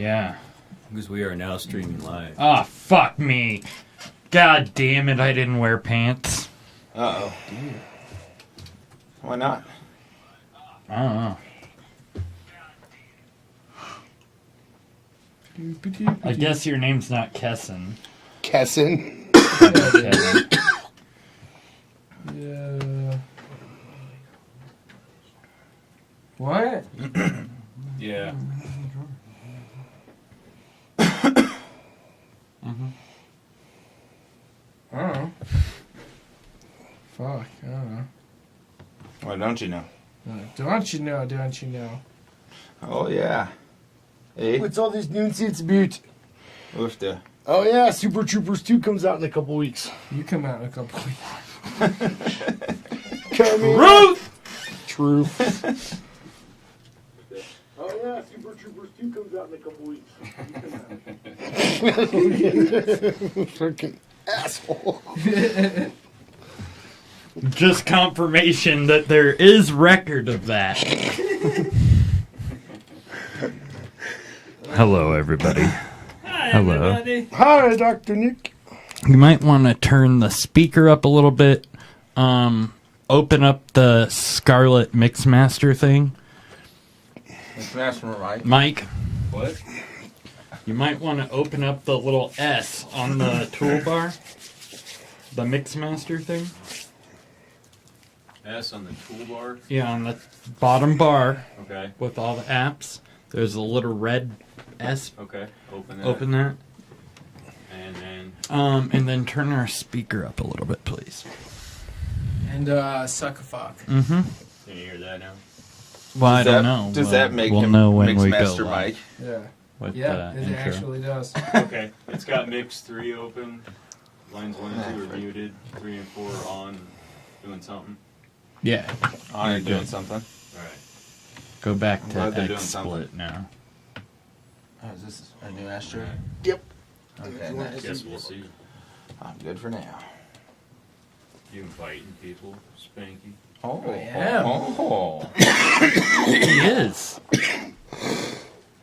Yeah. Because we are now streaming live. Oh, fuck me. God damn it, I didn't wear pants. Uh-oh. Why not? I don't know. I guess your name's not Kessin. Kessin. Kessin. Yeah. What? Yeah. I don't know. Fuck, I don't know. Why don't you know? Don't you know, don't you know? Oh, yeah. Hey, What's all this nonsense about? with the... Oh yeah, Super Troopers 2 comes out in a couple weeks. You come out in a couple weeks. Truth! Oh yeah, Super Troopers 2 comes out in a couple weeks. Freaking asshole. Just confirmation that there is record of that. Hello, everybody. Hello. Everybody. Hi, Dr. Nick. You might want to turn the speaker up a little bit. Open up the Scarlet Mixmaster thing. Mixmaster, right? Mike, What? you might want to open up the little S on the toolbar. The Mixmaster thing. S on the toolbar. Yeah, on the bottom bar Okay. with all the apps. There's a little red S. Okay. Open that. Open that. And And then turn our speaker up a little bit, please. And, suck a fuck. Mm-hmm. can you hear that now? Well, I don't know. Does that make we'll him know when we go Mixmaster live Mike? Yeah. with Yeah, the it intro. actually does. Okay. It's got mix 3 open. Lines 1 and 2 are muted. 3 and 4 are on. Doing something. Yeah. I'm You're doing good. something. Alright. Go back Glad they're to doing XSplit now. Oh, is this a new Astro? Yep. Okay, nice. Guess we'll see. I'm good for now. You inviting people, Spanky? Oh, I am. Oh. He is.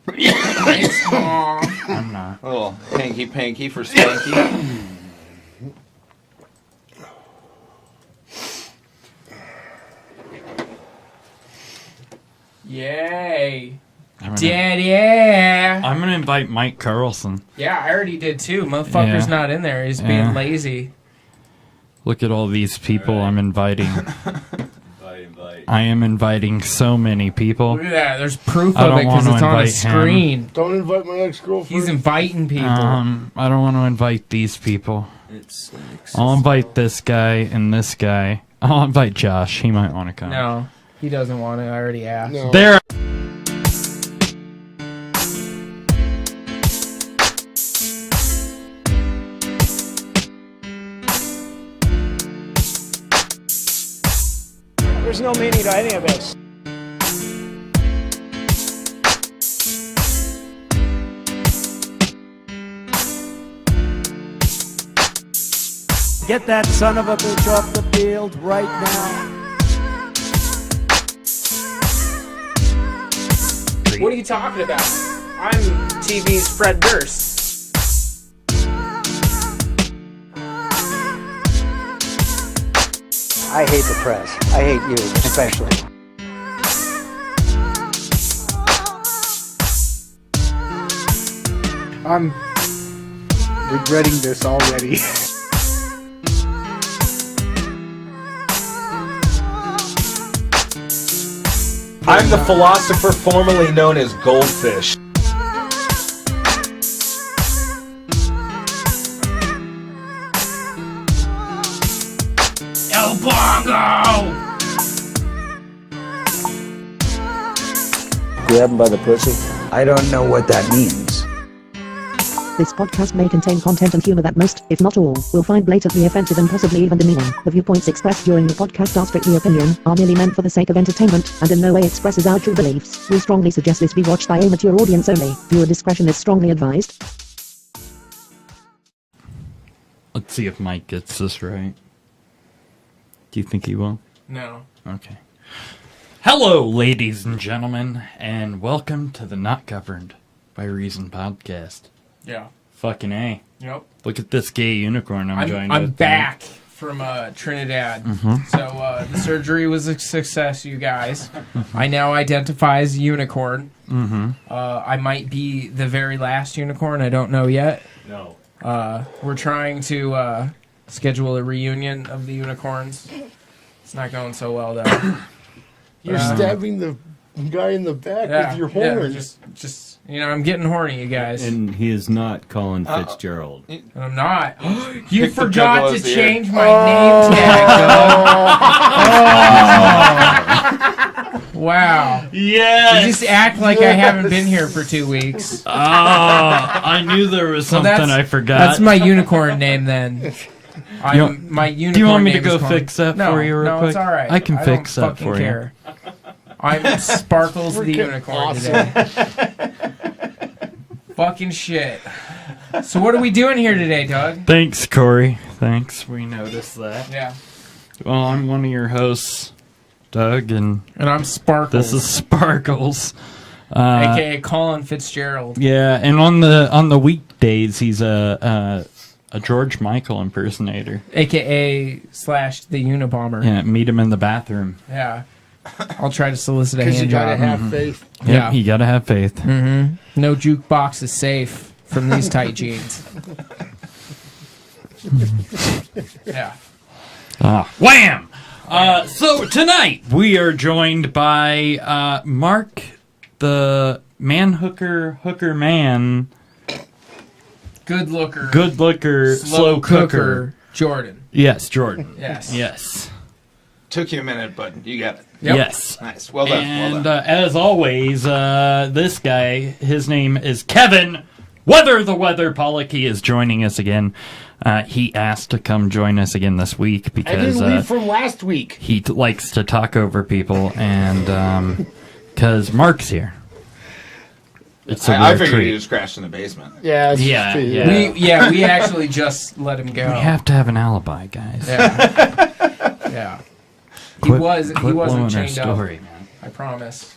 Thanks, Mom. I'm not. A little hanky-panky for Spanky. Yay. I'm gonna, Daddy. I'm gonna invite Mike Carlson. Yeah, I already did too. Motherfucker's Yeah. not in there. He's Yeah. being lazy. Look at all these people All right. I'm inviting. Invite. I am inviting so many people. Look at that. There's proof I of don't it because wanna it's on a invite him. screen. Don't invite my ex-girlfriend. He's inviting people. I don't want to invite these people. It's I'll invite this guy and this guy. I'll invite Josh. He might want to come. No, he doesn't want to. I already asked. No. There. There's no meaning to any of this. Get that son of a bitch off the field right now. What are you talking about? I'm TV's Fred Durst. I hate the press. I hate you, especially. I'm regretting this already. I'm the philosopher formerly known as Goldfish. El Bongo! Grab him by the pussy? I don't know what that means. This podcast may contain content and humor that most, if not all, will find blatantly offensive and possibly even demeaning. The viewpoints expressed during the podcast are strictly opinion, are merely meant for the sake of entertainment, and in no way expresses our true beliefs. We strongly suggest this be watched by a mature audience only. Viewer discretion is strongly advised. Let's see if Mike gets this right. Do you think he will? No. Okay. Hello, ladies and gentlemen, and welcome to the Not Governed by Reason Podcast. Yeah. Fucking A. Yep. Look at this gay unicorn I'm joined I'm with. back from Trinidad. So the surgery was a success, you guys. I now identify as a unicorn. I might be the very last unicorn. I don't know yet. No. We're trying to schedule a reunion of the unicorns. It's not going so well, though. You're stabbing the guy in the back with your horn. Just I'm getting horny, you guys. And he is not Colin Fitzgerald. And I'm not. You Pick the forgot to Juggalos ear. change my name tag. Oh. Wow. Yes! You just act like I haven't been here for 2 weeks. Oh, I knew there was something I forgot. That's my unicorn name then. My unicorn. Do you want me to name go is fix that no, for you real no, quick? it's all right. I can don't fix that fucking for care. I'm Sparkles the unicorn today. Fucking shit. So what are we doing here today, Doug? Thanks, Corey. Thanks. We noticed that. Yeah. Well, I'm one of your hosts, Doug, and I'm Sparkles. this is Sparkles. AKA Colin Fitzgerald. Yeah, and on the weekdays, he's a George Michael impersonator. AKA / the Unabomber. Yeah, meet him in the bathroom. Yeah. I'll try to solicit a Because hand you gotta job. have faith. Yeah, you gotta have faith. No jukebox is safe from these tight jeans. Yeah. Wham! So tonight we are joined by Mark, the hooker man, Good looker. slow cooker. Jordan. Yes, Jordan. Yes. Yes. Took you a minute, but you got it. Yep. Yes. Nice. Well done. And as always, this guy, his name is Kevin Weather Pollock. He is joining us again. He asked to come join us again this week I because didn't leave from last week. he likes to talk over people, and because Mark's here. It's a I rare figured treat. you just crashed in the basement. Yeah. It's Yeah, just, yeah. We actually just let him go. We have to have an alibi, guys. Yeah. Yeah. He Quit wasn't blowing our chained up. story, man. I promise.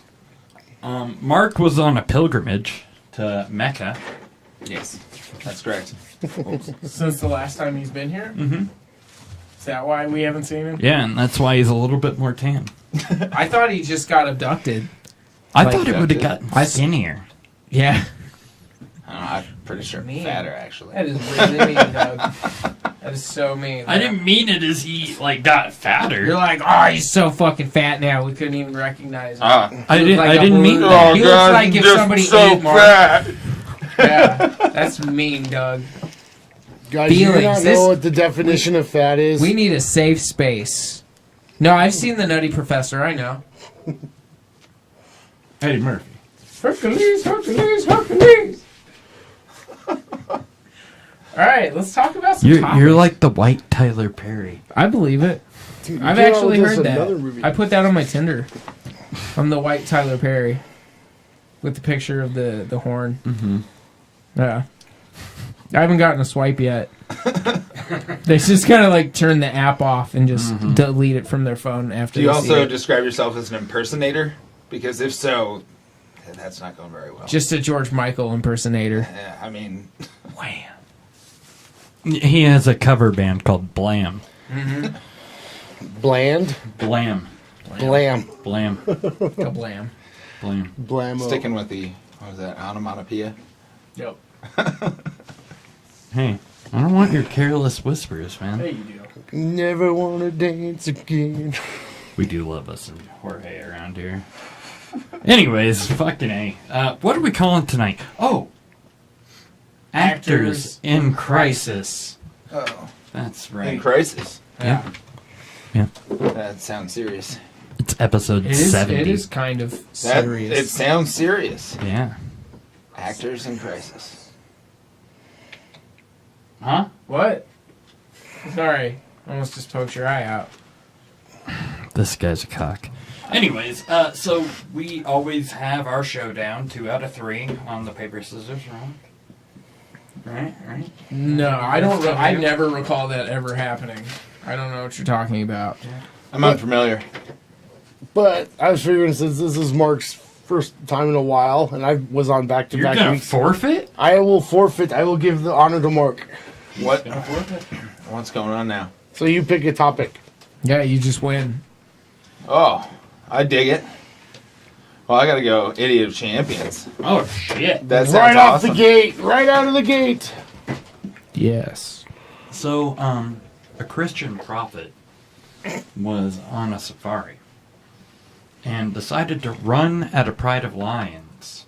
Mark was on a pilgrimage to Mecca. Yes, that's correct. Since the last time he's been here? Mm-hmm. Is that why we haven't seen him? Yeah, and that's why he's a little bit more tan. I thought he just got abducted. I Like thought it would have that. gotten skinnier. Yeah. I don't know, I'm pretty sure Man. fatter, actually. That is really mean, Doug. That is so mean. I didn't mean it as he got fatter. You're like, oh, he's so fucking fat now. We couldn't even recognize him. I He didn't. looked I like a didn't mean balloon. that. He looks like if somebody ate Mark. fat. Yeah, that's mean, Doug. Guys, you do Feelings. not know what the definition of fat is. We need a safe space. No, I've seen the Nutty Professor. I know. Eddie Murphy. Hercules, Hercules, Hercules. All right, let's talk about some topics. You're like the white Tyler Perry. I believe it. Dude, you I've came out actually with this heard another that. movie. I put that on my Tinder. I'm the white Tyler Perry with the picture of the horn. Mm-hmm. Yeah. I haven't gotten a swipe yet. They just kind of turn the app off and just delete it from their phone after. Do you they see also it. describe yourself as an impersonator? Because if so, that's not going very well. Just a George Michael impersonator? Yeah, I mean, Wham. He has a cover band called Blam. Bland? Blam. Blam. Blam. Kablam. Blam. Blammo. sticking with the, what was that, onomatopoeia? Yep. Hey, I don't want your careless whispers, man. Hey, you do. Never wanna dance again. We do love us some Jorge around here. Anyways, fucking A. What are we calling tonight? Oh! Actors in Crisis. Oh. That's right. In crisis. Yeah. Yeah. That sounds serious. It's episode 70. It is kind of That, serious. it sounds serious. Yeah. Actors in crisis. Huh? What? Sorry. Almost just poked your eye out. This guy's a cock. Anyways, so we always have our showdown, 2 out of 3 on the paper, scissors round. Right? No, I don't. I never recall that ever happening. I don't know what you're talking about. I'm unfamiliar. But I was figuring since this is Mark's first time in a while, and I was on You're back-to-back gonna weeks. forfeit? I will forfeit. I will give the honor to Mark. What? What's going on now? So you pick a topic. Yeah, you just win. Oh, I dig it. Well, I gotta go Idiot of Champions. Oh shit! That sounds Right off awesome. the gate. Right out of the gate. Yes. So, a Christian prophet was on a safari and decided to run at a pride of lions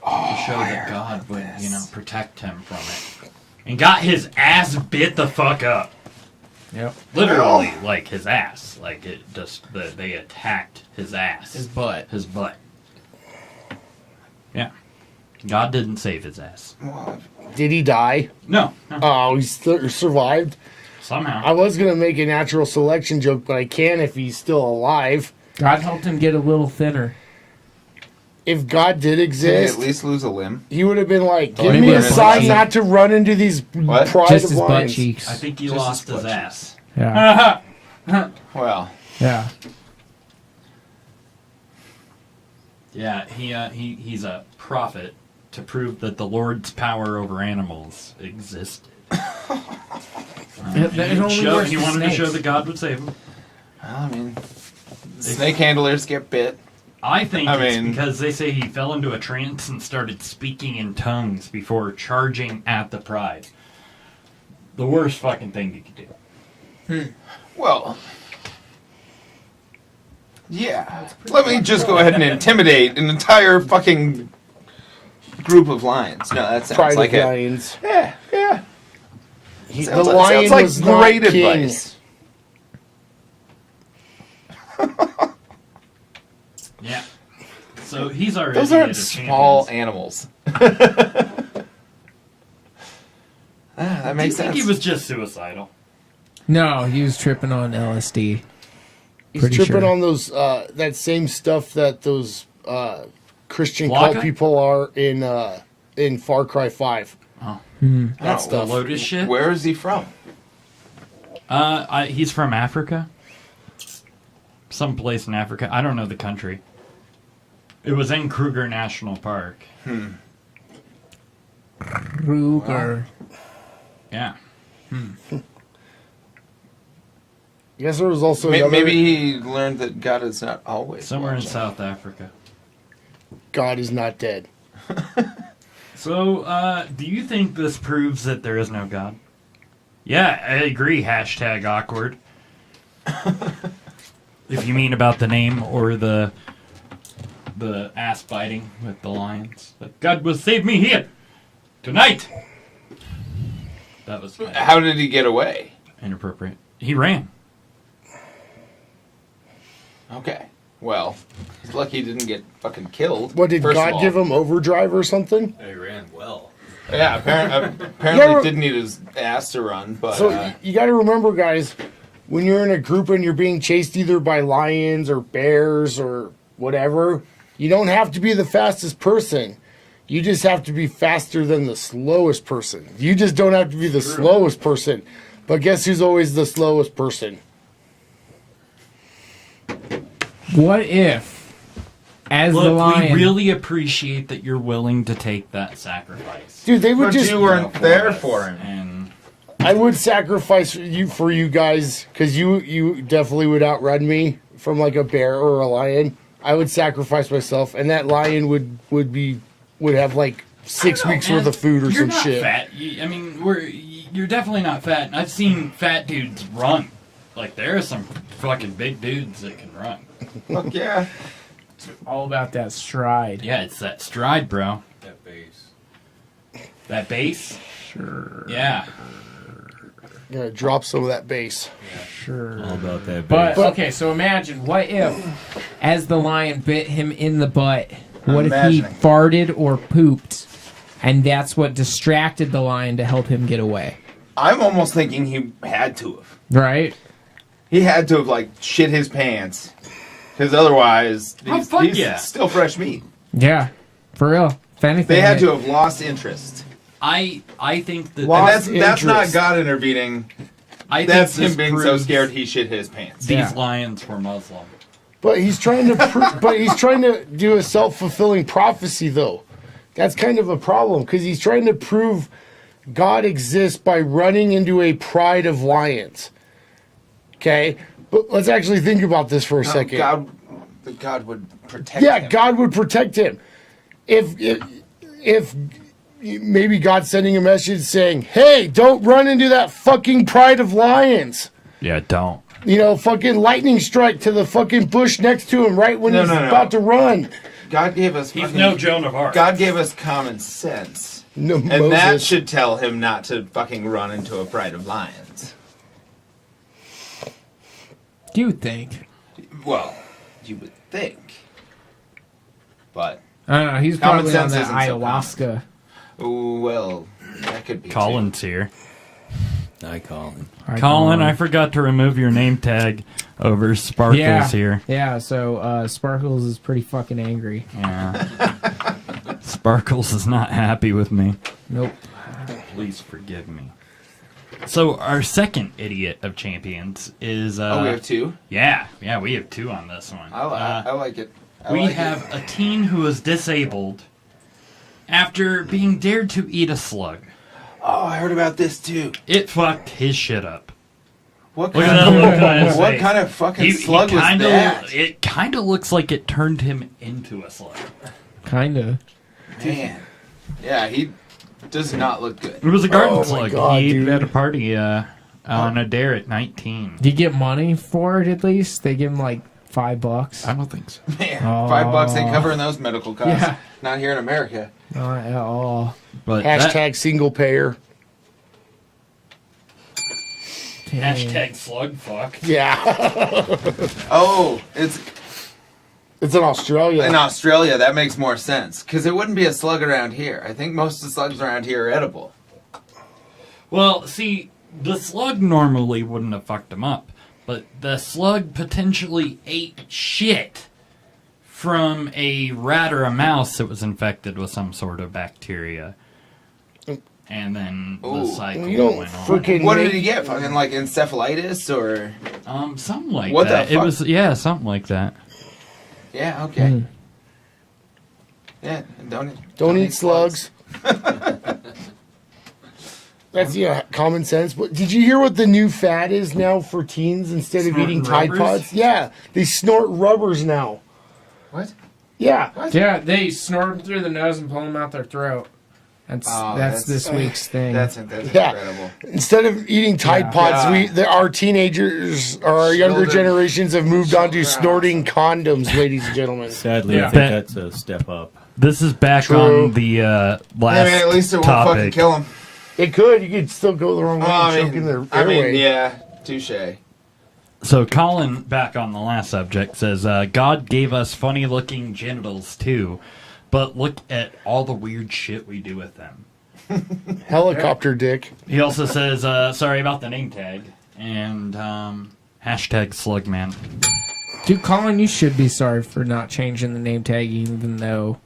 to show that God would, protect him from it, and got his ass bit the fuck up. Yep. Literally, like his ass. Like it just they attacked his ass. His butt. His butt. Yeah. God didn't save his ass. Did he die? No. Oh, he survived. Somehow. I was gonna make a natural selection joke, but I can't if he's still alive. God helped him get a little thinner. If God did Did he exist, at least lose a limb? he would have been like, "Give maybe me a his sign butt not to run into these What? pride Just of his butt lions." cheeks. I think he Just lost his his butt ass. Yeah. Well, Yeah. Yeah, he's a prophet to prove that the Lord's power over animals existed. It only works He with wanted to show snakes. that God would save him. I mean, snake handlers get bit. I think I it's mean- because they say he fell into a trance and started speaking in tongues before charging at the pride. The worst fucking thing you could do. Well, yeah. Let me just go ahead and intimidate an entire fucking group of lions. No, that sounds Pride like of it. lions. Yeah, yeah. The Sounds lion like was not great king. advice. Yeah. So he's already Those at aren't a small champions. animals. That Do you makes think sense. he was just suicidal? No, he was tripping on LSD. He's Pretty tripping sure. on those that same stuff that those Christian Flocka? cult people are in Far Cry 5. Oh. That Oh, stuff. The Lotus shit? Where is he from? He's from Africa. Some place in Africa. I don't know the country. It was in Kruger National Park. Kruger. Yeah. I guess there was also Maybe, another, he learned that God is not always Somewhere in watching. South Africa. God is not dead. So, do you think this proves that there is no God? Yeah, I agree. Hashtag awkward. If you mean about the name or the ass biting with the lions. Like, God will save me here tonight. That was kind of How did he get away? inappropriate. He ran. Okay. Well, he's lucky he didn't get fucking killed. What, did first of God all. give him overdrive or something? He ran well. Yeah, apparently Yeah, didn't need his ass to run, but So you got to remember, guys, when you're in a group and you're being chased either by lions or bears or whatever, you don't have to be the fastest person. You just have to be faster than the slowest person. You just don't have to be the slowest person. But guess who's always the slowest person? What if, as the Look, lion, we really appreciate that you're willing to take that sacrifice. Dude, they would but just... you weren't there for him. And I would sacrifice for you guys, because you definitely would outrun me from like a bear or a lion. I would sacrifice myself, and that lion would have like 6 weeks worth of food or you're some not shit. Fat. You're definitely not fat. I've seen fat dudes run. Like, there are some fucking big dudes that can run. Fuck yeah. all about that stride. Yeah, it's that stride, bro. That base. That bass? Sure. Yeah. Gonna drop some of that bass. Sure. All about that But base. okay, so imagine what if, as the lion bit him in the butt, what if he imagining. farted or pooped, and that's what distracted the lion to help him get away? I'm almost thinking he had to have. Right? He had to have like shit his pants, because otherwise Oh, he's, fuck he's yeah. still fresh meat. Yeah, for real. If anything, They had it- to have lost interest. I think that Lost And that's not interest. God intervening. I think That's this him being so proves scared he shit his pants. These Yeah. lions were Muslim. But he's trying to. But he's trying to do a self-fulfilling prophecy, though. That's kind of a problem because he's trying to prove God exists by running into a pride of lions. Okay, but let's actually think about this for a second. God would protect him. Yeah, God would protect him. If maybe God's sending a message saying, "Hey, don't run into that fucking pride of lions." Yeah, don't. You know, fucking lightning strike to the fucking bush next to him right when he's about to run. God gave us. He's no Joan of Arc. God gave us common sense, No, and Moses. that should tell him not to fucking run into a pride of lions. You think? Well, you would think, but I don't know. He's common probably on sense that isn't so ayahuasca. Ooh, well, that could be. Colin's here. Hi, Colin. Hi, Colin, I forgot to remove your name tag over Sparkles here. Yeah, so Sparkles is pretty fucking angry. Yeah. Sparkles is not happy with me. Nope. Please forgive me. So our second idiot of champions is... we have two? Yeah, we have two on this one. I like it. We have a teen who was disabled after being dared to eat a slug. Oh, I heard about this too. It fucked his shit up. What Look kind at that look on his face. kind of fucking slug was kinda, that? It kind of looks like it turned him into a slug. Kinda. Man. Yeah, he does not look good. It was a garden Oh my slug. God, He ate dude. at a party on a dare at 19. Do you get money for it at least? They give him like $5. I don't think so. Man, Oh. $5 ain't covering those medical costs. Yeah. Not here in America. Not at all. But Hashtag single payer. hashtag slug fuck. Yeah. Oh, it's It's in Australia. in Australia. That makes more sense. Because it wouldn't be a slug around here. I think most of the slugs around here are edible. Well, see, the slug normally wouldn't have fucked him up, but the slug potentially ate shit from a rat or a mouse that was infected with some sort of bacteria. And then the Ooh. cycle You don't went on. freaking What did he get? Fucking like encephalitis or? Something like What the that. It fuck? was something like that. Yeah. Okay. Hmm. Yeah. Don't eat slugs. That's common sense. But did you hear what the new fad is now for teens instead of Snorting eating Tide rubbers? Pods? Yeah, they snort rubbers now. What? Yeah. Yeah, they snort them through the nose and pull them out their throat. That's this week's thing. That's Yeah. incredible. Instead of eating Tide Pods, Yeah. our teenagers or our younger Children. generations have moved on to snorting condoms, ladies and gentlemen. Sadly, Yeah. I think that's a step up. This is back True. on the last I mean, at least it won't fucking topic. kill him. It could. You could still go the wrong way Oh, and choke in the airway. yeah. Touche. So Colin, back on the last subject, says, God gave us funny-looking genitals, too, but look at all the weird shit we do with them. Helicopter dick. He also says, sorry about the name tag, and hashtag slugman. Dude, Colin, you should be sorry for not changing the name tag, even though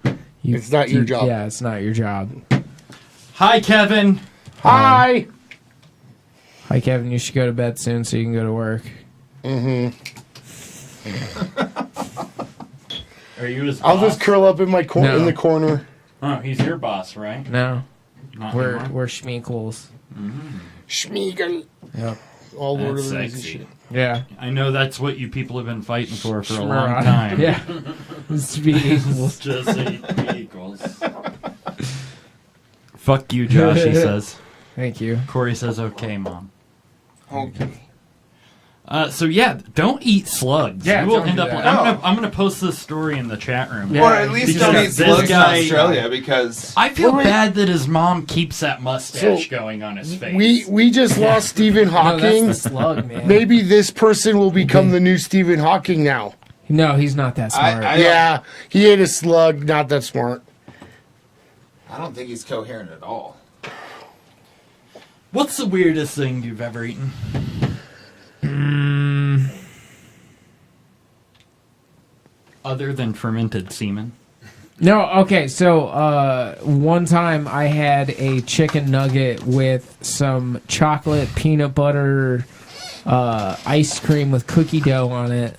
It's not your job. Yeah, it's not your job. Hi, Kevin. Hi. Hi, Kevin. You should go to bed soon so you can go to work. Are you his I'll boss? just curl up in my No. in the corner. Oh, he's your boss, right? No, Not we're anymore? Schmeekles. Schmiegel. Yep. All Lord That's of the Rings and sexy. shit. Yeah. I know that's what you people have been fighting for a long time. Yeah. Schmeekles. Just say equals. Fuck you, Josh, he says. Thank you. Corey says, okay, Mom. Okay. So yeah, don't eat slugs. Yeah, you will don't end do up. that. I'm gonna post this story in the chat room. Yeah. Or at least Because don't eat this slugs guy- in Australia because I feel Wait. bad that his mom keeps that mustache So, going on his face. We just lost Stephen No, Hawking. that's the slug, man. Maybe this person will become the new Stephen Hawking now. No, he's not that smart. Yeah, he ate a slug. Not that smart. I don't think he's coherent at all. What's the weirdest thing you've ever eaten? Other than fermented semen. No, okay, so one time I had a chicken nugget with some chocolate peanut butter ice cream with cookie dough on it.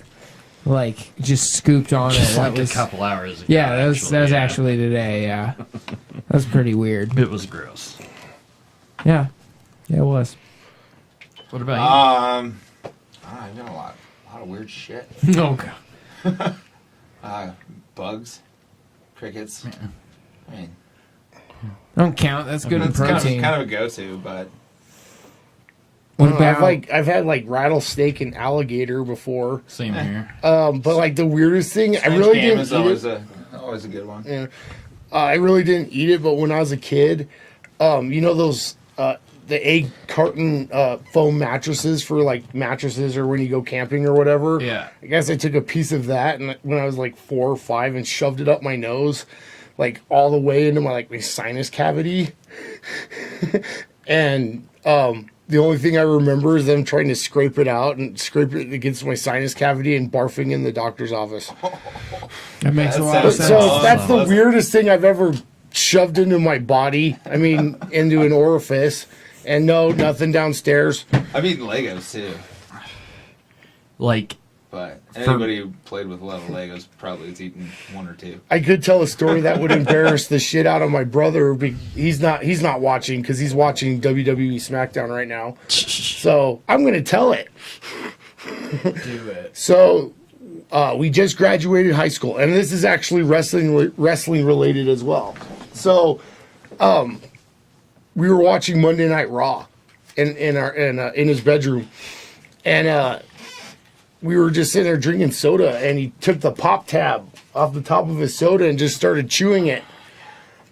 like just scooped on Just it. like That was a couple hours ago. yeah. That was yeah. actually today. Yeah, that was pretty weird. It was gross. Yeah, it was. What about I've done a lot of weird shit. Oh god. Bugs, crickets. Yeah. I mean, Don't count. That's good in it's protein. kind of a go-to, but What about I've had like rattlesnake and alligator before. you? Same here. But like the weirdest thing, I really game didn't is eat always a good one. it. I really didn't eat it, but when I was a kid, you know those the egg carton foam mattresses for like mattresses or when you go camping or whatever. Yeah. I guess I took a piece of that and when I was like 4 or 5 and shoved it up my nose, like all the way into my sinus cavity. And the only thing I remember is them trying to scrape it out and scrape it against my sinus cavity and barfing in the doctor's office. that makes a That lot of sounds sense. So that's the weirdest thing I've ever shoved into my body. I mean, into an orifice. And no, nothing downstairs. I've eaten Legos too, Like, but anybody who played with a lot of Legos probably has eaten one or two. I could tell a story that would embarrass the shit out of my brother. He's not watching because he's watching WWE SmackDown right now. So I'm going to tell it. Do it. So we just graduated high school, and this is actually wrestling related as well. So we were watching Monday Night Raw in his bedroom, and we were just sitting there drinking soda, and he took the pop tab off the top of his soda and just started chewing it.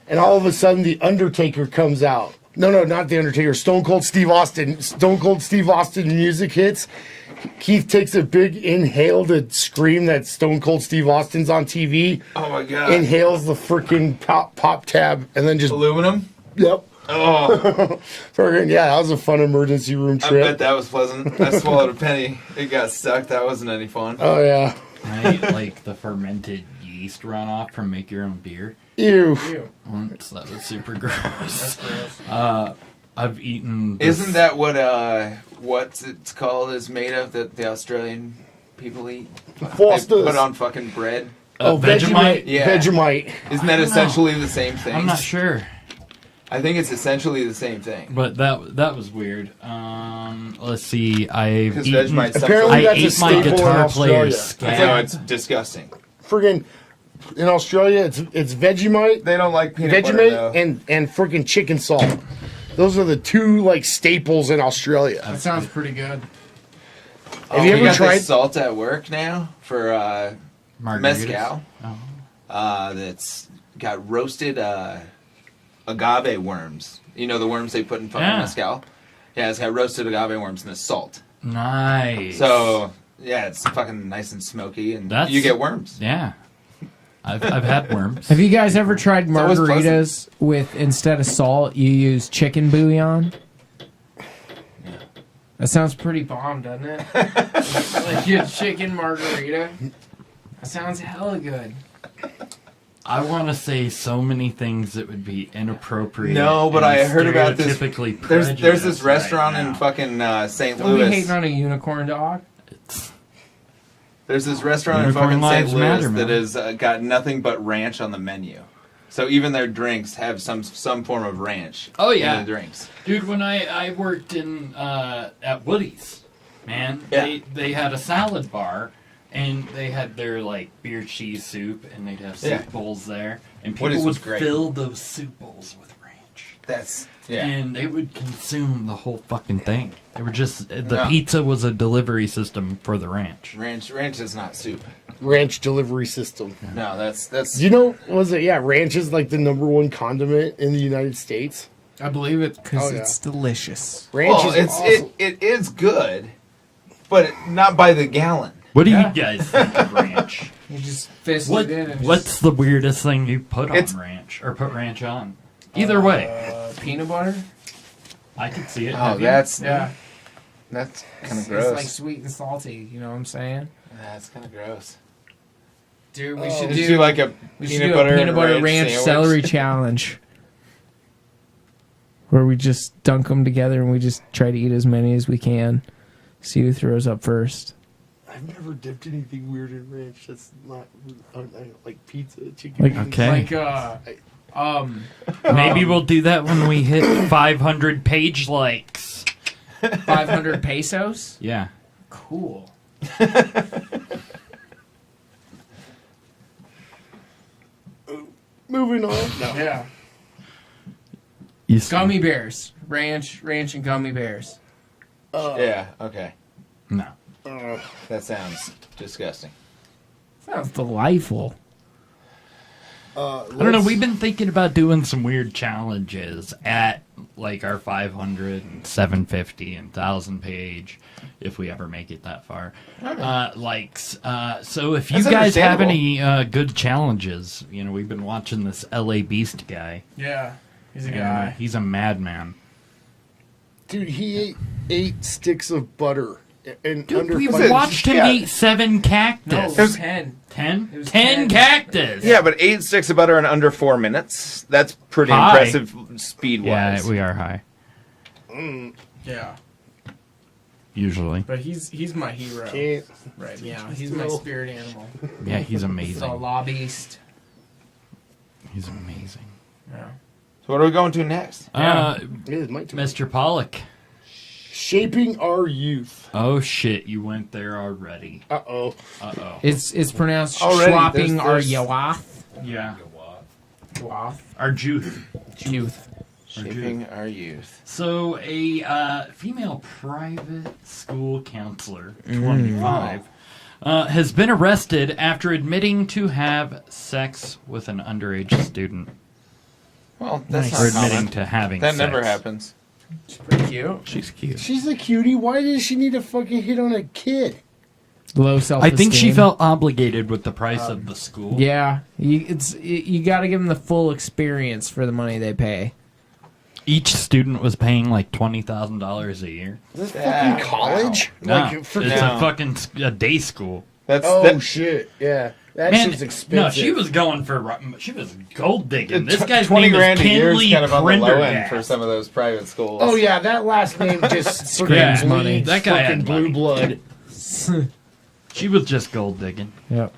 And all of a sudden, the Undertaker comes out. No, not the Undertaker. Stone Cold Steve Austin. Stone Cold Steve Austin music hits. Keith takes a big inhale to scream that Stone Cold Steve Austin's on TV. Oh my god! Inhales the freaking pop tab, and then just Aluminum. Yep. Oh, Yeah, that was a fun emergency room I trip. bet that was pleasant. I swallowed a penny. It got stuck. That wasn't any fun. Oh yeah. I ate like the fermented yeast runoff from Make Your Own Beer Ew. once. That was super gross. I've eaten. Isn't that what it's called is made of that the Australian people eat? Fosters. They put on fucking bread. Vegemite? Yeah. Vegemite. Isn't that essentially the same thing? I'm not sure, I think it's essentially the same thing. but that was weird. Let's see. I've Because eaten. Vegemite sucks. Apparently I that's a ate my staple in guitar Australia. player's It's I know scab. it's disgusting. Friggin' in Australia, it's Vegemite, They don't like peanut butter though. Vegemite, and friggin' chicken salt. Those are the two staples in Australia. That sounds pretty good. Have you we ever got tried? this salt at work now for Margaritas. mezcal? Oh. That's got roasted agave worms. You know the worms they put in fucking Yeah. mezcal? Yeah, it's got roasted agave worms and the salt. Nice. So, yeah, it's fucking nice and smoky, and That's- you get worms. yeah, I've had worms. Have you guys ever tried always margaritas with instead of salt you use chicken bouillon? That sounds pretty bomb, doesn't it? Like your chicken margarita. That sounds hella good. I want to say so many things that would be inappropriate. No, but and I heard about this. stereotypically There's this prejudiced restaurant right in now. fucking St. Don't be Louis. hating on a unicorn dog. It's- There's this restaurant in Unicorn fucking St. lives Louis matter, that man. has got nothing but ranch on the menu. So even their drinks have some form of ranch. Oh, yeah. in the drinks. Dude, when I worked in at Woody's, man, Yeah. they had a salad bar, and they had their beer cheese soup, and they'd have soup Yeah. bowls there, and people Woody's would was great. fill those soup bowls with ranch, That's yeah. and they would consume the whole fucking thing. They were just the No. pizza was a delivery system for the ranch. Ranch is not soup. Ranch delivery system. No, that's You know, ranch is the #1 condiment in the United States. I believe it because Oh, yeah. it's delicious. Ranch well, is awesome. it is good, but not by the gallon. What do Yeah. you guys think of ranch? You just fist What, it in and what's the weirdest thing you put It's- on ranch or put ranch on? Either way, peanut butter. I could see it. Oh, Have you? that's Yeah, kind of it's gross. like sweet and salty. You know what I'm saying? That's kind of gross. Dude, we Oh. should Did you do do like a we should peanut do a butter peanut butter ranch sandwich? celery challenge, where we just dunk them together and we just try to eat as many as we can. See who throws up first. I've never dipped anything weird in ranch. That's not like pizza, chicken. Like, Maybe we'll do that when we hit 500 page likes. 500 pesos? Yeah. Cool. Moving on. No. Yeah. You Gummy bears. Ranch, and gummy bears. Yeah, okay. No. That sounds disgusting. Sounds delightful. I don't know. We've been thinking about doing some weird challenges at like our 500 and 750 and 1,000 page, if we ever make it that far. Likes. So if you That's guys have understandable. any good challenges, you know, we've been watching this LA Beast guy. Yeah. He's a and guy. He's a madman. Dude, he ate 8 sticks of butter. And Dude, we 5 watched him eat 7 cactus. No, it was 10. 10? It was 10 cactus! Yeah, but 8 sticks of butter in under 4 minutes. That's pretty High. impressive speed-wise. Yeah, we are high. Yeah. Usually. But he's my hero. Can't. Right, yeah. He's my spirit animal. Yeah, he's The amazing. law beast. He's amazing. Yeah. So what are we going to next? It is my turn. Mr. Pollock. Shaping our youth. Oh shit, you went there already. Uh-oh. Uh-oh. It's pronounced Already, swapping our there's- yawath. Yeah. Yawath. Our youth. Youth. Shaping our youth. So a female private school counselor, 25, has been arrested after admitting to have sex with an underage student. Well, that's Or not admitting common. to having That sex. never happens. It's pretty cute. She's cute. She's a cutie. Why does she need to fucking hit on a kid? Low self-esteem. I think she felt obligated with the price of the school. Yeah, you got to give them the full experience for the money they pay. Each student was paying like $20,000 a year. Is this fucking college? No, Like, for it's a fucking a day school. That's Oh, shit. Yeah. That Man, shit's expensive. no, she was going for. She was gold digging. This guy's 20 name is grand a year is Kinley kind of on the low end Prendergast. for some of those private schools. Oh, yeah. That last name just Screams money. That guy fucking had blue money. blood. She was just gold digging. Yep.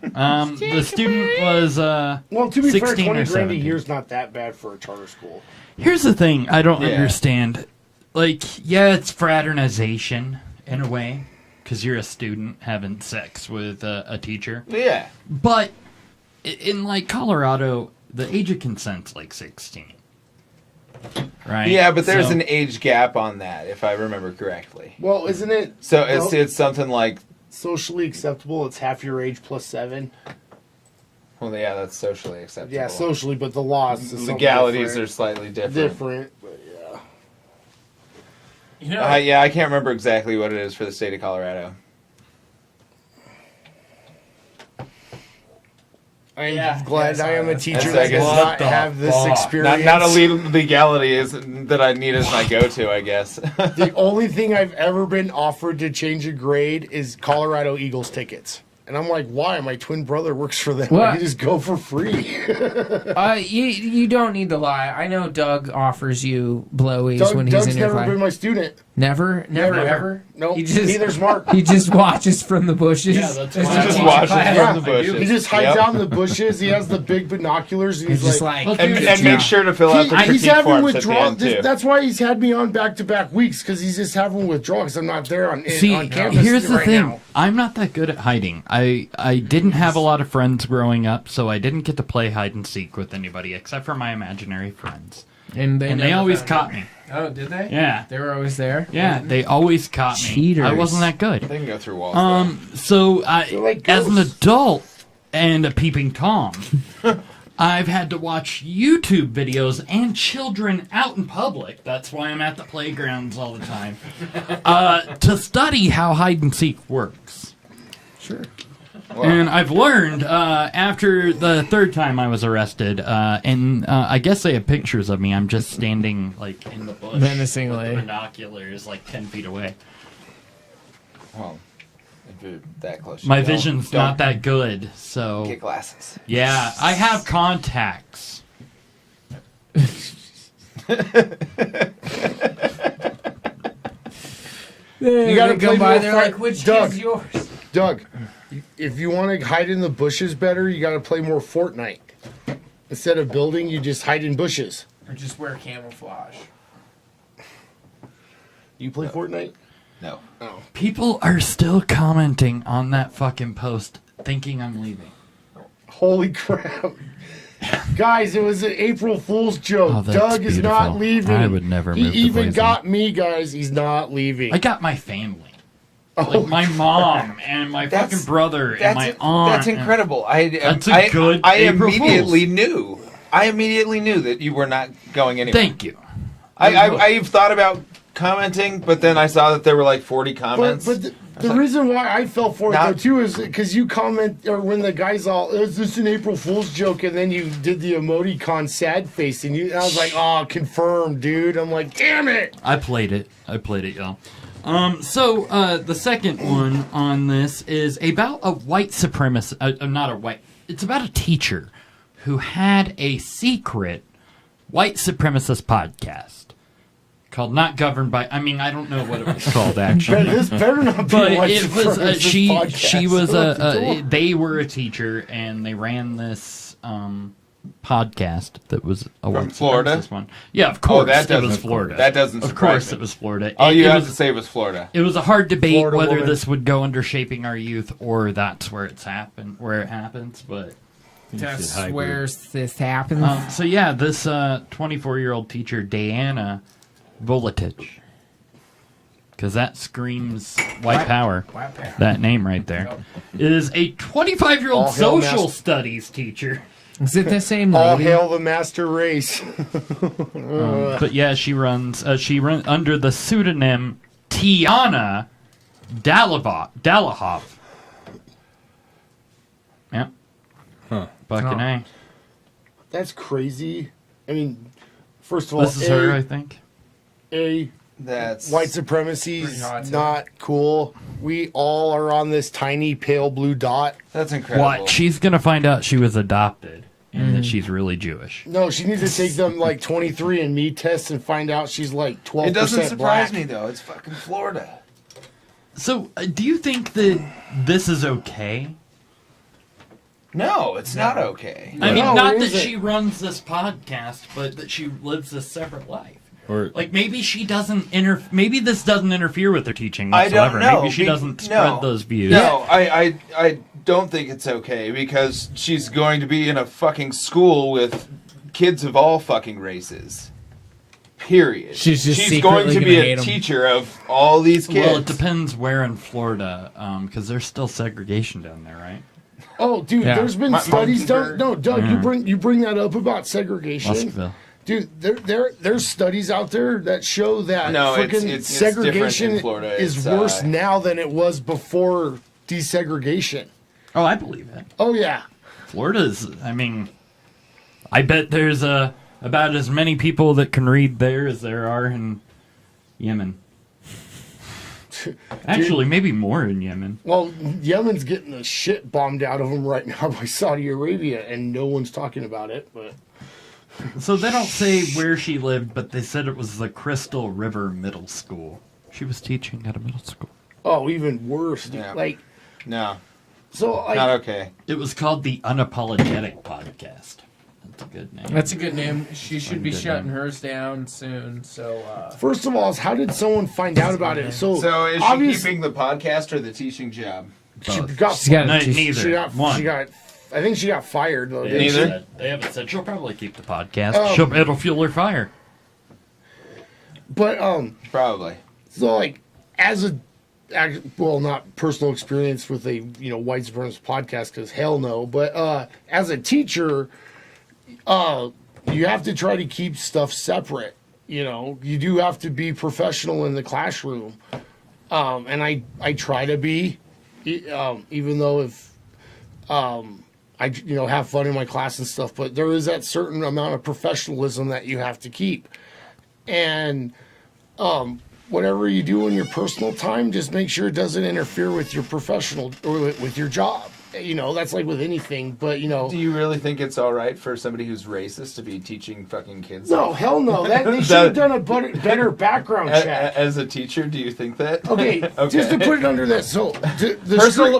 The student was. Well, to be fair, 16 or 20 grand a 17. year's not that bad for a charter school. Here's the thing I don't Yeah. understand. Like, yeah, it's fraternization in a way, because you're a student having sex with a teacher. Yeah. But in like Colorado, the age of consent's like 16. Right? Yeah, but there's So- an age gap on that, if I remember correctly. Well, isn't it So it's something like, socially acceptable? It's half your age plus 7. well, yeah, that's socially acceptable. Yeah, socially, but the laws is something Legalities are different. slightly different. different. But yeah. You know, Yeah, I can't remember exactly what it is for the state of Colorado. I'm Yeah, glad yeah, I am a that's- teacher that's- that does what not the have this fuck? experience. Not a legality is that I need as my go-to, I guess. The only thing I've ever been offered to change a grade is Colorado Eagles tickets. And I'm like, why? My twin brother works for them. I What? can just go for free. you don't need to lie. I know Doug offers you blowies when he's Doug's in your never class. been my student. Never, Never. ever. Nope. He just- Neither's Mark. He just watches from the bushes. Yeah, that's As why you I teach just a watches class. from Yeah, the bushes. He just hides Yep. out in the bushes. He has the big binoculars. And He's he's just like, like, and make sure to fill out the he's critique having forms at the withdrawal. end, too. That's why he's had me on back-to-back weeks, because he's just having withdrawal because I'm not there on campus here's the right thing. now. I'm not that good at hiding. I didn't have a lot of friends growing up, so I didn't get to play hide and seek with anybody except for my imaginary friends. and And they never always found caught it. me. Oh, did they? Yeah. They were always there? Yeah, they always caught me. Cheaters. I wasn't that good. They can go through walls. So They're like as an ghosts. adult and a peeping Tom, I've had to watch YouTube videos and children out in public. That's why I'm at the playgrounds all the time to study how hide and seek works. Sure. And I've learned after the third time I was arrested, and I guess they have pictures of me. I'm just standing like in the bush, Menacingly. with the binoculars, like 10 feet away. Well, if you're that close, you My don't- vision's don't not that good, so Get glasses. yeah, I have contacts. You got to They go play by, more they're fight. like, which Doug, is yours? Doug, if you want to hide in the bushes better, you got to play more Fortnite. Instead of building, you just hide in bushes. Or just wear camouflage. You play Fortnite? No. Oh. People are still commenting on that fucking post thinking I'm leaving. Holy crap. Guys, it was an April Fool's joke. Oh, that's Doug is not beautiful. leaving. I would never move He to even Boise. got me, guys. He's not leaving. I got my family. Oh, Like my mom and my fucking brother and my aunt. That's incredible. That's a good I April immediately Fool's. knew. I immediately knew that you were not going anywhere. Thank you. I've thought about commenting, but then I saw that there were like 40 comments. But the reason why I fell for it Now- though too is because you comment, or when the guy's all, "Is this an April Fool's joke?" and then you did the emoticon sad face, and I was like, "Oh, confirmed, dude." I'm like, "Damn it!" I played it, y'all. So the second one on this is about a white supremacist. Not a white. It's about a teacher who had a secret white supremacist podcast called "Not Governed by." I mean, I don't know what it was called actually. This better not be But white it was supremacist she podcast. was they were a teacher and they ran this podcast that was a white Florida? supremacist one. Yeah, of course that it doesn't- was Florida. that doesn't Of surprise course me. it was Florida. All you it have was, to say was Florida. It was a hard debate Florida whether woman. this would go under Shaping Our Youth or that's where it happens, but That's where this happens. so yeah, this 24-year-old teacher, Diana Volatich, because that screams white power. White power. That name right there is a 25-year-old All hail social Master- studies teacher. Is it the same All lady? hail the master race. But yeah, she runs under the pseudonym Tiana Dalahoff. Yep. Fucking A. That's crazy. I mean, first of all, This is her, I think. That's white supremacy Pretty hot, is too. not cool. We all are on this tiny pale blue dot. That's incredible. What? She's gonna find out she was adopted and that she's really Jewish. No, she needs to take them like 23andMe tests and find out she's like 12% It doesn't surprise black. me though. It's fucking Florida. So, do you think that this is okay? No, it's not okay. I mean, No, not it that isn't. she runs this podcast, but that she lives this separate life. Or Like maybe she doesn't maybe this doesn't interfere with her teaching I don't whatsoever. know. Maybe she doesn't spread no. those views. No, I don't think it's okay because she's going to be in a fucking school with kids of all fucking races. Period. She's just she's going secretly to be gonna a hate 'em. teacher of all these kids. Well, it depends where in Florida, because there's still segregation down there, right? Oh, dude, Yeah. there's been studies done. No, Doug, Mm-hmm. you bring that up about segregation. Luskville. Dude, there's studies out there that show that No, it's freaking different in segregation Florida. is It's, worse now than it was before desegregation. Oh, I believe it. Oh yeah. Florida's, I mean, I bet there's about as many people that can read there as there are in Yemen. Actually, maybe more in Yemen. Well, Yemen's getting the shit bombed out of them right now by Saudi Arabia, and no one's talking about it. But So they don't say where she lived, but they said it was the Crystal River Middle School. She was teaching at a middle school. oh, even worse. Dude. Yeah. Like No, so, like not okay. It was called the Unapologetic Podcast. That's a good name. That's a good name. She should be Good shutting name. hers down soon. So first of all, is how did someone find out about it? So So is she obviously keeping the podcast or the teaching job? she Both. got she's got No, she's- neither. she got One. she got. I think she got fired though. They Didn't Neither. she? haven't said she'll probably keep the podcast. It'll fuel her fire. But Probably. so like as a well, not personal experience with a white supremacist podcast because hell no. But as a teacher, you have to try to keep stuff separate. You do have to be professional in the classroom, and I try to be, even though if I have fun in my class and stuff. But there is that certain amount of professionalism that you have to keep, and whatever you do in your personal time, just make sure it doesn't interfere with your professional or with your job. You know, that's like with anything. But, you know. Do you really think it's all right for somebody who's racist to be teaching fucking kids? No, hell no. They should have done a better background check. As a teacher, do you think that? Okay, just to put it under this. So,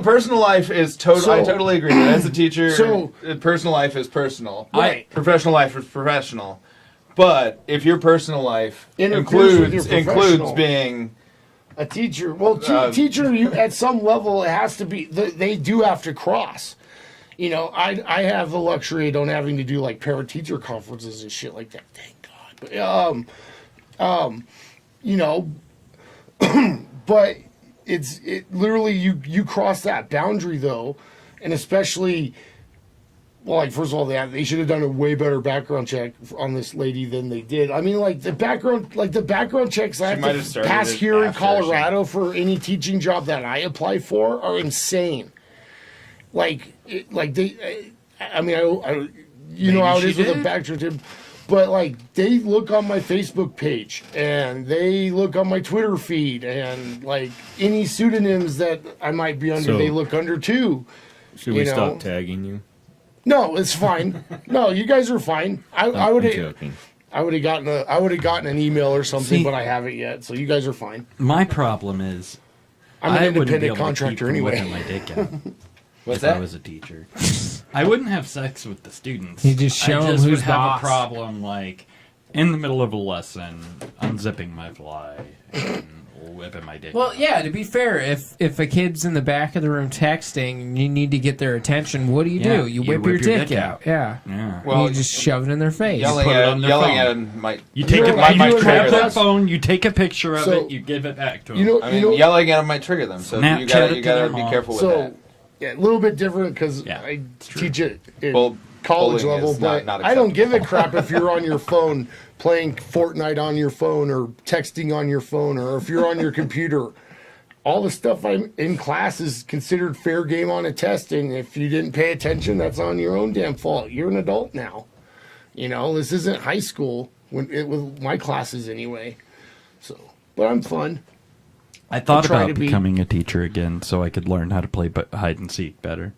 personal life is total. I totally agree. As a teacher, So- personal life is personal. Right. Professional life is professional. But if your personal life Interferes with your includes professional. being a teacher, well, teacher, you at some level, it has to be. They do have to cross. You know, I have the luxury of don't having to do like parent teacher conferences and shit like that. Thank God. But you know, but it literally you cross that boundary though, and especially. Well, like, first of all, they should have done a way better background check on this lady than they did. I mean, like, the background checks I have to pass here in Colorado for any teaching job that I apply for are insane. Like, I mean, you know how it is with a background check, but, like, they look on my Facebook page, and they look on my Twitter feed, and, like, any pseudonyms that I might be under, they look under, too. Should we stop tagging you? No, it's fine. No, you guys are fine. I would joking. I would have gotten an email or something, but I haven't yet. So you guys are fine. My problem is I'm an I wouldn't be independent able to contractor keep anyway. from whipping my dick out What's if that? I was a teacher. I wouldn't have sex with the students. You just show I them just who's would have boss. a problem, like in the middle of a lesson, unzipping my fly and whipping my dick. Well, yeah, to be fair, if a kid's in the back of the room texting and you need to get their attention, what do? Yeah, You whip your dick out. Yeah. Yeah. Well, you just shove it in their face. Yelling at them might. You take You it. know, You might grab trigger their them. phone. You take a picture of So, it. You give it back to them. You know, I mean, yelling at them might trigger them. So Snapchat you it gotta to their be mom. careful with So that. yeah, a little bit different because Yeah, I true. teach it in Bull- college bullying level, is but not I don't give a acceptable. crap if you're on your phone playing Fortnite on your phone or texting on your phone or if you're on your computer. All the stuff I'm in class is considered fair game on a test, and if you didn't pay attention, that's on your own damn fault. You're an adult now. You know, this isn't high school with my classes anyway. So, but I'm fun. I thought try about to be- becoming a teacher again so I could learn how to play hide and seek better.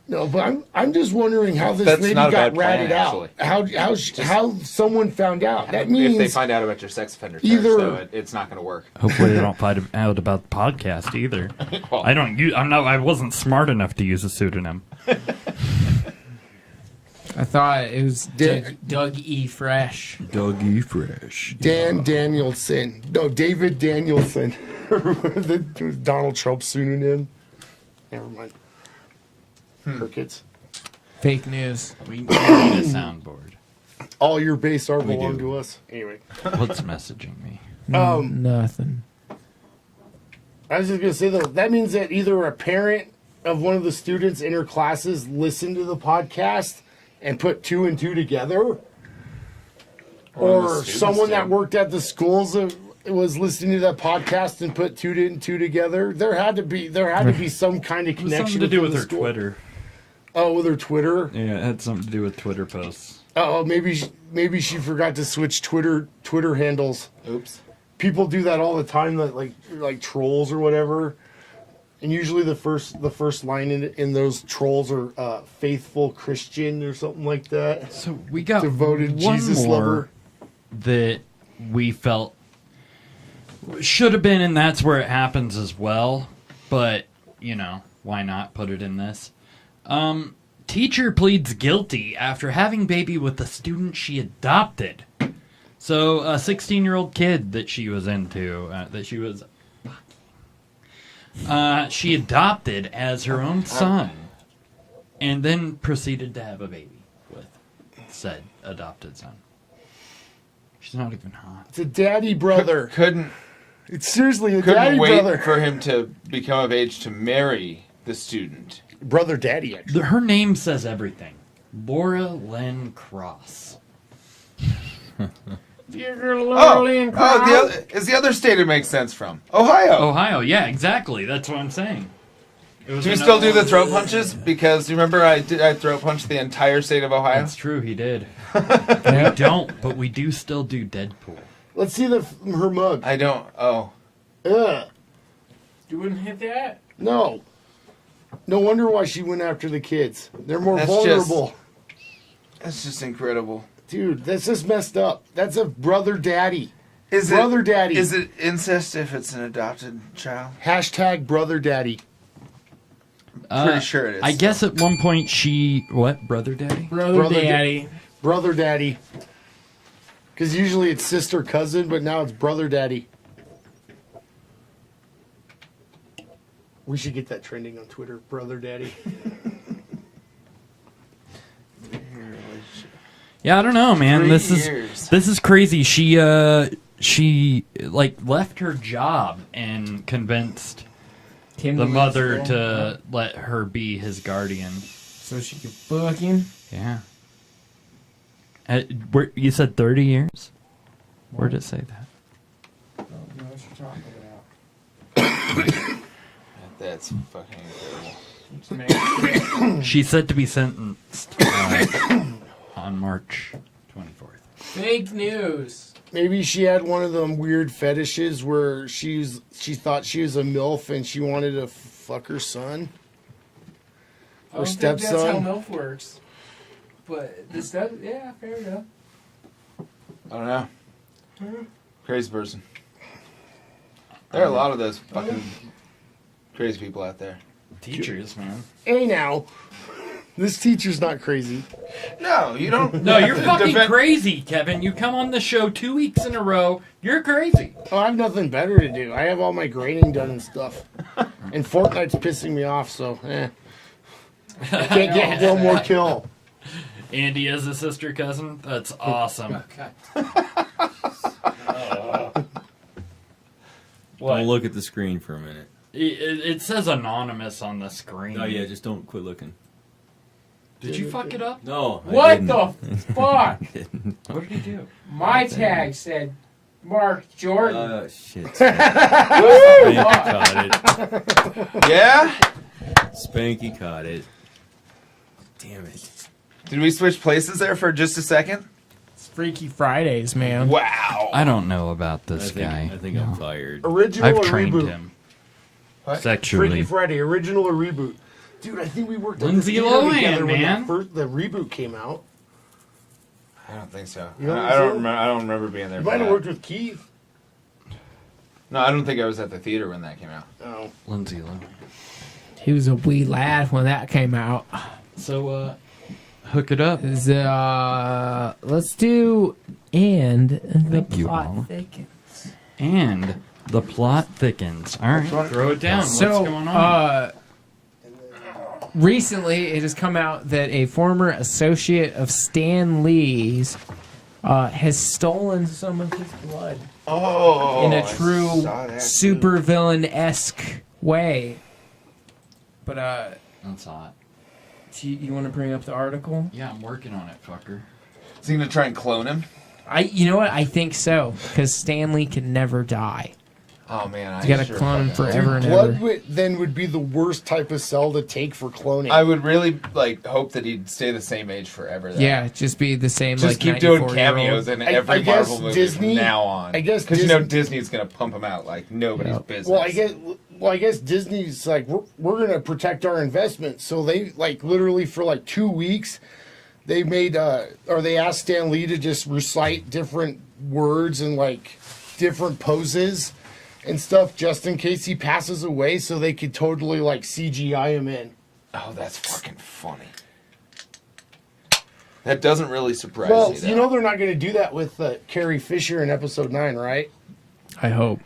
No, but I'm just wondering how this That's lady not a got bad plan, ratted out. actually. How someone found out. That means if they find out about your sex offender charge, either- though, it's not going to work. Hopefully they don't find out about the podcast either. Well, I wasn't smart enough to use a pseudonym. I thought it was Dan- Doug E. Fresh. Dougie Fresh. Dan Danielson. No, David Danielson. Donald Trump's pseudonym. Never mind. Crickets. Fake news. We need a soundboard. All your base art We belong do. to us. Anyway. What's messaging me? Nothing. I was just going to say, though, that means that either a parent of one of the students in her classes listened to the podcast and put two and two together, or someone that worked at the schools was listening to that podcast and put two and two together. There had to be some kind of It was connection something to do with the her school. Twitter. Oh, with her Twitter. Yeah, it had something to do with Twitter posts. Oh, maybe she forgot to switch Twitter handles. Oops. People do that all the time, like trolls or whatever. And usually the first line in those trolls are faithful Christian or something like that. So we got Devoted one Jesus more lover. that we felt should have been, and that's where it happens as well. But, why not put it in this? Teacher pleads guilty after having baby with a student she adopted. So a 16-year-old kid that she was into, she adopted as her own son, and then proceeded to have a baby with said adopted son. She's not even hot. It's a daddy brother. It's seriously a Couldn't daddy wait brother. for him to become of age to marry the student. Brother daddy, actually. Her name says everything. Laura Lynn Cross. Is the other state it makes sense from? Ohio, yeah, exactly. That's what I'm saying. Do we still do the throat punches? Because remember I throat punched the entire state of Ohio? That's true, he did. We don't, but we do still do Deadpool. Let's see her mug. I don't. Oh. Ugh. You wouldn't hit that? No. No wonder why she went after the kids. They're more That's vulnerable. That's just incredible. Dude, that's just messed up. That's a brother daddy. Brother daddy. Is it incest if it's an adopted child? Hashtag brother daddy. Pretty sure it is. I guess at one point she... What? Brother daddy? Brother daddy. Brother daddy. Because usually it's sister cousin, but now it's brother daddy. We should get that trending on Twitter. Brother daddy. Yeah, I don't know, man. 3 This years. is crazy. She like left her job and convinced the mother to let her be his guardian. So she could fuck him? Yeah. You said 30 years? Where did it say that? I don't know what you're talking about. That's fucking incredible. She's said to be sentenced on March 24th. Fake news. Maybe she had one of them weird fetishes where she thought she was a MILF and she wanted to fuck her son. I Or don't think that's how stepson. MILF works. But this does, yeah, fair enough. I don't know. Crazy person. There are a lot of those fucking crazy people out there. Teachers, man. Hey now, this teacher's not crazy. No, you don't. No, you're fucking crazy, Kevin. You come on the show 2 weeks in a row. You're crazy. Oh, I have nothing better to do. I have all my grading done and stuff. And Fortnite's pissing me off, so I can't get one more kill. Andy has a sister cousin? That's awesome. Don't look at the screen for a minute. It says anonymous on the screen. Oh yeah, just don't quit looking. Did you fuck it up? No. What the fuck? What did he do? My tag said Mark Jordan. Shit. Spanky caught it. Yeah? Spanky caught it. Damn it. Did we switch places there for just a second? It's Freaky Fridays, man. Wow. I don't know about this guy. I think I'm fired. Original I've or trained reboot? him. What? Sexually. Freaky Friday, original or reboot? Dude, I think we worked on Lindsay this theater Lohan, together when man. the reboot came out. I don't think so. You don't I think don't so? remember. I don't remember being there. You for might have that. worked with Keith. No, I don't think I was at the theater when that came out. Oh. Lindsay Lohan. He was a wee lad when that came out. So, hook it up. Let's do and the Thank you, plot Paula. thickens. And the plot thickens. All right, throw it down. So, What's going on? Recently, it has come out that a former associate of Stan Lee's has stolen some of his blood Oh, in a I true saw that supervillain-esque way. But That's hot. you want to bring up the article? Yeah, I'm working on it, fucker. Is he gonna try and clone him? You know what? I think so because Stan Lee can never die. Oh man, You got to clone him forever and Blood ever. then would be the worst type of cell to take for cloning. I would really hope that he'd stay the same age forever. Though. Yeah, just be the same. Just like keep doing 94-year-old. cameos in every I guess Marvel movie Disney- from now on. I guess because you know Disney- Disney's gonna pump him out like nobody's business. Well, I guess Disney's like we're gonna protect our investment, so they literally for 2 weeks, they made or they asked Stan Lee to just recite different words and different poses and stuff just in case he passes away, so they could totally CGI him in. Oh, that's fucking funny. That doesn't really surprise Well, me. Though. you know they're not going to do that with Carrie Fisher in episode 9, right? I hope.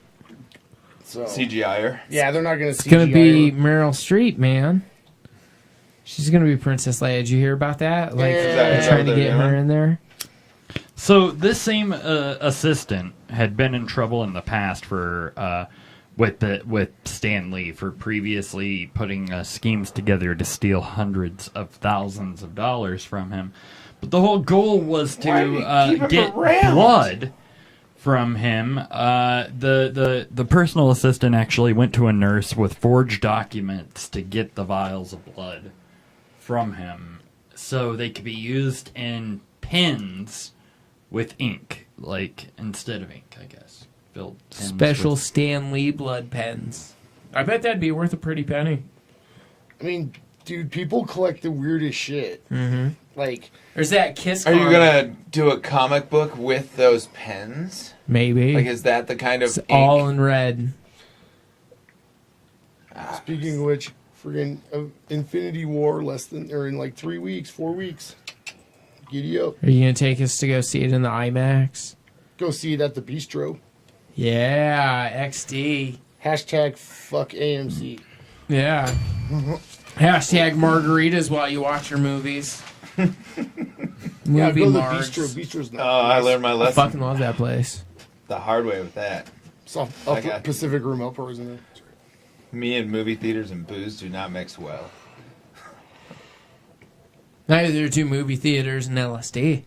So CGI-er. yeah, they're not going to. It's going to be Meryl Streep, man. She's going to be Princess Leia. Did you hear about that? They're trying to get her in there. So this same assistant had been in trouble in the past for with Stan Lee for previously putting schemes together to steal hundreds of thousands of dollars from him. But the whole goal was to get blood from him. The personal assistant actually went to a nurse with forged documents to get the vials of blood from him, so they could be used in pens with ink, instead of ink, I guess. build pens Special with- Stan Lee blood pens. I bet that'd be worth a pretty penny. I mean, dude, people collect the weirdest shit. Mm-hmm. Like, there's that Kiss. Are you card. gonna do a comic book with those pens? Maybe. Like, is that the kind of It's ink? all in red. speaking of which, friggin' Infinity War in like 3 weeks, 4 weeks. Giddy up. Are you gonna take us to go see it in the IMAX? Go see it at the Bistro. Yeah, XD. Hashtag fuck AMC. Yeah. Hashtag margaritas while you watch your movies. Yeah, Movie go to the margs. Bistro. Bistro's Oh, not. I learned my I lesson fucking love that place. the hard way with that. It's off I got- Pacific Rim Upper, isn't it? Me and movie theaters and booze do not mix well. Neither do movie theaters and LSD.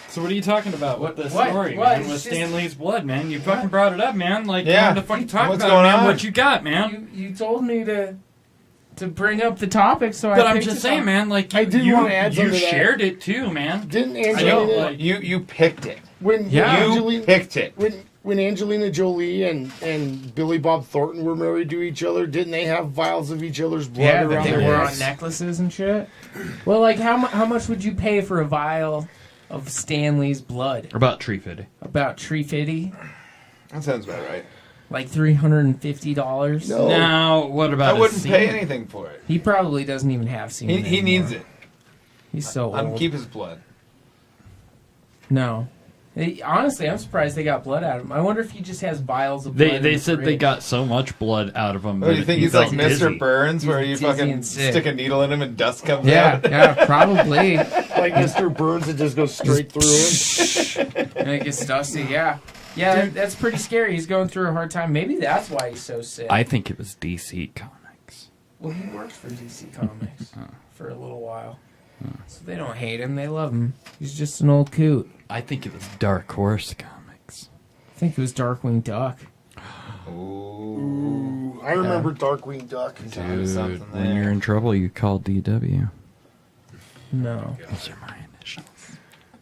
So what are you talking about? What the What? story, What? man? It's With just- Stanley's blood, man. You fucking brought it up, man. Like, Yeah. come to fucking talk What's about going it, man. on? What you got, man? You told me to bring up the topic, so But I I'm picked just it saying, up. man. Like, I did you wanna add something to that. shared it too, man. Didn't I know, Angelina like, You picked it. when Yeah. Angelina Picked it. when Angelina Jolie and Billy Bob Thornton were married to each other, didn't they have vials of each other's blood Yeah, that around they their wore on necks? necklaces and shit. Well, like, how much would you pay for a vial of Stanley's blood? about tree fitting. About $350? That sounds about right. Like $350? No. Now, what about I a wouldn't pay semen? anything for it. He probably doesn't even have semen. He needs it. He's so old. Keep his blood. No. Honestly, I'm surprised they got blood out of him. I wonder if he just has vials of blood. They in said the they fridge. got so much blood out of him. What do you think? He's like Mr. Dizzy. Burns, where you He's dizzy fucking and sick. stick a needle in him and dust comes Yeah, out? yeah, probably. Like Mr. Burns, it just goes straight through him. And it gets dusty, yeah. Yeah, that's pretty scary. He's going through a hard time. Maybe that's why he's so sick. I think it was DC Comics. Well, he worked for DC Comics for a little while. So they don't hate him. They love him. He's just an old coot. I think it was Dark Horse Comics. I think it was Darkwing Duck. Ooh. I remember Darkwing Duck. Onto something When there. you're in trouble, you call DW. No. Those are my initials.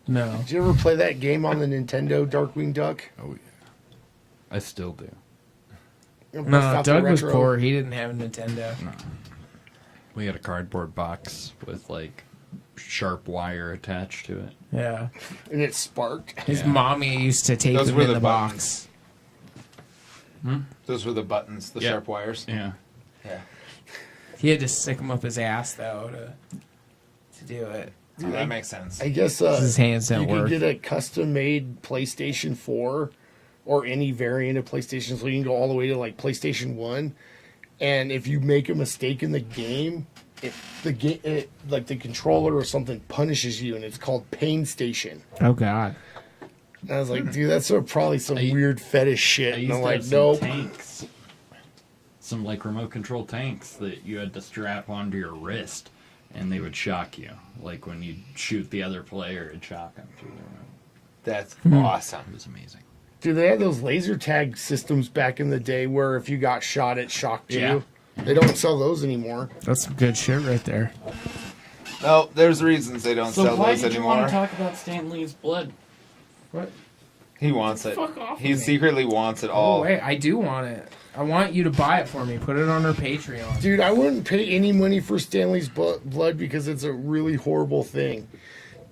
No. Did you ever play that game on the Nintendo, Darkwing Duck? Oh, yeah. I still do. No, Doug was poor. He didn't have a Nintendo. No. We had a cardboard box with, like, sharp wire attached to it. Yeah. And it sparked. His Yeah. mommy used to tape Those him were in the the buttons. box. Those were the buttons, the Yeah. sharp wires. Yeah. Yeah. He had to stick him up his ass, though, to do it. Oh, that makes sense. I guess His hands you don't could work. get a custom-made PlayStation 4 or any variant of PlayStation, so you can go all the way to like PlayStation 1. And if you make a mistake in the game, like the controller or something punishes you, and it's called Pain Station. Oh, God. And I was like, dude, that's probably some I- weird fetish shit. I And used I'm to like, have some nope. tanks. Some, like, remote control tanks that you had to strap onto your wrist, and they would shock you. Like, when you shoot the other player, it'd shock them through the room. That's It awesome. was amazing. Dude, they had those laser tag systems back in the day where if you got shot, it shocked you. Yeah. They don't sell those anymore. That's some good shit right there. No, there's reasons they don't So sell why those did you anymore. want to talk about Stan Lee's blood? What? He wants it. Fuck off He with me. secretly wants it Oh, all. wait. I do want it. I want you to buy it for me. Put it on our Patreon. Dude, I wouldn't pay any money for Stanley's blood because it's a really horrible thing.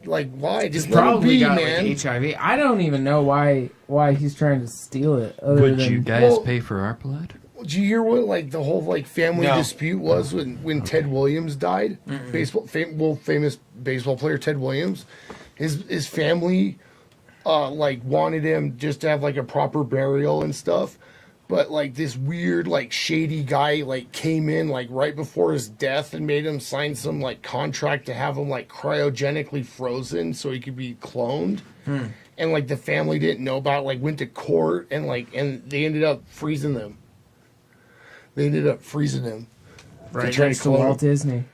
Like, why? Just let it Probably be, got man. like HIV. I don't even know why he's trying to steal it. Other Would than, you guys Well- pay for our blood? Did you hear what like the whole like family No. dispute was when Ted Williams died? Famous baseball player Ted Williams. His family like wanted him just to have like a proper burial and stuff. But like this weird like shady guy like came in like right before his death and made him sign some like contract to have him like cryogenically frozen so he could be cloned. And like the family didn't know about it, like went to court and they ended up freezing them. They ended up freezing him. right try to next to clone Walt him. Disney.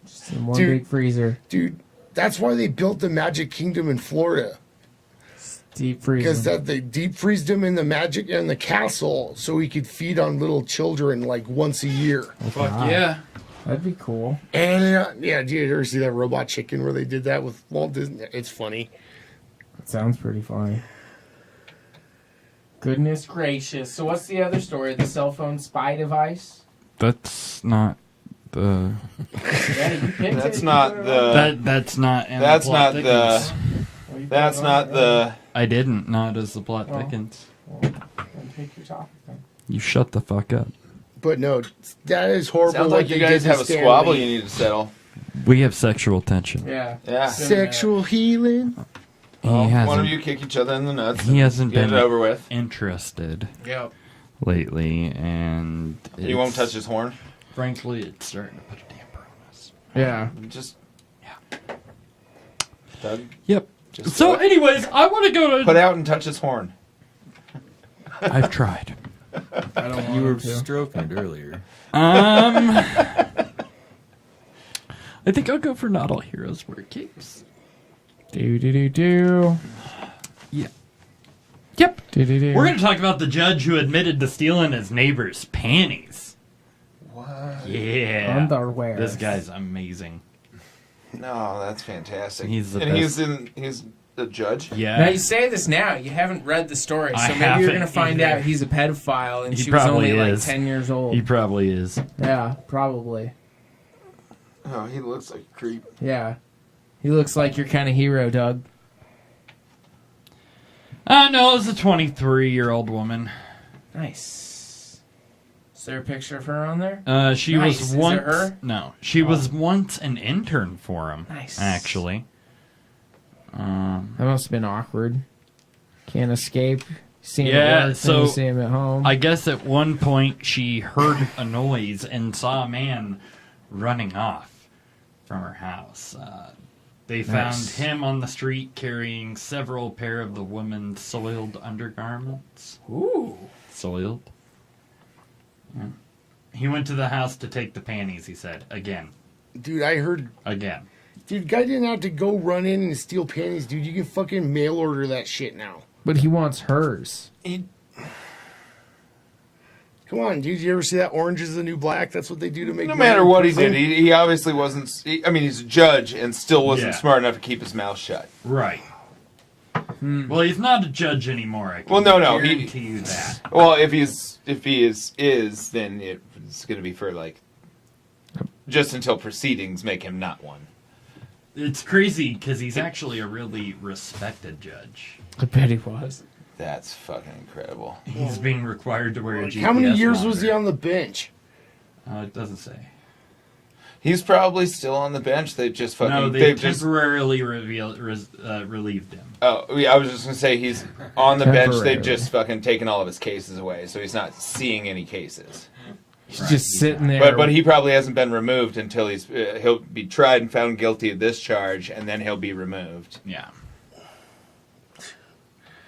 Just in one Dude. big freezer. Dude, that's why they built the Magic Kingdom in Florida. Deep Because freezer. they deep freezed him in the castle so he could feed on little children like once a year. Fuck God. yeah. That'd be cool. And yeah, did you ever see that Robot Chicken where they did that with Walt Disney? It's funny. Sounds pretty funny. Goodness gracious. So what's the other story? The cell phone spy device? That's not the. Yeah, you picked That's it. not the. That's not. in That's plot not thickens. the. Well, you put That's it on not there. the. I didn't. Not as the plot Oh. thickens. Well, then pick your topic then. You shut the fuck up. But no, that is horrible. Sounds what like you they guys did to have a Stanley. squabble you need to settle. We have sexual tension. Yeah. Yeah. Sexual healing. He Well, one of hasn't. you kick each other in the nuts. He hasn't Get been it over with. interested Yep. lately, and You won't it's- touch his horn. Frankly, it's starting to put a damper on us. Yeah. Just. Yeah. Doug, Yep. just So, put anyways, I want to go to. out and touch his horn. I've tried. I don't want You were him to. stroking it earlier. I think I'll go for Not All Heroes Wear Capes. Do. Yeah. Yep. Do. We're going to talk about the judge who admitted to stealing his neighbor's panties. What? Yeah. Underwear. This guy's amazing. No, that's fantastic. He's the and best. he's the judge. Yeah. Now you say this now. You haven't read the story, I so maybe you're haven't gonna find either. out he's a pedophile and He she was probably only like is. 10 years old. He probably is. Yeah, probably. Oh, he looks like a creep. Yeah, he looks like your kind of hero, Doug. No, it's a 23-year-old woman. Nice. Is there a picture of her on there? She Nice. was Is it once. her? No, she was once an intern for him. Nice. Actually. That must have been awkward. Can't escape. See him Yeah, at work, so then you see him at home. I guess at one point she heard a noise and saw a man running off from her house. They found Nice. him on the street carrying several pair of the woman's soiled undergarments. Ooh. Soiled. Yeah. He went to the house to take the panties, he said. Again. Dude, I heard. Again. Dude, guy didn't have to go run in and steal panties, dude. You can fucking mail order that shit now. But he wants hers. Come on, dude. You ever see that Orange is the New Black? That's what they do to make No money matter in what he prison. did, he obviously wasn't. I mean, he's a judge and still wasn't Yeah. smart enough to keep his mouth shut. Right. Well, he's not a judge anymore. I can Well, no, guarantee you that. Well, if he is, then it's going to be for like just until proceedings make him not one. It's crazy because he's actually a really respected judge. I bet he was. That's fucking incredible. He's being required to wear a GPS How many years was he monitor. on the bench? It doesn't say. He's probably still on the bench. They've just fucking. No, they they've just. temporarily relieved him. Oh, yeah, I was just gonna say he's on the bench. Temporary. They've just fucking taken all of his cases away, so he's not seeing any cases. He's just sitting there. But he probably hasn't been removed until he'll be tried and found guilty of this charge, and then he'll be removed. Yeah.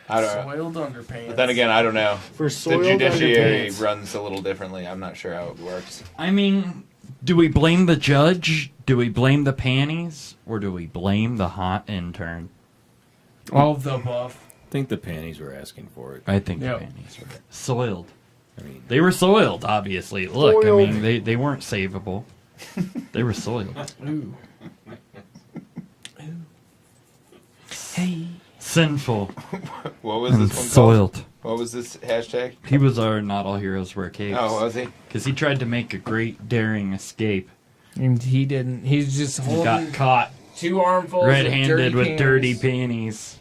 I don't know. Soiled underpants. But then again, I don't know. For The soiled judiciary underpants. runs a little differently. I'm not sure how it works. I mean, do we blame the judge? Do we blame the panties? Or do we blame the hot intern? All of the above. I think the panties were asking for it. I think Yep. the panties were soiled. I mean, They were soiled, obviously. Look, Soiled. I mean, they weren't savable. They were soiled. Ooh. Hey. Sinful What was and this one called? soiled. What was this hashtag? He was our Not All Heroes Wear Capes. Oh, was he? Because he tried to make a great, daring escape. And he didn't. He's just He got holding caught 2 armfuls red-handed of with dirty panties.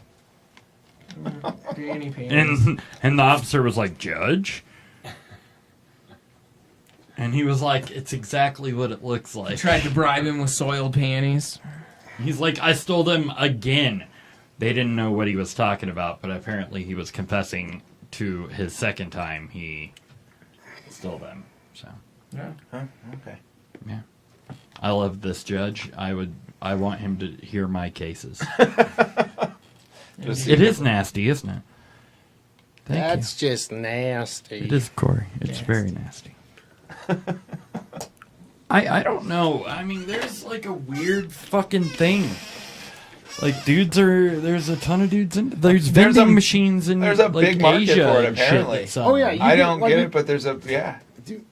Panty panties. And the officer was like, "Judge?" And he was like, "It's exactly what it looks like." Tried to bribe him with soiled panties. He's like, "I stole them again." They didn't know what he was talking about, but apparently he was confessing to his second time he stole them. So, Yeah. Huh? Okay. yeah. I love this judge. I want him to hear my cases. Just It is nasty, isn't it? Thank That's just nasty. you. It is, Corey. It's very nasty. I don't know. I mean, there's like a weird fucking thing. Like there's a ton of dudes in there's There's vending a- machines in there's a like big market Asia for it, and shit apparently. that sell Oh, yeah, them. you I get, don't like, get a- it, but there's a yeah. Dude,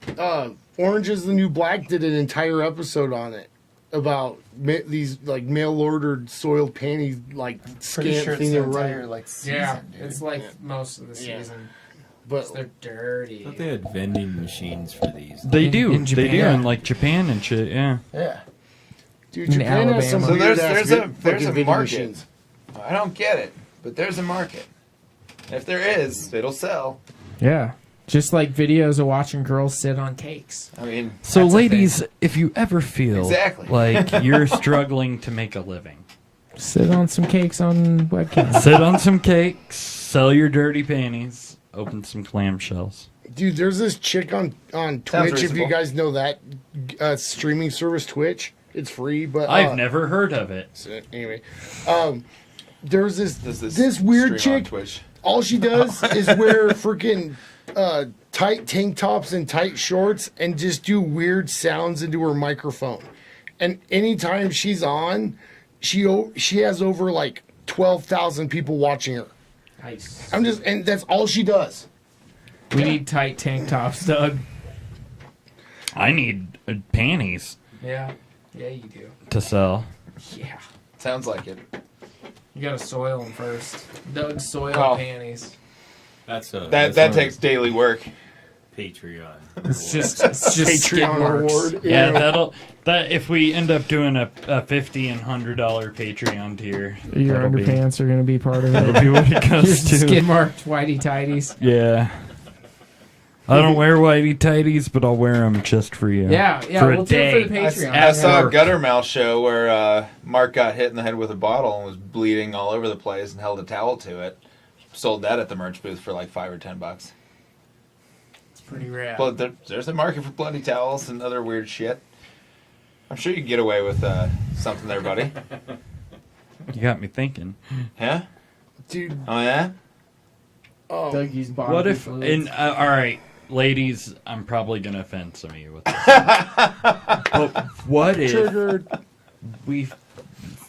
Orange is the New Black did an entire episode on it. about these like mail ordered soiled panties, like scant thing they're running. like Yeah, dude. it's like most of the Yeah. season. But They're dirty. I thought they had vending machines for these. They In do. They Japan. do in like Japan and shit. Yeah. Yeah. dude, In Japan has some Alabama. So weird there's ass a vending market. machines. I don't get it, but there's a market. If there is, it'll sell. Yeah. Just like videos of watching girls sit on cakes. I mean, So, That's a ladies, if you ever feel Exactly. like you're struggling to make a living, Sit on some cakes on webcam. sit on some cakes, sell your dirty panties, open some clamshells. Dude, there's this chick on Twitch. If you reasonable. guys know that streaming service, Twitch, it's free. But I've never heard of it. So anyway, there's this this weird stream on chick. Twitch. All she does is wear freaking tight tank tops and tight shorts and just do weird sounds into her microphone. And anytime she's on, she has over like 12,000 people watching her. Nice. And that's all she does. We need tight tank tops, Doug. I need panties Yeah. Yeah, you do. to sell. Yeah. Sounds like it. You gotta soil them first. Doug's soil Oh. panties. That's That takes daily work. Patreon. It's just skid Patreon marks. award. Yeah, that if we end up doing a $50 and $100 Patreon tier, Your that'll be- underpants are gonna be part of That'll it. be what it Your goes to. skid marked whitey tighties. Yeah. I don't wear whitey tighties, but I'll wear them just for you. Yeah, yeah. For We'll a do it for day. the Patreon. I saw a work. Gutter Mouth show where Mark got hit in the head with a bottle and was bleeding all over the place and held a towel to it. Sold that at the merch booth for like $5 or $10. It's pretty rad. Well, there's a market for bloody towels and other weird shit. I'm sure you can get away with something there, buddy. You got me thinking. Huh? Dude, Oh yeah? Dougie's body What if? fluids. All right, ladies, I'm probably gonna offend some of you with this. But what if triggered. we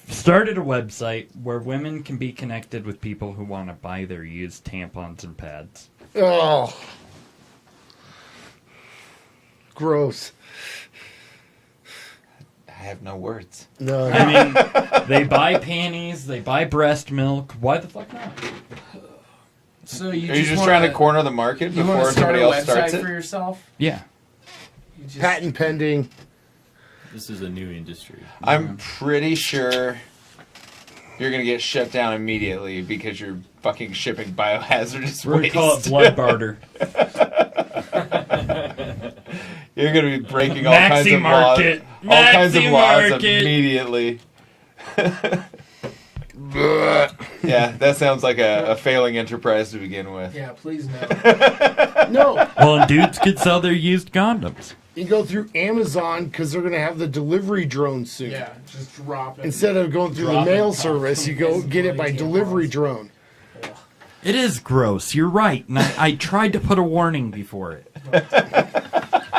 started a website where women can be connected with people who want to buy their used tampons and pads? Oh. Gross. I have no words. No. I mean, they buy panties, they buy breast milk. Why the fuck not? So you Are you just trying to corner the market You want before to start somebody a else starts website it? for yourself? Yeah. You just, Patent pending. This is a new industry. I'm pretty sure you're gonna get shut down immediately because you're fucking shipping biohazardous We're gonna waste. call it blood barter. You're gonna be breaking all kinds Maxi of market. laws, all kinds of Maxi laws market. immediately. Yeah, that sounds like a failing enterprise to begin with. yeah, please no. No. Well, and dudes could sell their used condoms. You go through Amazon because they're going to have the delivery drone soon. Yeah, just drop it. Instead of going through the Drop mail it. service, you go get it by Bloody delivery tampons. drone. It is gross. You're right. And I tried to put a warning before it. He's a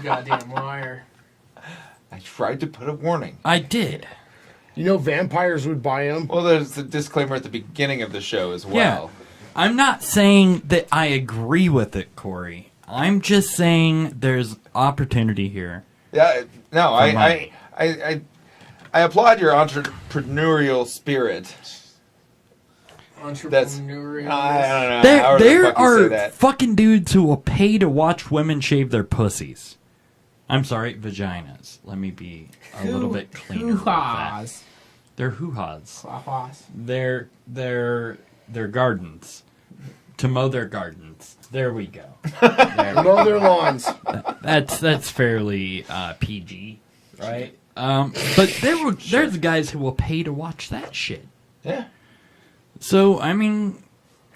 goddamn liar. I tried to put a warning. I did. You know, vampires would buy them. Well, there's a disclaimer at the beginning of the show as well. Yeah. I'm not saying that I agree with it, Corey. I'm just saying there's opportunity here. Yeah, no, money. I applaud your entrepreneurial spirit. That's Entrepreneurial. I don't know. However the There fuck you say are that. fucking dudes who will pay to watch women shave their pussies. I'm sorry, vaginas. Let me be a little bit cleaner. with that. Hoo-haws. They're hoo-ha's. Hoo-haws. They're gardens. To mow their gardens. There we go. Mow their lawns. That's fairly PG, right? But there's guys who will pay to watch that shit. Yeah. So I mean,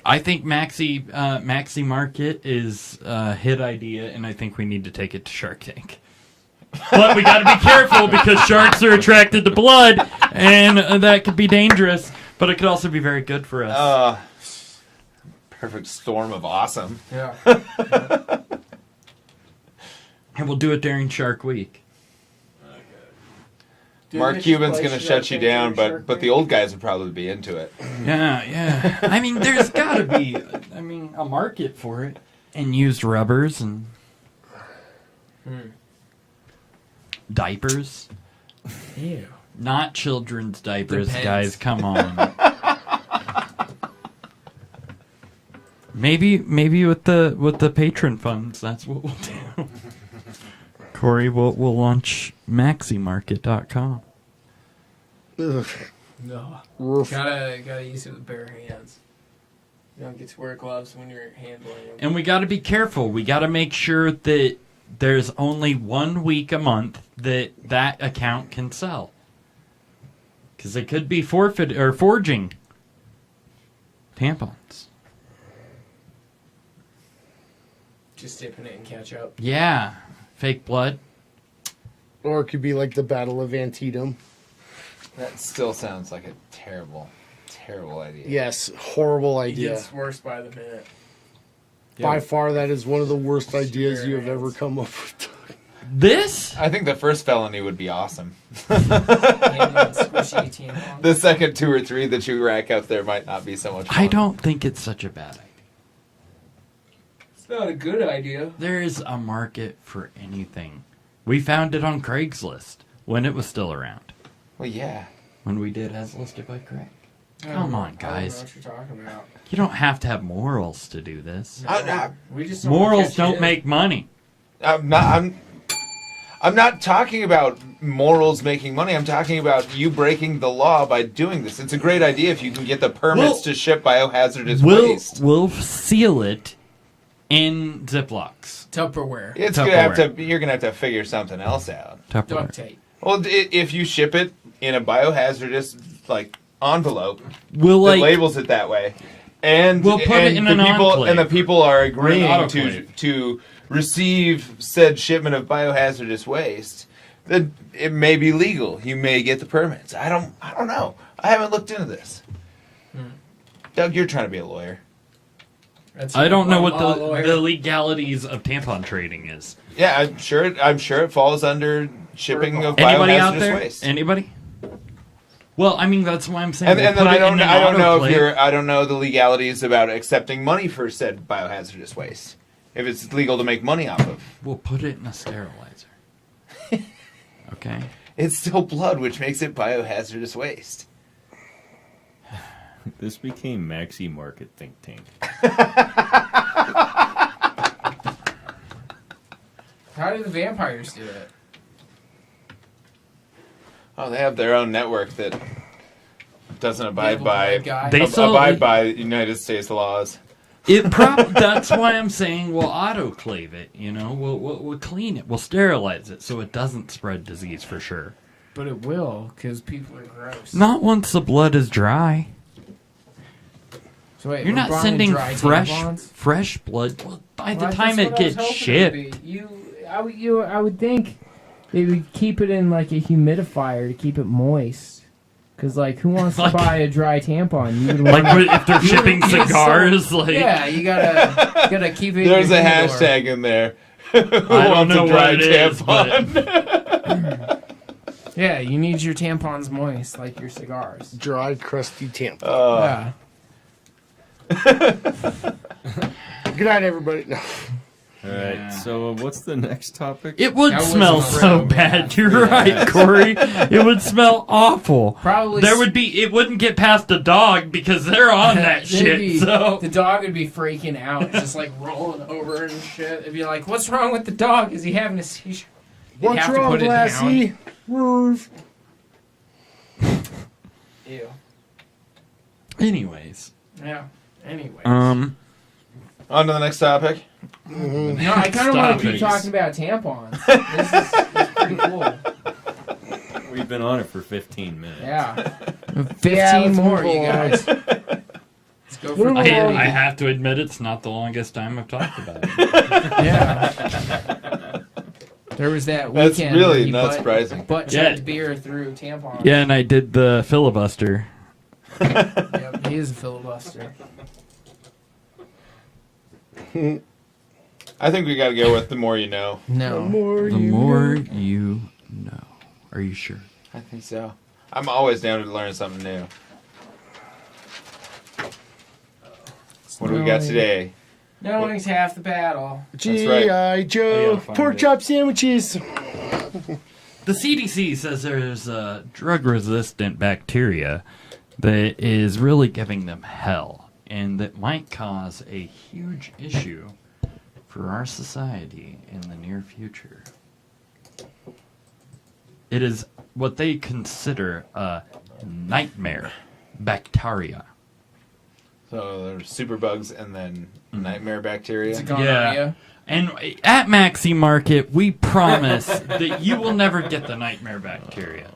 I think Maxi Market is a hit idea, and I think we need to take it to Shark Tank. But we got to be careful because sharks are attracted to blood, and that could be dangerous. But it could also be very good for us. Perfect storm of awesome. Yeah. And we'll do it during Shark Week. Mark Cuban's gonna shut you down, but the old guys would probably be into it. Yeah. I mean, there's got to be, a market for it. And used rubbers and diapers. Ew. Not children's diapers, Depends. guys. Come on. Maybe with the patron funds, that's what we'll do. Corey, we'll launch maximarket.com. Ugh. No. Roof. Gotta use it with bare hands. You don't get to wear gloves when you're handling them. And we got to be careful. We got to make sure that there's only 1 week a month that account can sell. Because they could be forging tampons. Just dipping it in ketchup. Yeah. Fake blood. Or it could be like the Battle of Antietam. That still sounds like a terrible idea. Yes, horrible It idea. gets worse by the minute. By far, that is one of the worst ideas you have ever come up with. This? I think the first felony would be awesome. Squishy tampons. The second 2 or 3 that you rack up there might not be so much fun. I don't think it's such a bad idea. It's not a good idea. There's a market for anything. We found it on Craigslist when it was still around. Well, yeah. When we did As Listed by Craig. Come on, I don't know guys. what you're talking about. You don't have to have morals to do this. We just don't wanna Morals catch don't you. make money. I'm not talking about morals making money. I'm talking about you breaking the law by doing this. It's a great idea if you can get the permits to ship biohazardous waste. We'll seal it in Ziplocs. Tupperware. It's you're gonna have to figure something else out. Duct tape. Well, if you ship it in a biohazardous envelope, We'll that labels it that way, and we'll put it in an enclave. and the people are Or an agreeing autoclave. to receive said shipment of biohazardous waste, then it may be legal. You may get the permits. I don't know. I haven't looked into this. Doug, you're trying to be a lawyer. I don't know what the legalities of tampon trading is. Yeah, I'm sure it falls under shipping of Anybody biohazardous out there? waste. Anybody? Well, I mean that's why I'm saying. And then put I it in an autoclave. I don't know the legalities about accepting money for said biohazardous waste. If it's legal to make money off of. We'll put it in a sterilizer. Okay. It's still blood, which makes it biohazardous waste. This became Maxi Market Think Tank. How do the vampires do it? Oh, they have their own network that doesn't abide by United States laws. That's why I'm saying we'll autoclave it. We'll clean it. We'll sterilize it so it doesn't spread disease for sure. But it will, because people are gross. Not once the blood is dry. So wait, You're not sending fresh blood. Well, by the time it gets shipped. I would think they would keep it in like a humidifier to keep it moist. Because, who wants to buy a dry tampon? You would if they're shipping cigars? Yeah, you gotta keep it There's in your a humidor. hashtag in there. I don't know what it is, Yeah, you need your tampons moist, like your cigars. Dry, crusty tampon. Yeah. Good night, everybody. No. All right, so what's the next topic? It would smell so bad. You're right, Corey. It would smell awful. Probably. It wouldn't get past a dog because they're on that shit. So the dog would be freaking out, just rolling over and shit. It'd be like, "What's wrong with the dog? Is he having a seizure?" What's wrong, Lassie? Roof. Ew. Anyways. Yeah. Anyways. On to the next topic. Mm-hmm. No, I kind of want to keep talking about tampons. This is pretty cool. We've been on it for 15 minutes. Yeah. 15 more, you guys. Let's go for I have to admit it's not the longest time I've talked about it. Yeah. There was that weekend. That's really not surprising. But chugged beer through tampons. Yeah, and I did the filibuster. Yep, he is a filibuster. I think we got to go with the more you know. No. The more you know. Are you sure? I think so. I'm always down to learn something new. What do we got today? Knowing's half the battle. G.I. Joe. find Pork it. chop sandwiches. The CDC says there's a drug-resistant bacteria that is really giving them hell, and that might cause a huge issue for our society in the near future. It is what they consider a nightmare bacteria. So there's superbugs and then nightmare bacteria. It's a gonorrhea. And at Maxi Market, we promise that you will never get the nightmare bacteria.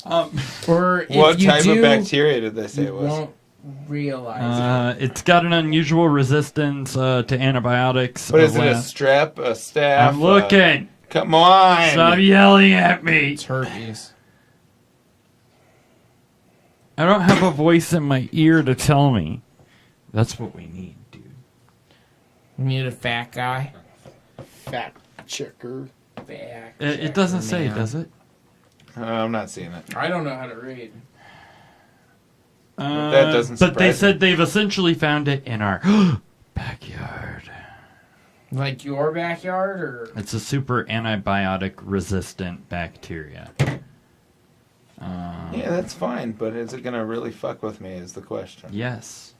Or if What you type do, of bacteria did they say you it was? won't realize It's got an unusual resistance to antibiotics. What is it? A strep? A staph? I'm looking. Come on! Stop yelling at me. it's herpes. I don't have a voice in my ear to tell me. That's what we need, dude. You need a fat guy. Fact checker. It doesn't say, does it? I'm not seeing it. I don't know how to read. That doesn't But they surprise said they've essentially found it in our backyard. Like your backyard, or It's a super antibiotic resistant bacteria. Yeah, that's fine, but is it gonna really fuck with me? Is the question. Yes.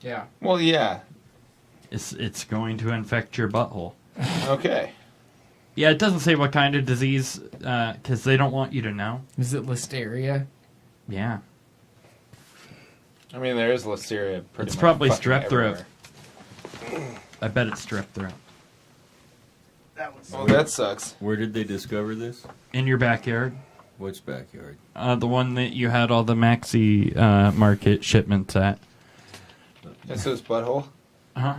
yeah. Well, yeah. It's going to infect your butthole. Okay. Yeah, it doesn't say what kind of disease, because they don't want you to know. Is it listeria? Yeah. I mean, there is listeria. Pretty It's much probably fucking strep throat. everywhere. I bet it's strep throat. Well, that sucks. Where did they discover this? In your backyard. Which backyard? The one that you had all the Maxi Market shipments at. This is butthole? Uh-huh.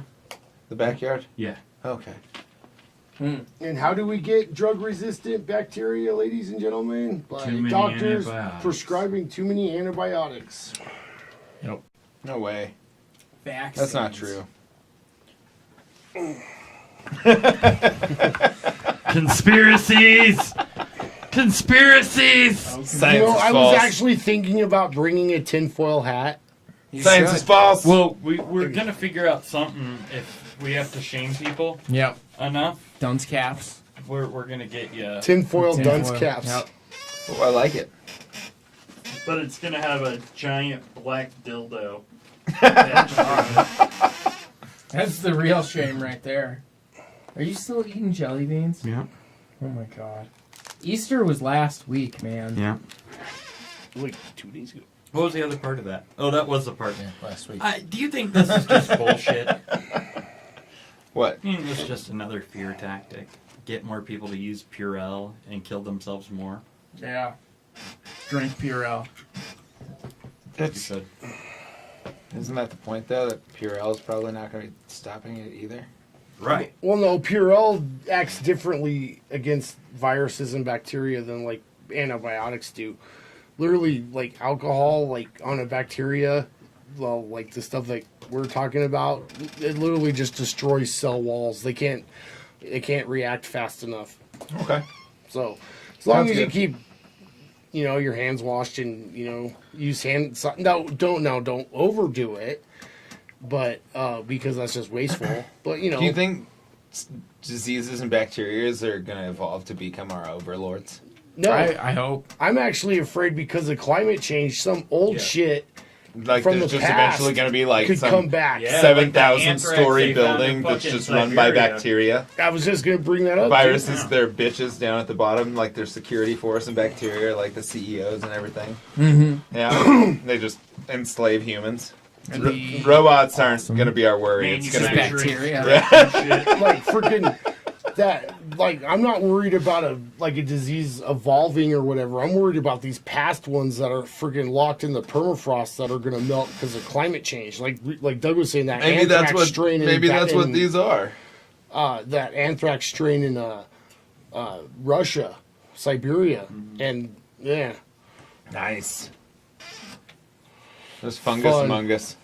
The backyard? Yeah. Okay. And how do we get drug-resistant bacteria, ladies and gentlemen? By Too many doctors antibiotics. prescribing too many antibiotics. No way. Vaccines. That's not true. Conspiracies! Conspiracies! Science You know, is I false. was actually thinking about bringing a tinfoil hat. Science is false. Well, we're going to figure out something if we have to shame people Yep. enough. Dunce caps. We're going to get you. Tinfoil dunce Tinfoil. caps. Yep. Oh, I like it. But it's going to have a giant black dildo. That's the real shame right there. Are you still eating jelly beans? Yeah. Oh my god. Easter was last week, man. Yeah. Like 2 days ago. What was the other part of that? Oh, that was the part. Last week. Do you think this is just bullshit? What? I think this is just another fear tactic. Get more people to use Purell and kill themselves more. Yeah. Drink Purell. That's, isn't that the point, though? That Purell is probably not going to be stopping it either? Right. Well, no, Purell acts differently against viruses and bacteria than, like, antibiotics do. Literally, like, alcohol, like, on a bacteria, well, like the stuff that we're talking about, it literally just destroys cell walls. They can't react fast enough. Okay. So, as long Sounds as you good. keep, you know, your hands washed and, you know, use hand... don't overdo it. But, because that's just wasteful. But, you know... Do you think diseases and bacteria are going to evolve to become our overlords? No. I hope. I'm actually afraid because of climate change, some old shit Like, from there's the just past eventually going to be, like, could some come back. Yeah. 7,000-story like the anthrax they found in building that's fucking just run by Siberia. bacteria. I was just going to bring that up. Viruses, they're bitches down at the bottom, like their security force and bacteria, like the CEOs and everything. Mm-hmm. Yeah, they just enslave humans. And the Robots aren't going to be our worry. It's going to be bacteria. Like, freaking... That, like, I'm not worried about a disease evolving or whatever. I'm worried about these past ones that are freaking locked in the permafrost that are going to melt because of climate change. Like Doug was saying, that maybe anthrax that's what strain. that's what these are. That anthrax strain in Russia, Siberia, and yeah, Nice. There's fungus Fun. among us.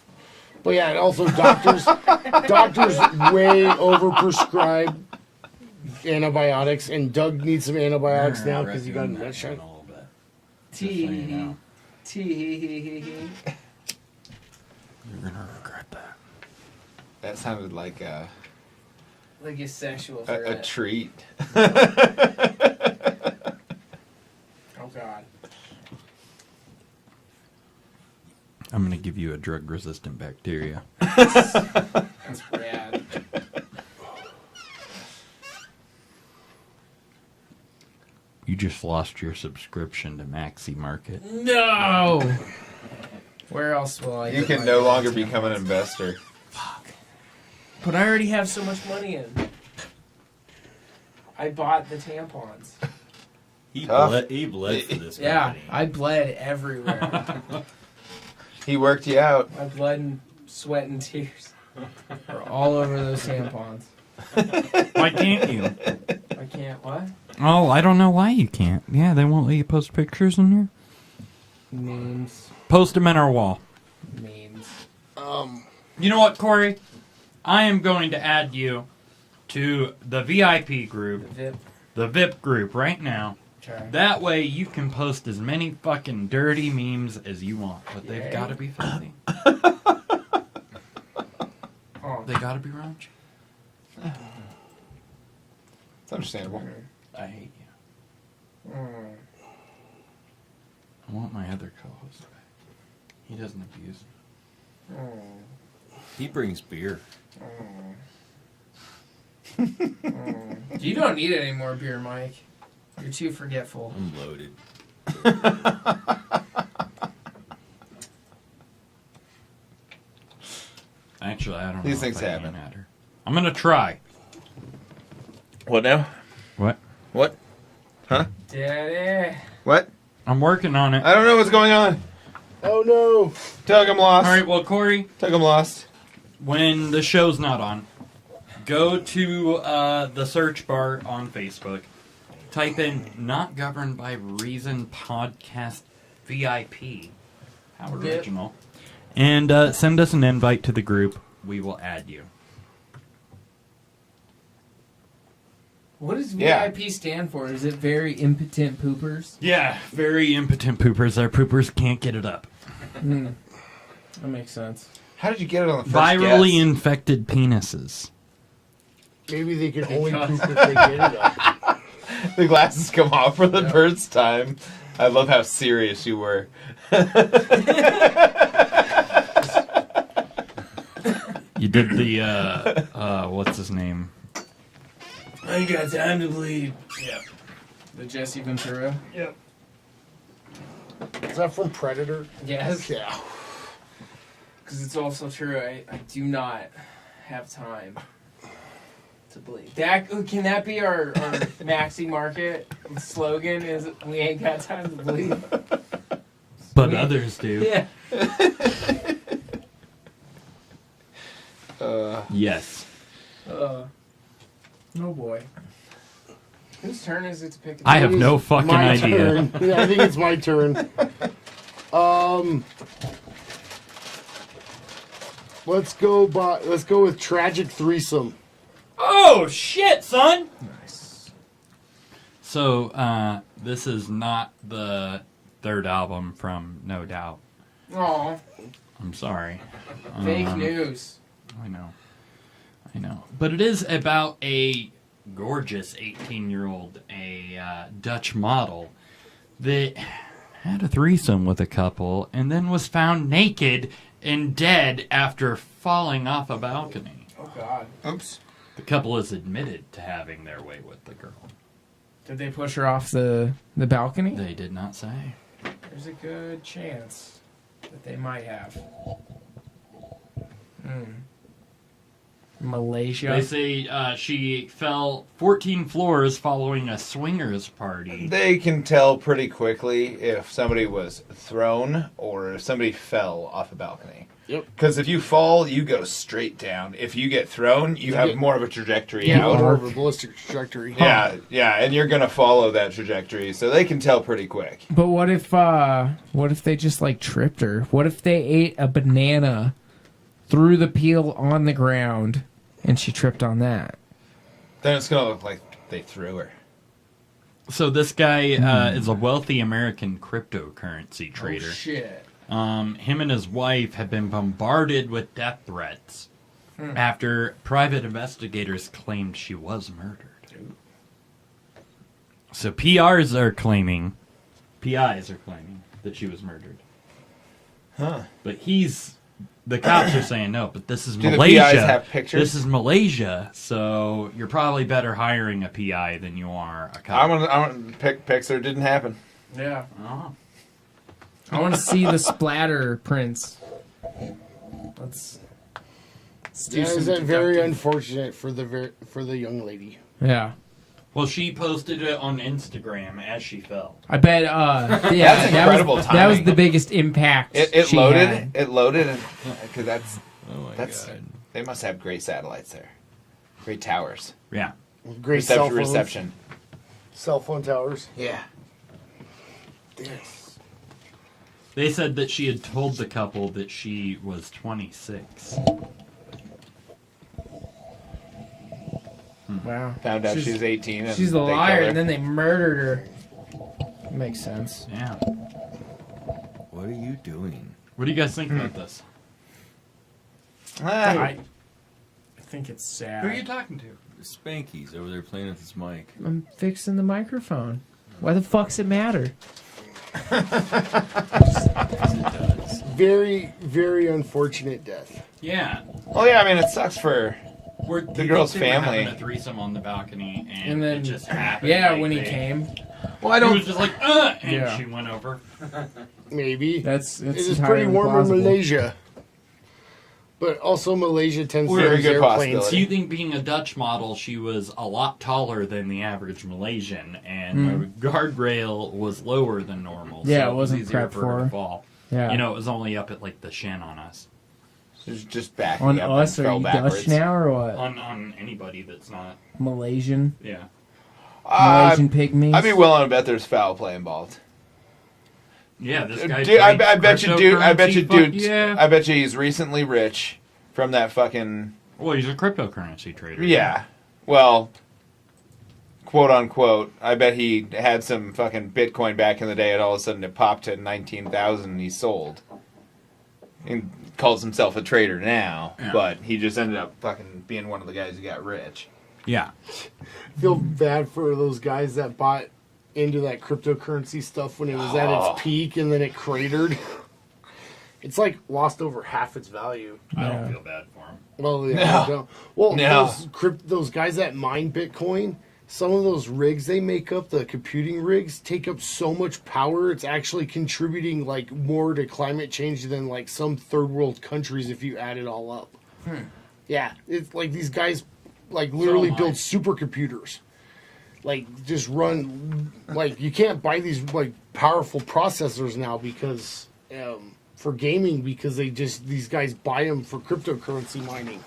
but yeah, and also doctors way overprescribe antibiotics, and Doug needs some antibiotics now because he got a nut shot. Tee. You're gonna regret that. That sounded like a Like a sexual treat. I'm gonna give you a drug-resistant bacteria. That's rad. You just lost your subscription to Maxi Market. No! Where else will I You get can my no longer tampons? become an investor. But I already have so much money in. I bought the tampons. He Tough. bled for this Yeah, company. I bled everywhere. He worked you out. My blood and sweat and tears are all over those tampons. Why can't you? I can't, what? Oh, I don't know why you can't. Yeah, they won't let you post pictures in here. Memes. Post them in our wall. Memes. You know what, Corey? I am going to add you to the VIP The group, VIP. the VIP group right now. Try. That way you can post as many fucking dirty memes as you want, but they've Yay. got to be filthy. Oh. They got to be raunchy. It's understandable. I hate you. Mm. I want my other co-host back. He doesn't abuse me. Mm. He brings beer. You don't need any more beer, Mike. You're too forgetful. I'm loaded. Actually, I don't know. These if things I can happen. add her. I'm gonna try. What now? What? What? Huh? Daddy. What? I'm working on it. I don't know what's going on. Oh no! Tug, I'm lost. All right, well, Corey, Tug, I'm lost. when the show's not on, go to the search bar on Facebook, type in "Not Governed by Reason Podcast VIP." How original! And send us an invite to the group. We will add you. What does Yeah. VIP stand for? Is it very impotent poopers? Yeah, very impotent poopers. Our poopers can't get it up. That makes sense. How did you get it on the first Virally guess? infected penises. Maybe they can only poop if they get it up. The glasses come off for the first time. I love how serious you were. You did the what's his name? I ain't got time to bleed. Yeah. The Jesse Ventura? Yep. Is that from Predator? Yes. Yeah. Because it's also true, I do not have time to bleed. That, can that be our Maxi Market slogan is we ain't got time to bleed? But others do. Yeah. Yes. Oh boy. Whose turn is it to pick? I have no fucking My idea. turn. Yeah, I think it's my turn. Let's go with tragic threesome. Oh shit, son! Nice. So, this is not the third album from No Doubt. Aw, I'm sorry. fake news. I know. But it is about a gorgeous 18-year-old, a Dutch model, that had a threesome with a couple and then was found naked and dead after falling off a balcony. Oh god. Oops. The couple has admitted to having their way with the girl. Did they push her off the balcony? They did not say. There's a good chance that they might have. Malaysia. They say she fell 14 floors following a swingers party. They can tell pretty quickly if somebody was thrown or if somebody fell off a balcony. Yep. Because if you fall, you go straight down. If you get thrown, you have more of a trajectory out. More of a ballistic trajectory. Yeah, and you're gonna follow that trajectory, so they can tell pretty quick. But what if they just like tripped her? What if they ate a banana, threw the peel on the ground, and she tripped on that? Then it's gonna look like they threw her. So this guy is a wealthy American cryptocurrency trader. Oh, shit. Him and his wife have been bombarded with death threats after private investigators claimed she was murdered. So PIs are claiming that she was murdered. Huh. But the cops are saying no, but this is Do the Malaysia. PIs have pictures? This is Malaysia, so you're probably better hiring a PI than you are a cop. I'm gonna pick Pixar. Didn't happen. Yeah. Oh. I want to see the splatter prints. Let's do That some is very deductive- unfortunate for the young lady. Yeah. Well, she posted it on Instagram as she fell. I bet. That's That incredible was timing. the biggest impact. It she loaded. had. It loaded, because that's Oh my that's god. they must have great satellites there, great towers, Yeah. Great cell reception. phones, cell phone towers. Yeah. Yes. They said that she had told the couple that she was 26. Wow. Found out she was 18. And She's a they liar, killed her. and then they murdered her. Makes sense. Yeah. What are you doing? What do you guys think about this? Ah, I think it's sad. Who are you talking to? Spanky's over there playing with his mic. I'm fixing the microphone. Why the fuck's it matter? Very, very unfortunate death. Yeah. well, yeah. I mean, it sucks for. The girl's they were family. having a threesome on the balcony, and, And then, it just happened. yeah, like when he they- came, Well, I He don't. was just like, and Yeah. she went over. Maybe. that's It is entirely pretty warm plausible. in Malaysia. But also Malaysia tends to Very use good airplanes. possibility. So you think being a Dutch model, she was a lot taller than the average Malaysian, and the guardrail was lower than normal. Yeah, so it wasn't easier prepped for her for to her. fall. Yeah. You know, it was only up at like the shin on us. It's just backing On up us, and are fell you backwards. Dutch now or what? On anybody that's not. Malaysian? Yeah. Malaysian pygmies? I'd be willing to bet there's foul play involved. Yeah, this guy. Dude, I bet you, dude. I bet you, cryptocurrency, dude. fuck Yeah. I bet you he's recently rich from that fucking. Well, he's a cryptocurrency trader. Yeah. Well, quote unquote. I bet he had some fucking Bitcoin back in the day, and all of a sudden it popped to 19,000, and he sold. And calls himself a trader now, Yeah. but he just ended up fucking being one of the guys who got rich. Yeah. Feel bad for those guys that bought into that cryptocurrency stuff when it was at its peak and then it cratered. It's like lost over half its value. I Yeah. don't feel bad for him. Well, yeah, No. I don't. Well, No. those guys that mine Bitcoin, some of those rigs they make up, the computing rigs, take up so much power. It's actually contributing like more to climate change than like some third world countries if you add it all up. Yeah, it's like these guys like literally am I. build supercomputers. Like just run like you can't buy these like powerful processors now because for gaming because these guys buy them for cryptocurrency mining.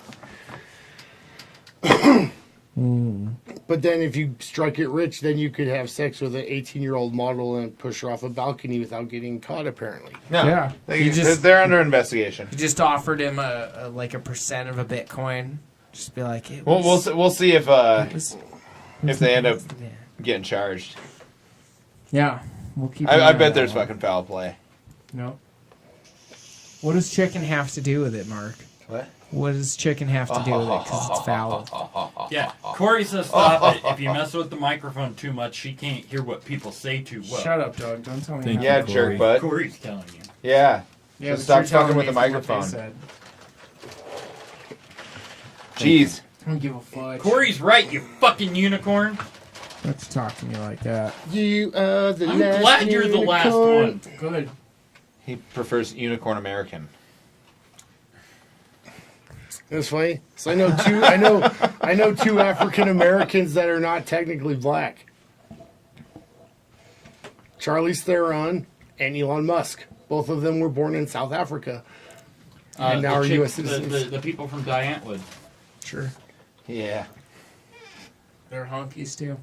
But then if you strike it rich, then you could have sex with an 18-year-old model and push her off a balcony without getting caught, apparently. No, Yeah. they're under investigation. You just offered him a percent of a Bitcoin. Just be like, it Well, was, we'll see if it was- they end up yeah. getting charged. Yeah, we'll keep. I bet there's fucking foul play. No. What does chicken have to do with it, Mark? What? What does chicken have to do with it? Because it's foul. Yeah. Corey says stop it. If you mess with the microphone too much, she can't hear what people say too well. Shut up, Doug. Don't tell me. Thank how you, Yeah, to- Corey. jerk butt. Corey's telling you. Yeah. Yeah, So but stop you're telling fucking with me the from what they microphone. said. Jeez. I don't give a fuck. Corey's right, you fucking unicorn. Don't you talk to me like that. You are the I'm last glad you're the last unicorn. one. Good. He prefers unicorn American. That's funny. So I know two African Americans that are not technically black. Charlize Theron and Elon Musk. Both of them were born in South Africa. And now the are chick- U.S. citizens. The people from Diantwood. Sure. Yeah. They're honkies too.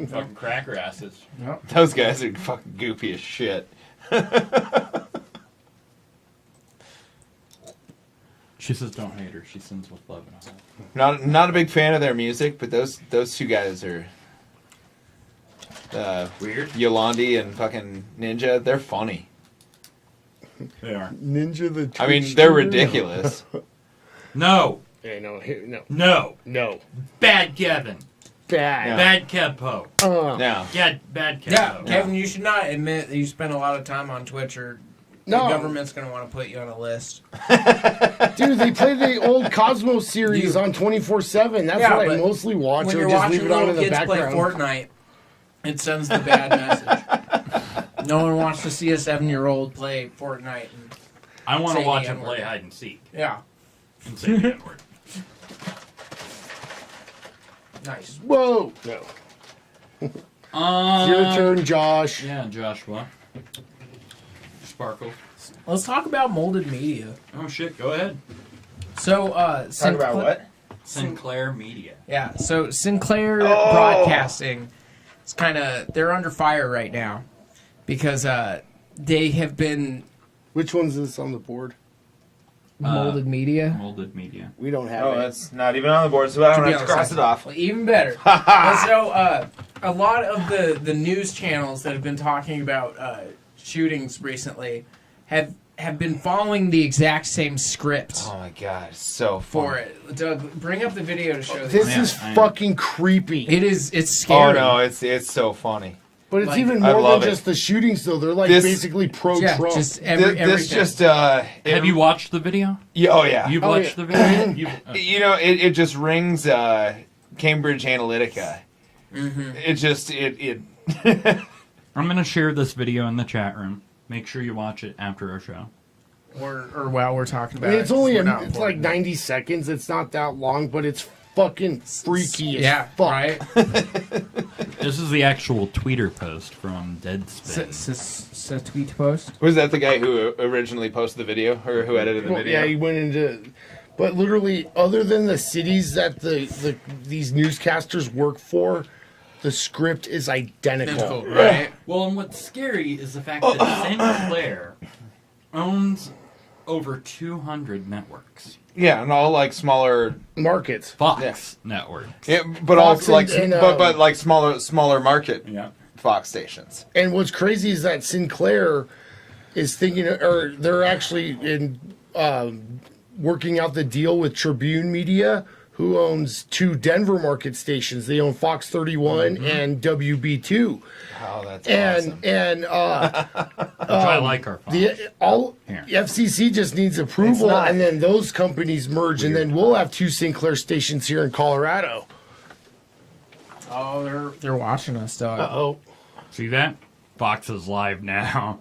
Fucking cracker asses. Yep. Those guys are fucking goopy as shit. She says don't hate her. She sins with love and all. Not a big fan of their music, but those two guys are Weird. Yolandi and fucking Ninja. They're funny. They are. Ninja the I mean, Twitch they're streamer? ridiculous. No. Yeah, no. No. Bad Kevin. Bad. Yeah. Bad Kevpo. No. Bad Kevpo. Yeah, Kevin, you should not admit that you spend a lot of time on Twitch or The No, government's gonna want to put you on a list. dude, they play the old Cosmos series on 24/7. That's Yeah, what I but mostly watch, When or you're just watching leave it on little in the kids play background. Fortnite, it sends the bad message. No one wants to see a 7-year-old play Fortnite. And I want say to the watch him N-word. play hide and seek Yeah, and say the N-word. nice. Whoa! No. It's your turn, Josh. Yeah, Joshua. Sparkle. Let's talk about molded media. Oh shit, go ahead. So, Talk about what? Sinclair Media. Yeah, so Sinclair Broadcasting, it's kind of, they're under fire right now because they have been Which one's this on the board? molded media. Molded Media. We don't have Oh, it. that's not even on the board, so I don't have to cross it off. Well, even better. And so, a lot of the news channels that have been talking about shootings recently have been following the exact same script Oh my god, it's so for fun. it. Doug, bring up the video to show This Yeah, is I know. fucking creepy. It's scary. Oh no, it's so funny. But it's Like, even I more love than it. just the shootings, though. They're like This- basically Yeah, pro-Trump. just This everything. just Have you watched the video? yeah, oh yeah. You've Oh, watched yeah. the video? You know, it just rings Cambridge Analytica. It just it I'm going to share this video in the chat room. Make sure you watch it after our show. or while we're talking I about mean, it. it's only We're not it's like important. 90 seconds. It's not that long, but it's fucking freaky as fuck. right? This is the actual tweeter post from Deadspin. Tweet post. was that the guy who originally posted the video or who edited the Well, video? yeah, he went into. But literally, other than the cities that these newscasters work for, the script is identical. Right. Well, and what's scary is the fact that Sinclair owns over 200 networks. Yeah, and all like smaller, Markets. Fox networks. yeah, but Fox also like and, but like smaller market Yeah. Fox stations. And what's crazy is that Sinclair is thinking, or they're actually in working out the deal with Tribune Media, who owns 2 Denver market stations. They own Fox 31 and WB2. Oh, that's And awesome. and Which I like our Fox. the all Here. FCC just needs approval, It's not. and then those companies merge, and then we'll have 2 Sinclair stations here in Colorado. Oh, they're watching us, dog. Oh, See that? Fox is live now.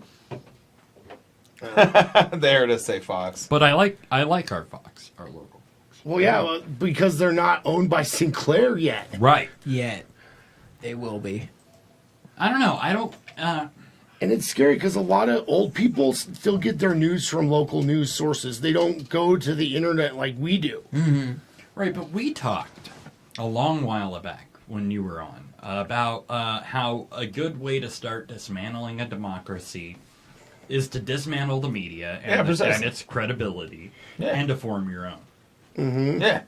There to say Fox. But I like our Fox, our local. well, yeah, well, because they're not owned by Sinclair yet. Right. Yet they will be. I don't know. I don't. And it's scary because a lot of old people still get their news from local news sources. They don't go to the internet like we do. Right, but we talked a long while back when you were on about how a good way to start dismantling a democracy is to dismantle the media Yeah, and, precisely. and its credibility Yeah. and to form your own. Yeah.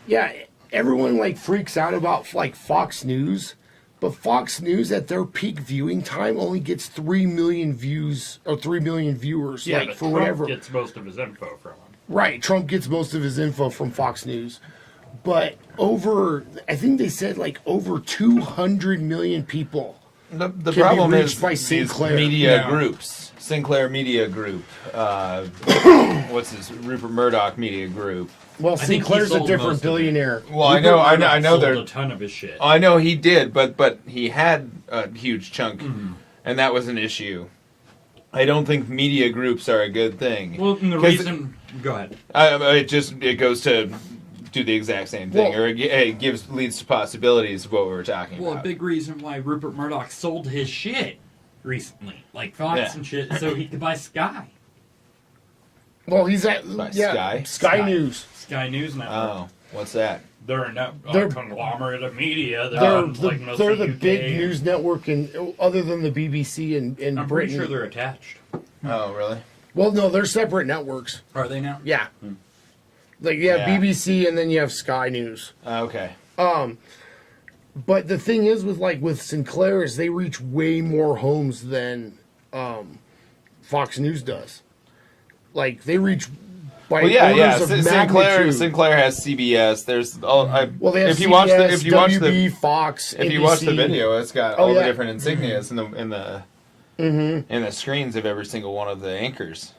Yeah, everyone like freaks out about like Fox News, but Fox News at their peak viewing time only gets 3 million views or 3 million viewers, like but for Trump whatever. gets most of his info from him. Right, Trump gets most of his info from Fox News. But I think they said like over 200 million people. The Can be problem reached is by these Sinclair. media Yeah. groups. Sinclair Media Group. What's this? Rupert Murdoch Media Group. Well, I think he Sinclair's a sold most different of it. billionaire. Well, I know Sold they're. a ton of his shit. I know he did, but he had a huge chunk, and that was an issue. I don't think media groups are a good thing. Well, and the 'Cause reason. Go ahead. it goes to do the exact same thing, Well- or it leads to possibilities of what we were talking Well, a about. big reason why Rupert Murdoch sold his shit recently, like Fox Yeah. and shit, so he could buy Sky. Well, he's at By Sky Sky. News. Sky News Network. Oh, what's that? They're a They're- conglomerate of media. They're like the, most they're of the UK. big news network, other than the BBC in I'm pretty Britain. sure they're attached. Oh, really? Well, no, they're separate networks. Are they now? Yeah. Like you have Yeah. BBC and then you have Sky News. Okay. But the thing is with Sinclair is they reach way more homes than Fox News does. Like they reach by Well, yeah. orders of Sinclair magnitude. Sinclair has CBS. There's well, Well, they have if you CBS, watch the if you watch WB, the Fox, if you watch the NBC. video, it's got Oh, all the yeah. different insignias in the and the screens of every single one of the anchors.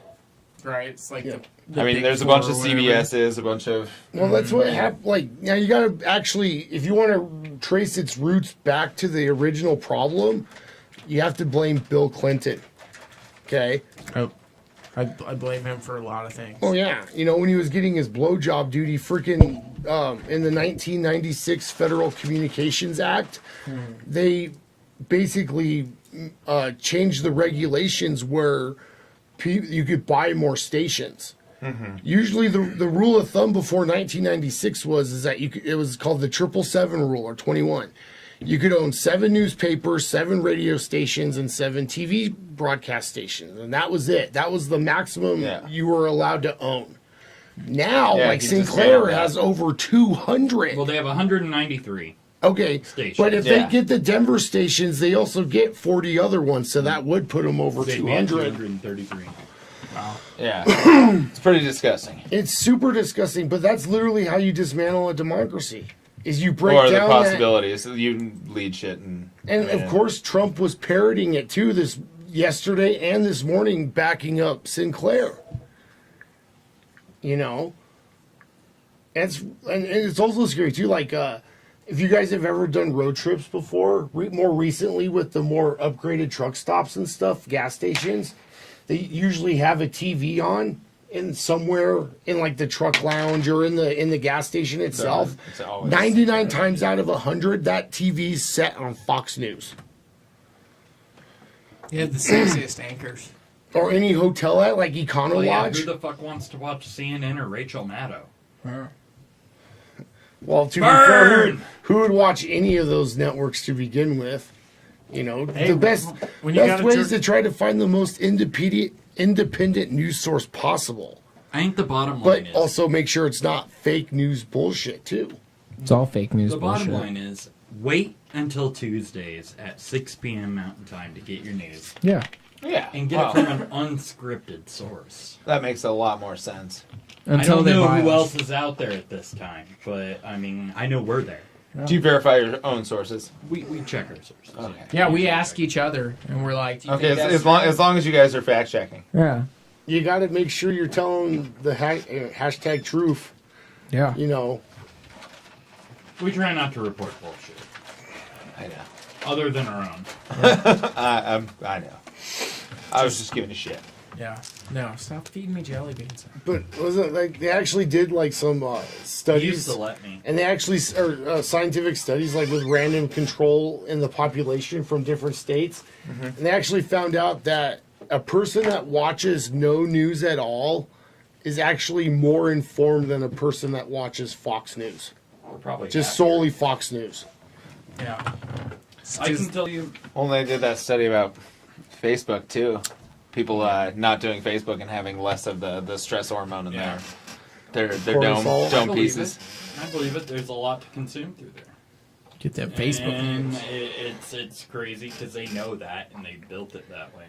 Right. It's like the I mean, big there's a four bunch or of whatever. CBSs, a bunch of. Well, that's what happened. Like, now you got to actually, if you want to trace its roots back to the original problem, you have to blame Bill Clinton. Okay? Oh, I blame him for a lot of things. Oh, yeah. You know, when he was getting his blowjob duty, freaking in the 1996 Federal Communications Act, they basically changed the regulations where you could buy more stations. Usually, the rule of thumb before 1996 is that it was called the 777 rule or 21. You could own 7 newspapers, 7 radio stations, and 7 TV broadcast stations, and that was it. That was the maximum you were allowed to own. Now, like Sinclair has over 200. Well, they have 193. Okay, stations. but if they get the Denver stations, they also get 40 other ones, so that would put them over They'd be at 200. 233. Wow. Yeah, it's pretty disgusting. It's super disgusting, but that's literally how you dismantle a democracy. Is you break Or the down possibilities. You lead shit and of course Trump was parroting it too this yesterday and this morning, backing up Sinclair. You know, and it's also scary too. Like, if you guys have ever done road trips before, more recently with the more upgraded truck stops and stuff, gas stations, they usually have a TV on in somewhere in like the truck lounge or in the gas station itself. 99 times out of 100, that TV's set on Fox News. You have the sexiest anchors. Or any hotel at like Econo Well, yeah, Lodge. who the fuck wants to watch CNN or Rachel Maddow? Well, to be fair, who would watch any of those networks to begin with? You know, Hey, the best when you got a way is tur- to try to find the most independent news source possible. I think the bottom But line is... also make sure it's not fake news bullshit, too. It's all fake news The bullshit. bottom line is, wait until Tuesdays at 6 p.m. Mountain Time to get your news. Yeah. Yeah. And get it from an unscripted source. That makes a lot more sense. I Until don't they know buy who us. else is out there at this time, but, I mean, I know we're there. Do you verify your own sources? We check our sources. Okay. Yeah, we ask each other, and we're like, do you Okay, think that's as long as you guys are fact checking. Yeah. You got to make sure you're telling the hashtag truth. Yeah. You know, We try not to report bullshit. I know. Other than our own. I know. I was just giving a shit. Yeah. No, stop feeding me jelly beans. but was it like they actually did like some He studies? used to let me. And they actually, scientific studies, like with random control in the population from different states. And they actually found out that a person that watches no news at all is actually more informed than a person that watches Fox News. We're probably Just happier. solely Fox News. Yeah. I can tell you... Well, they did that study about Facebook, too. People not doing Facebook and having less of the stress hormone in Yeah. their Cortisol. I dome believe pieces. it. I believe it. There's a lot to consume through there. Get that Facebook And news. it's crazy because they know that and they built it that way.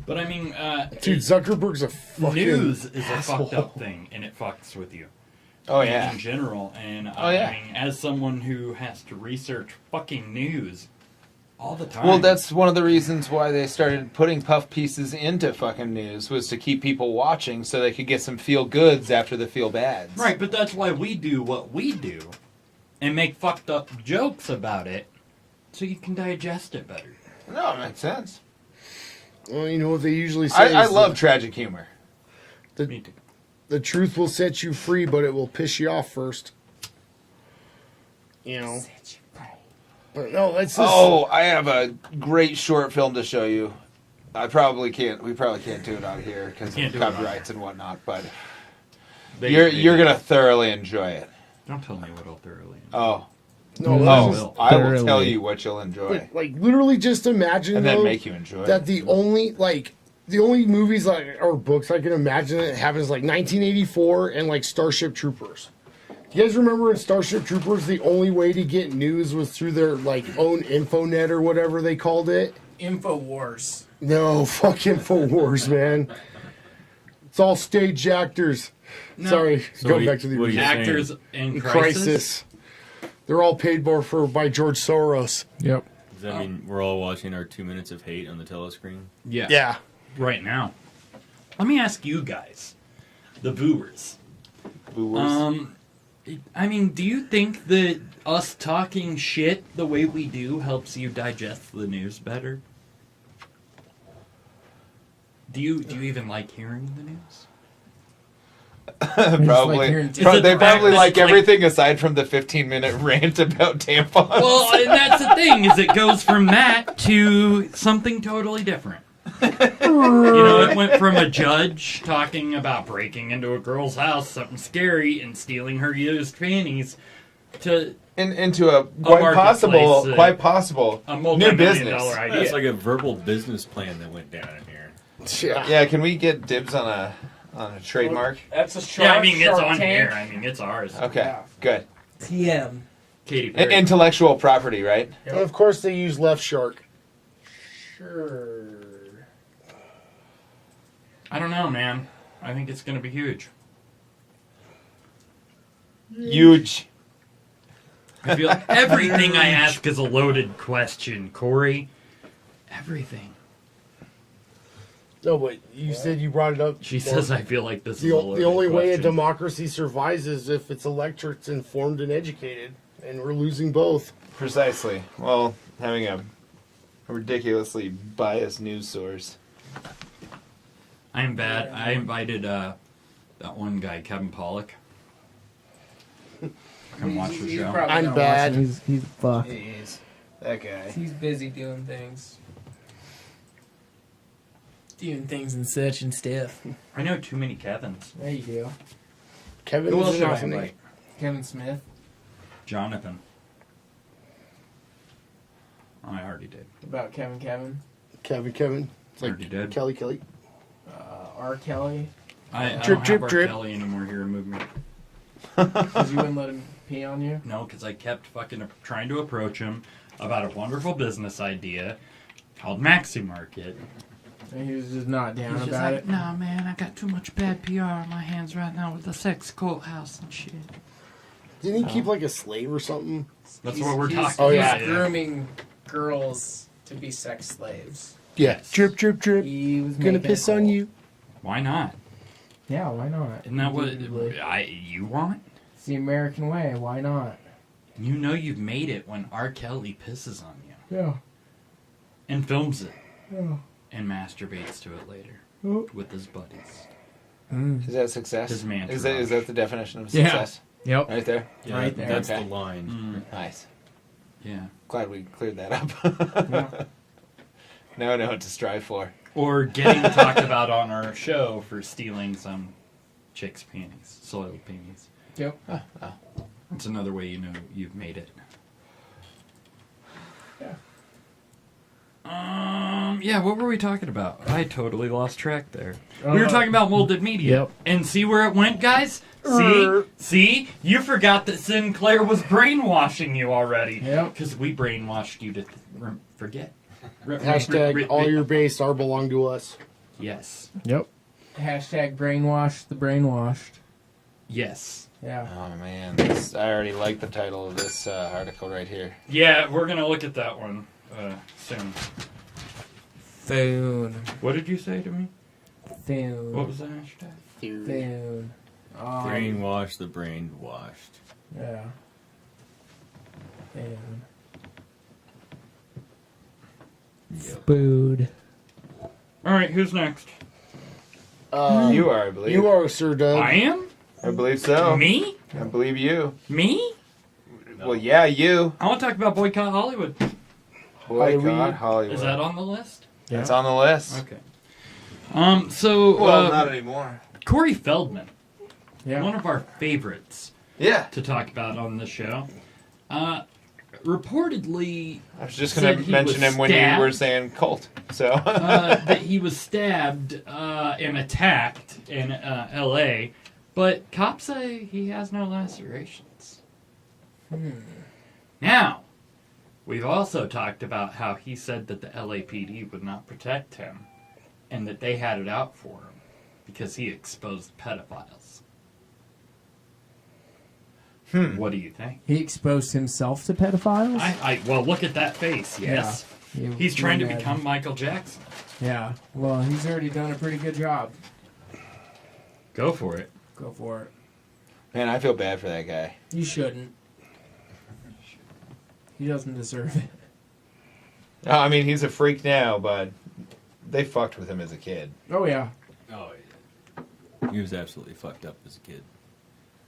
But I mean, Dude, Zuckerberg's a fucking news is asshole. a fucked up thing, and it fucks with you. Oh, yeah. In general, and Oh, yeah. I mean, as someone who has to research fucking news all the time. Well, that's one of the reasons why they started putting puff pieces into fucking news, was to keep people watching so they could get some feel goods after the feel bads. right. But that's why we do what we do, and make fucked up jokes about it, so you can digest it better. No, it makes sense. Well, you know what they usually say? I is love tragic humor. Me too. the truth will set you free, but it will piss you off first. You know. But no, that's just, Oh, I have a great short film to show you. We probably can't do it out here because Can't of do it on copyrights and whatnot, but They- you're gonna thoroughly enjoy it. Don't tell me what I'll thoroughly. Oh, no, I that's just, will. I will Thoroughly. tell you what you'll enjoy, like literally just imagine and then though, make you enjoy that it. the only movies like or books I can imagine that happens like 1984 and like Starship Troopers. Do you guys remember in Starship Troopers the only way to get news was through their like own infonet or whatever they called it? InfoWars. No, fuck InfoWars, man. It's all stage actors. No. Sorry, So going what back to the you saying? Actors in crisis. They're all paid for by George Soros. Yep. Does that mean we're all watching our 2 minutes of hate on the telescreen? Yeah. Yeah. Right now. Let me ask you guys, the viewers. I mean, do you think that us talking shit the way we do helps you digest the news better? Do you even like hearing the news? Probably. They probably like everything aside from the 15-minute rant about tampons. Well, and that's the thing, is it goes from that to something totally different. It went from a judge talking about breaking into a girl's house, something scary, and stealing her used panties, to into a quite possible a new multi-million business. dollar idea. It's like a verbal business plan that went down in here. Yeah, can we get dibs on a trademark? That's a Yeah, I mean, it's on here. I mean, it's ours. Okay, good. TM. Katy Perry. Intellectual property, right? And of course they use Left Shark. Sure. I don't know, man. I think it's going to be huge. Huge. I feel like everything I ask is a loaded question, Corey. Everything. No, but you said you brought it up. She says I feel like this is The a loaded only way a question. democracy survives is if its electorate's informed and educated, and we're losing both. Precisely. Well, having a ridiculously biased news source. I'm bad. I invited that one guy, Kevin Pollock. Come watch the show. I'm bad. He's fucked. Jeez. That guy. He's busy doing things. Doing things and such and stuff. I know too many Kevins. There you go. Kevin Who else is should I awesome. invite? Kevin Smith. Jonathan. I already did. About Kevin. Kevin. It's like Already did. Kelly. R. Kelly. I Drip, don't drip, have R. drip. Kelly anymore here. Move me. Because you wouldn't let him pee on you? No, because I kept fucking trying to approach him about a wonderful business idea called Maxi Market. And he was just not down He's just about like, it. no, man, I got too much bad PR on my hands right now with the sex cult house and shit. Didn't he keep like a slave or something? That's what we're talking Oh, about. yeah. He's grooming girls to be sex slaves. Yeah. Drip, drip, drip. He was Gonna making piss it on cool. you. Why not? Yeah, why not? Isn't that what Indubitably. you want? It's the American way. Why not? You know you've made it when R. Kelly pisses on you Yeah. and films it Yeah. and masturbates to it later Oh. with his buddies. Is that success? His mantra. Is that the definition of Yeah. success? Yep. Right there? Yeah, Right there. that's Okay. the line. Nice. Yeah. Glad we cleared that up. Yeah. Now I know what to strive for. Or getting talked about on our show for stealing some chick's panties, soiled panties. Yep. That's another way you know you've made it. Yeah. Yeah, what were we talking about? I totally lost track there. We were talking about molded media. Yep. And see where it went, guys? See? You forgot that Sinclair was brainwashing you already. Yep. Because we brainwashed you to forget. Hashtag all your base are belong to us. Yes. Yep. Hashtag brainwash the brainwashed. Yes. Yeah. Oh man, I already like the title of this article right here. Yeah, we're going to look at that one soon. Food. What did you say to me? Food. What was the hashtag? Food. Brainwash the brainwashed. Yeah. Food. Food. All right, who's next? You are, I believe. You are, Sir Doug. I am? I believe so. Me? I believe you. Me? Well, yeah, you. I want to talk about Boycott Hollywood. Boycott Hollywood. Is that on the list? Yeah. It's on the list. Okay. So, Well, not anymore. Corey Feldman, Yeah. one of our favorites Yeah. to talk about on the show, reportedly I was just going said to he mention was him when you stabbed. were saying cult. So. That he was stabbed and attacked in L.A., but cops say he has no lacerations. Now, we've also talked about how he said that the LAPD would not protect him and that they had it out for him because he exposed pedophiles. What do you think? He exposed himself to pedophiles? Well, look at that face. Yes. Yeah. He's trying to Imagine. become Michael Jackson. Yeah. Well, he's already done a pretty good job. Go for it. Go for it. Man, I feel bad for that guy. You shouldn't. He doesn't deserve it. No, I mean, he's a freak now, but they fucked with him as a kid. Oh, yeah. Oh, yeah. He was absolutely fucked up as a kid.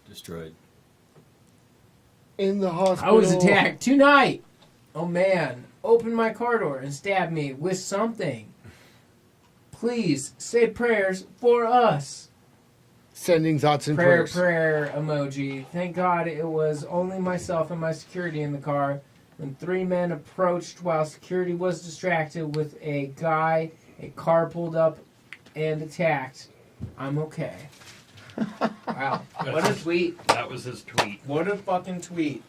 Destroyed. In the hospital. I was attacked tonight. Oh, man. Open my car door and stab me with something. Please say prayers for us. Sending thoughts and Prayer prayers. emoji. Thank God it was only myself and my security in the car when 3 men approached while security was distracted with a guy. A car pulled up and attacked. I'm okay. Wow. What a tweet. That was his tweet. What a fucking tweet.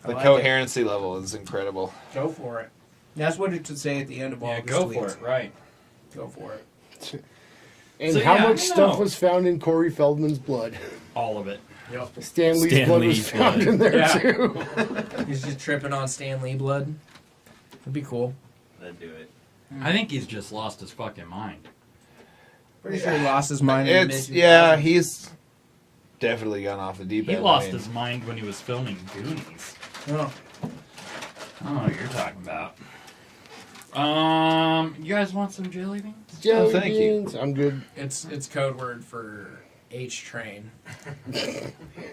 The like coherency level is incredible. Go for it. That's what it should say at the end of all Yeah, the go tweets. for it. Right. Go for it. And So, how yeah, much I stuff know. was found in Corey Feldman's blood? All of it. Yep. Stan Lee's Stan blood Lee's was found blood. in there Yeah. too. He's just tripping on Stan Lee blood. That'd be cool. That'd do it. I think he's just lost his fucking mind. Pretty sure he lost his mind in the It's mid-2000s. he's definitely gone off the deep He end. lost I mean, his mind when he was filming Goonies. Oh. I don't know what you're talking about. You guys want some jelly beans? Jelly thank you. beans. I'm good. It's code word for H train.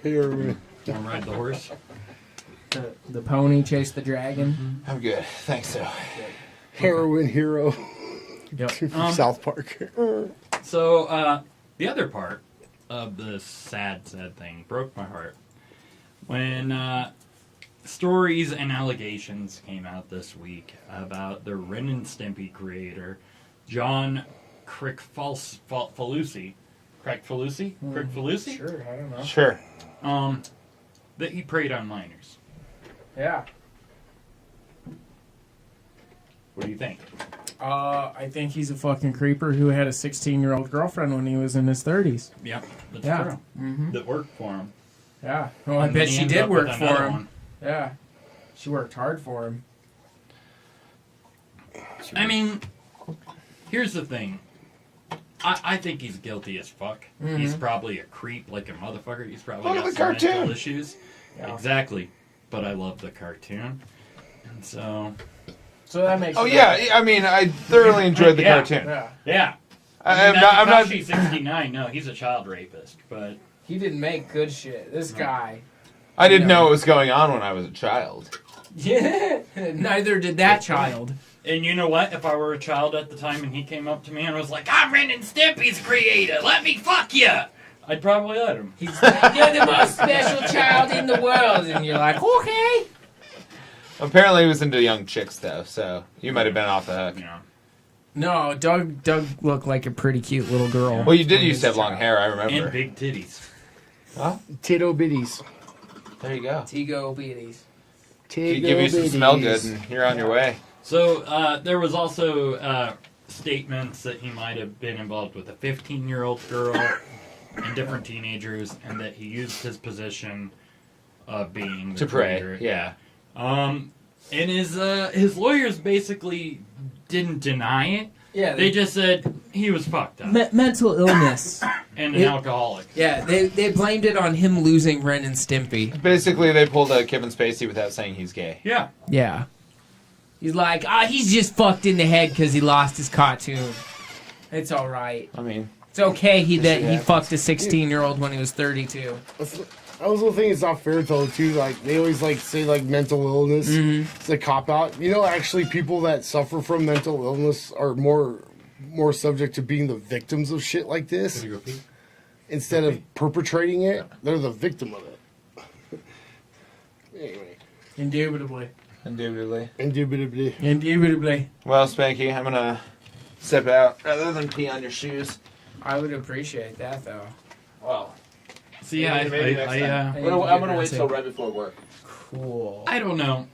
Here. Want to ride the horse? The pony chased the dragon. I'm good. Thanks, so. Heroin hero. Yep. From South Park. So, the other part of this sad thing broke my heart. When stories and allegations came out this week about the Ren and Stimpy creator, John Crickfalusi. Crickfalusi? Sure, I don't know. Sure. That he preyed on minors. Yeah. What do you think? I think he's a fucking creeper who had a 16-year-old girlfriend when he was in his 30s. Yep, that's Yeah. true. Mm-hmm. That worked for him. Yeah. Well, I And bet then he she ended did up with work for another him. one. Yeah. She worked hard for him. I mean, here's the thing. I think he's guilty as fuck. Mhm. He's probably a creep like a motherfucker. He's probably Look at got the some mental cartoon. issues. Yeah. Exactly. But I love the cartoon. And so... So that makes Oh it yeah, I mean, I thoroughly enjoyed the Yeah. cartoon. Yeah. Yeah. I'm Not not. I'm not. She's 69. No, he's a child rapist. But He didn't make good shit. This guy. I didn't know what was going on when I was a child. Yeah. Neither did that child. And you know what? If I were a child at the time and he came up to me and was like, I'm Ren and Stimpy's creator, let me fuck you! I'd probably let him. He's like, you're the most special child in the world. And you're like, okay. Apparently, he was into young chicks though, so you might have been off the hook. Yeah. No, Doug looked like a pretty cute little girl. Well, you did used to have long hair. I And remember. big titties. Well, Titto bitties. there you go. Tigo beaties. You give you some smell good, and you're on your way. So there was also statements that he might have been involved with a 15-year-old girl and different teenagers, and that he used his position of being the To pray, creator. yeah. And his lawyers basically didn't deny it. Yeah, They just said he was fucked up mental illness. and an alcoholic. Yeah, they blamed it on him losing Ren and Stimpy. Basically, they pulled a Kevin Spacey without saying he's gay. Yeah. Yeah. He's like, he's just fucked in the head because he lost his cartoon. It's all right. I mean, It's okay shit he happens. fucked a 16-year-old when he was 32. I also think it's not fair though too. Like they always like say like mental illness. It's a cop out. You know, actually, people that suffer from mental illness are more subject to being the victims of shit like this instead of perpetrating it. They're the victim of it. Anyway, Indubitably. indubitably. Indubitably. Well, Spanky, I'm gonna step out rather than pee on your shoes. I would appreciate that, though. Well, See, yeah, maybe next time. I'm gonna wait till right before work. Cool. I don't know.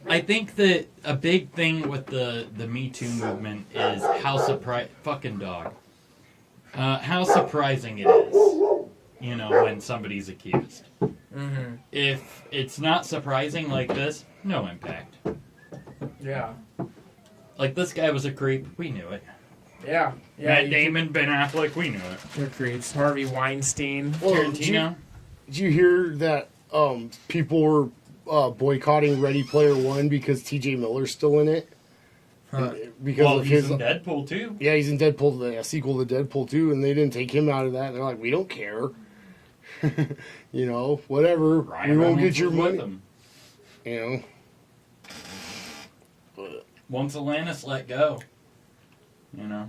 I think that a big thing with the Me Too movement is how fucking dog. How surprising it is, when somebody's accused. Mm-hmm. If it's not surprising like this, no impact. Yeah. Like, this guy was a creep. We knew it. Yeah. Matt Damon, Ben Affleck, we knew it. They're creeps. Harvey Weinstein. Well, Tarantino. Did you hear that people were boycotting Ready Player One because T.J. Miller's still in it? Because Well, of he's his in Deadpool, too. Yeah, he's in Deadpool, the sequel to Deadpool 2, and they didn't take him out of that. They're like, we don't care. You know, whatever. Ryan we won't Reynolds get your was with money. him. You know. Once Atlantis let go. You know?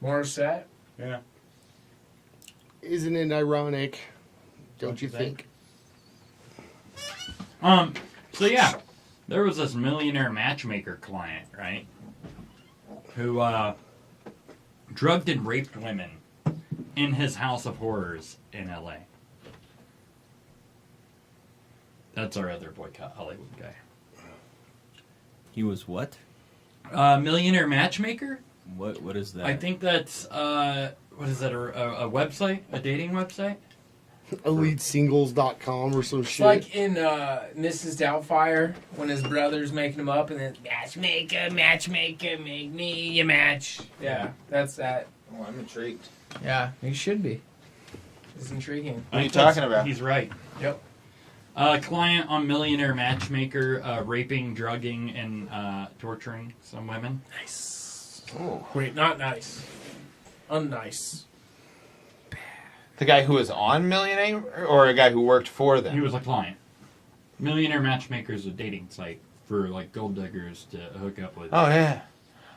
More set. Yeah. Isn't it ironic? Don't you think? So yeah, there was this millionaire matchmaker client, right? Who, drugged and raped women in his house of horrors in LA. That's our other boycott Hollywood guy. He was what? Millionaire matchmaker? What is that? I think that's, what is that, a website? A dating website? EliteSingles.com or some It's shit. like in Mrs. Doubtfire when his brother's making him up and then matchmaker, make me a match. Yeah, that's that. Oh, I'm intrigued. Yeah, he should be. It's intriguing. What are you talking about? He's right. Yep. Client on Millionaire Matchmaker, raping, drugging, and torturing some women. Nice. Oh. Wait, not nice. Unnice. The guy who was on Millionaire, or a guy who worked for them? He was a client. Millionaire Matchmaker is a dating site for like gold diggers to hook up with. Oh yeah.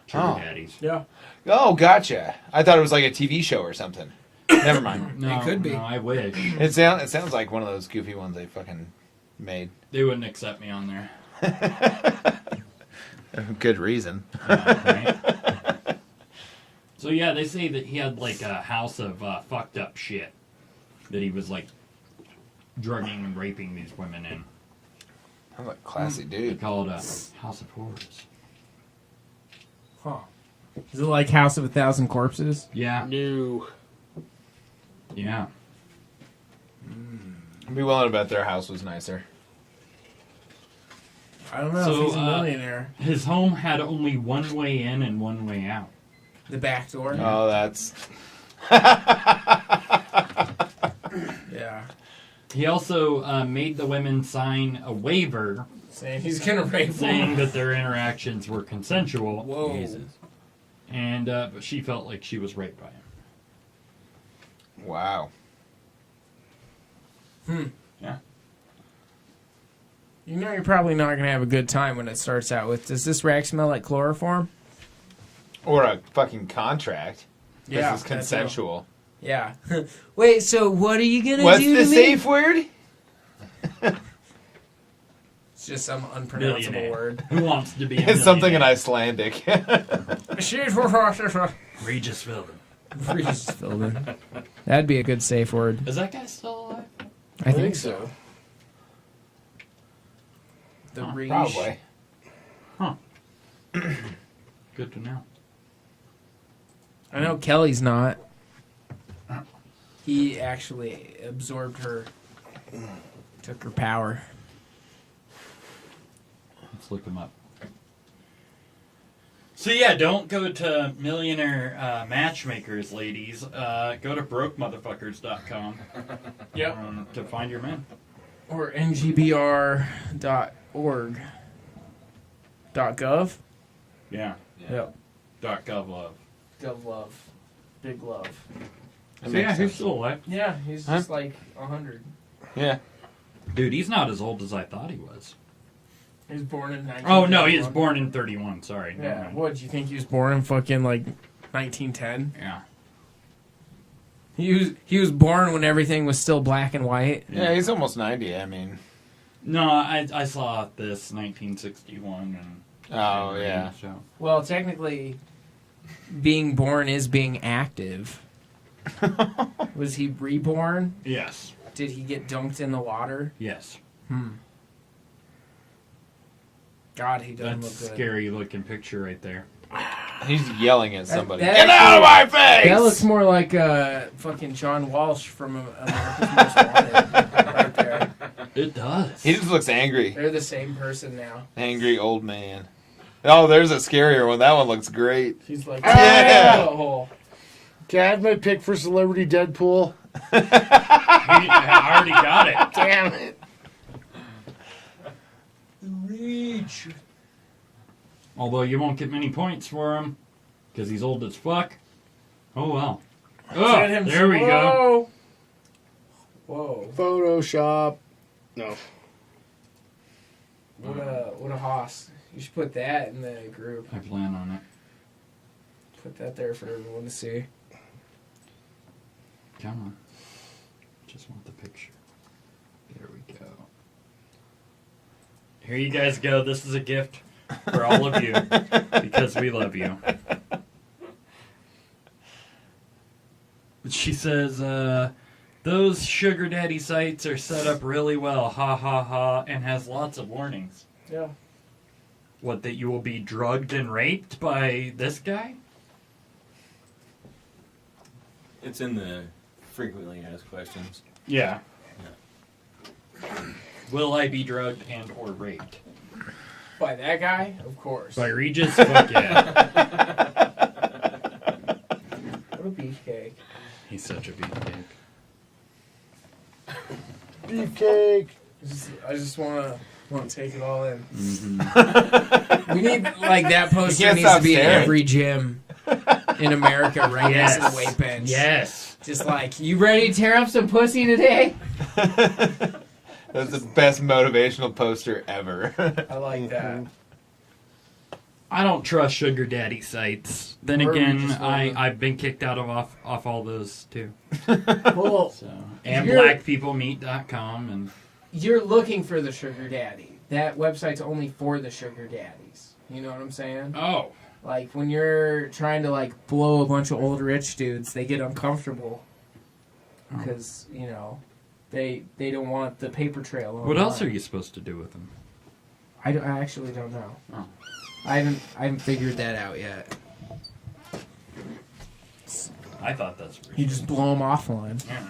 Sugar daddies. Yeah. Oh, gotcha. I thought it was like a TV show or something. Never mind. No, It could be. No, I wish. It sounds like one of those goofy ones they fucking made. They wouldn't accept me on there. Good reason. Right? So yeah, they say that he had like a house of fucked up shit that he was like drugging and raping these women in. I'm a classy They dude. call it a house of horrors. Huh. Is it like House of a Thousand Corpses? Yeah, No. yeah. I'd be willing to bet their house was nicer. I don't know So, if he's a millionaire. His home had only one way in and one way out. The back door. Oh, that's... Yeah. He also made the women sign a waiver Saying he's gonna rape saying them. that their interactions were consensual, Whoa. Jesus. and but she felt like she was raped by him. Wow. Yeah. You know you're probably not gonna have a good time when it starts out with, does this rack smell like chloroform? Or a fucking contract. Yeah, This is consensual. Yeah. Wait, so what are you gonna What's do the to me? safe word? It's just some unpronounceable Billionaire. word. Who wants to be a It's something in millionaire? Icelandic. Regis Philbin. Regis Philbin. That'd be a good safe word. Is that guy still alive? I think so. The Reg. Probably. Huh. Good to know. I know Kelly's not. He actually absorbed her, took her power. Let's look him up. So yeah, don't go to millionaire matchmakers, ladies. Go to brokemotherfuckers.com Yep. to find your men. Or ngbr.org. .gov? Yeah. Yep. .gov love. Gov love. Big love. So yeah, he's still alive. Yeah, he's just like 100. Yeah. Dude, he's not as old as I thought he was. He was born in 1931. Oh no, he was born in 31. Sorry. Yeah. Never mind. What, do you think he was born in fucking like 1910? Yeah. He was born when everything was still black and white. Yeah, he's almost 90. I mean... No, I saw this 1961 and. Oh, yeah. So. Well, technically, being born is being active. Was he reborn? Yes. Did he get dunked in the water? Yes. God, he doesn't That's a look good. scary looking picture right there. He's yelling at somebody. that Get out of my face! That looks more like fucking John Walsh from America's Most Wanted right there. It does. He just looks angry. They're the same person now. Angry old man. Oh, there's a scarier one. That one looks great. He's like, Yeah. oh. Can I have my pick for Celebrity Deadpool? I already got it. Damn it. Reach. Although you won't get many points for him because he's old as fuck. Oh well. Oh, Send him there we go. Whoa. Photoshop. No. What a hoss. You should put that in the group. I plan on it. Put that there for everyone to see. Come on. Just want the picture. There we go. Here you guys go. This is a gift for all of you because we love you. She says, those sugar daddy sites are set up really well, ha ha ha, and has lots of warnings. Yeah. What, that you will be drugged and raped by this guy? It's in the frequently asked questions. Yeah. Will I be drugged and or raped? By that guy? Of course. By Regis? Fuck yeah. What a beefcake. He's such a beefcake. Beefcake. I just want to take it all in. Mm-hmm. We need, like, that poster can't needs to stop be in staring. every gym in America right next to the weight bench. Yes. Just like, you ready to tear up some pussy today? That's the best motivational poster ever. I like that. I don't trust sugar daddy sites. Then Or again, Regis Philbin. I've been kicked out of off all those too. Well, So and You're- blackpeoplemeet.com and you're looking for the sugar daddy. That website's only for the sugar daddies. You know what I'm saying? oh. Like, when you're trying to, like, blow a bunch of old rich dudes, they get uncomfortable. Because, you know, they don't want the paper trail. What else are you supposed to do with them? I actually don't know. Oh. I haven't figured that out yet. I thought that's what You just blow them offline. yeah.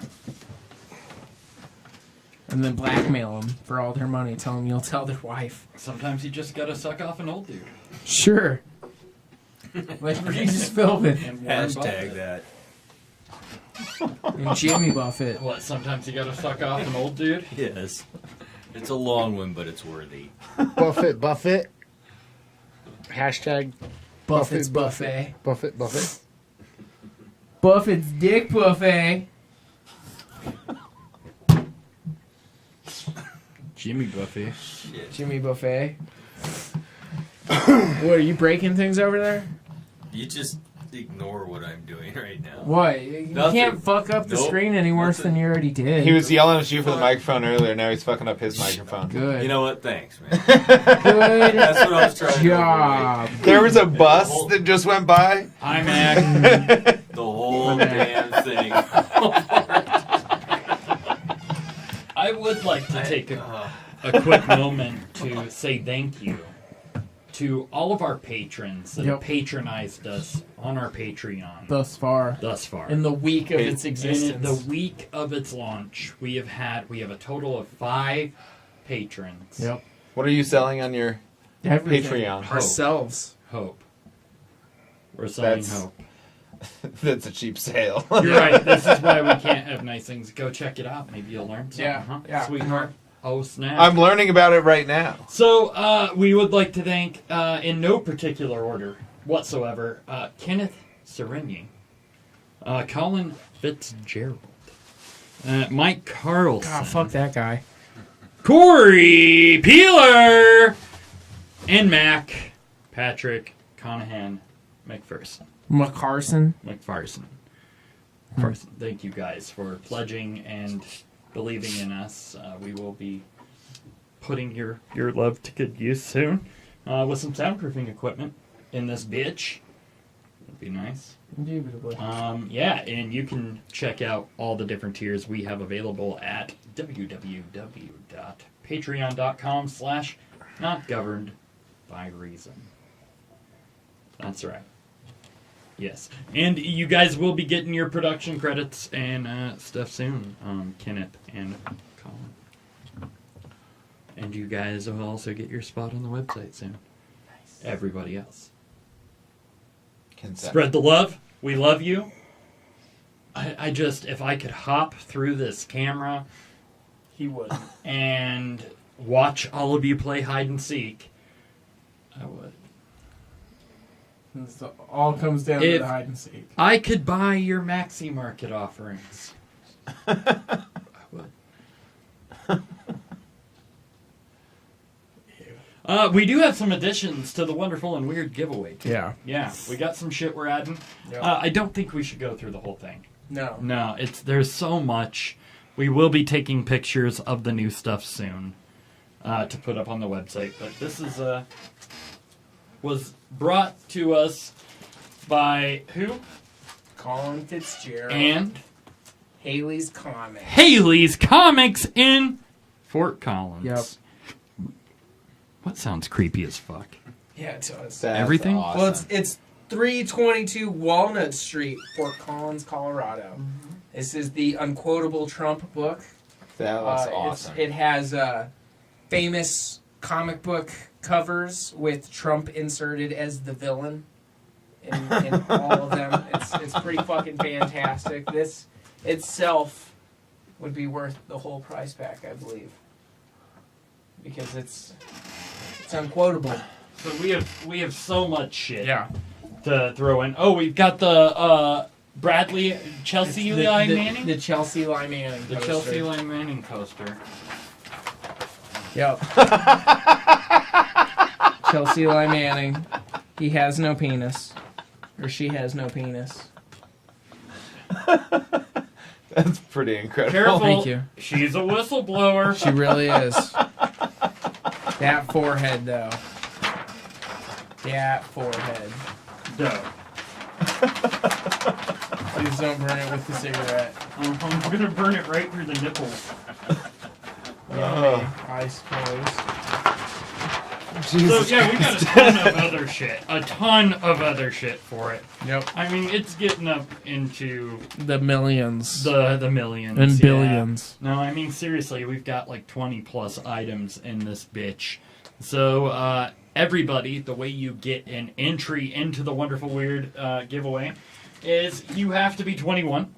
And then blackmail them for all their money. Tell them you'll tell their wife. Sometimes you just gotta suck off an old dude. Sure. Like Regis Philbin And Warren Hashtag Buffett. that. and Jimmy Buffett. What? Sometimes you gotta suck off an old dude. Yes. It's a long one, but it's worthy. Buffett. Hashtag Buffett's Buffet. Buffett. Buffett's Dick Buffet. Jimmy Buffett. Shit. Jimmy Buffet. What, are you breaking things over there? You just ignore what I'm doing right now. What? You Nothing. can't fuck up the Nope. screen any worse Nothing. than you already did. He was yelling at you for the microphone earlier. Now he's fucking up his microphone. good. You know what? Thanks, man. Good That's what I was trying to job. There was a bus that just went by. Hi, Mac. avoid. The whole damn thing. I would like to take a quick moment to say thank you to all of our patrons that have Yep. patronized us on our Patreon Thus far. thus far. In the week of its In existence. the week of its launch, we have a total of 5 patrons. Yep. What are you selling on your Everything. Patreon? Ourselves. Hope. We're selling That's- hope. That's a cheap sale. You're right. This is why we can't have nice things. Go check it out. Maybe you'll learn something, Yeah, huh? yeah. Sweetheart. Oh, snap. I'm learning about it right now. So, we would like to thank, in no particular order whatsoever, Kenneth Sereni, Colin Fitzgerald, Mike Carlson, God, fuck that guy. Corey Peeler, and Mac Patrick Conahan McPherson. McCarson. Thank you guys for pledging and believing in us. We will be putting your love to good use soon with some soundproofing equipment in this bitch. Would be nice. Indubitably. Yeah, and you can check out all the different tiers we have available at www.patreon.com/notgovernedbyreason. That's right. Yes. And you guys will be getting your production credits and stuff soon, Kenneth and Colin. And you guys will also get your spot on the website soon. Nice. Everybody else. Consent. Spread the love. We love you. I just, if I could hop through this camera, He would. and watch all of you play hide and seek, I would. So all comes down to the hide and seek. I could buy your Maxi Market offerings. I would. We do have some additions to the Wonderful and Weird giveaway, too. Yeah. Yeah, we got some shit we're adding. Yep. I don't think we should go through the whole thing. No. No, there's so much. We will be taking pictures of the new stuff soon to put up on the website. But this is was brought to us by who? Colin Fitzgerald. And Haley's Comics. Haley's Comics in Fort Collins. Yep. What sounds creepy as fuck? Yeah, it does. That's Everything? awesome. Well, it's 322 Walnut Street, Fort Collins, Colorado. Mm-hmm. This is the Unquotable Trump book. That looks awesome. It has famous comic book covers with Trump inserted as the villain in all of them. It's pretty fucking fantastic. This itself would be worth the whole price pack, I believe, because it's unquotable. So we have so much shit Yeah. to throw in. Oh, we've got the Bradley Chelsea It's Lie Manning. The Chelsea Lie Manning. The coaster. Chelsea Lie Manning coaster. Yep. Chelsea Lie Manning. He has no penis. Or she has no penis. That's pretty incredible. Careful. Thank you. She's a whistleblower. She really is. That forehead, though. That forehead. No. Please don't burn it with the cigarette. I'm gonna burn it right through the nipples. Yummy, I suppose. Jesus So yeah, we got a ton of other shit. A ton of other shit for it. Yep. I mean, it's getting up into The millions. the millions And yeah. billions. No, I mean seriously, we've got like 20 plus items in this bitch. So everybody, the way you get an entry into the Wonderful Weird giveaway is you have to be 21.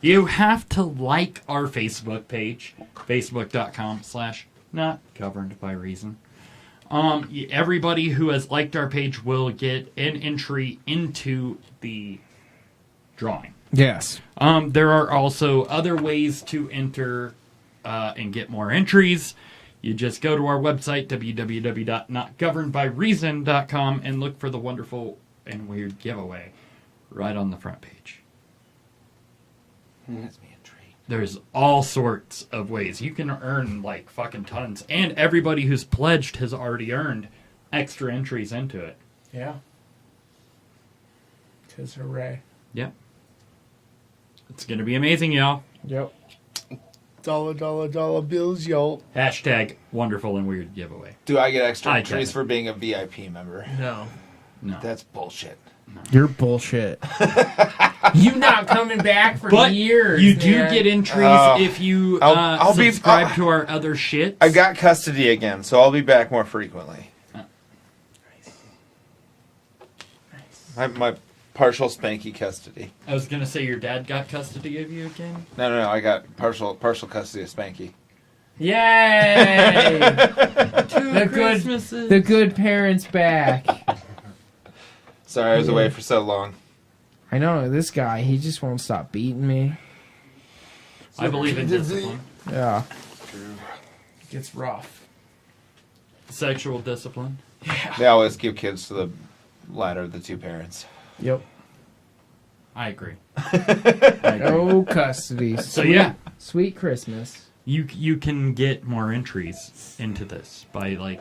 You have to like our Facebook page, facebook.com/notgovernedbyreason. Everybody who has liked our page will get an entry into the drawing. Yes. There are also other ways to enter and get more entries. You just go to our website, www.notgovernedbyreason.com, and look for the Wonderful and Weird giveaway right on the front page. That's me intrigued. There's all sorts of ways. You can earn like fucking tons. And everybody who's pledged has already earned extra entries into it. Yeah. 'Cause hooray. Yep. It's going to be amazing, y'all. Yep. Dollar bills, yo. Hashtag Wonderful and Weird giveaway. Do I get extra I entries get it. for being a VIP member? No. No. That's bullshit. You're bullshit. You not coming back for But years. you do man. get entries if you I'll be- subscribe to our other shit. I got custody again, so I'll be back more frequently. My partial spanky custody. I was going to say your dad got custody of you again. No, I got partial custody of Spanky. Yay! Christmases. the good parents back. Sorry, I was away for so long. I know this guy. He just won't stop beating me. I believe in discipline. Yeah. It gets rough. Sexual discipline. They always give kids to the latter of the two parents. Yep. I agree. No custody. So yeah, Sweet Christmas. you can get more entries into this by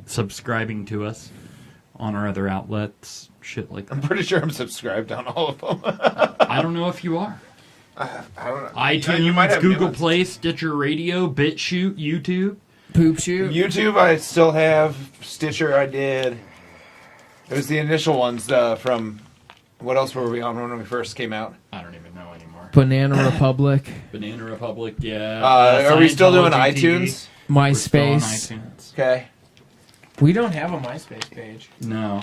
subscribing to us on our other outlets, shit like that. I'm pretty sure I'm subscribed on all of them. I don't know if you are. I don't know. iTunes, You might have Google nuanced. Play, Stitcher Radio, BitChute, YouTube. Poop shoot. YouTube, I still have. Stitcher, I did. It was the initial ones from. What else were we on when we first came out? I don't even know anymore. Banana Republic. Banana Republic, yeah. Are we still doing Scientology TV. iTunes? We're still on MySpace. iTunes. Okay. We don't have a MySpace page. No,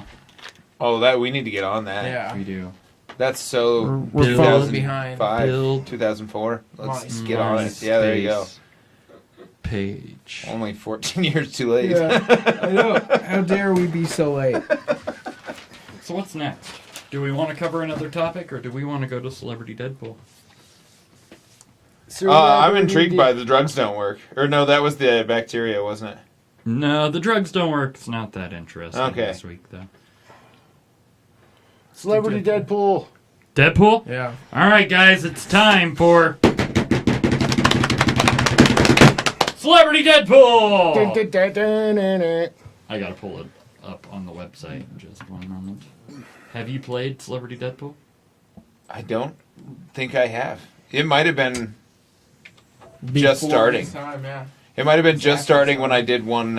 Oh, that we need to get on that. Yeah. we do. That's so. We're falling behind. 2005, 2004. Let's get on it. MySpace Yeah, there you go. Page. Only 14 years too late. Yeah, I know. How dare we be so late? So what's next? Do we want to cover another topic, or do we want to go to Celebrity Deadpool? I'm intrigued by the drugs don't work. Or no, that was the bacteria, wasn't it? No, the drugs don't work. It's not that interesting Okay. this week, though. Celebrity Deadpool. Deadpool? Yeah. All right, guys, it's time for Celebrity Deadpool. I gotta pull it up on the website in just one moment. Have you played Celebrity Deadpool? I don't think I have. It might have been Before just starting. this time, yeah. It might have been just Exactly. starting when I did one.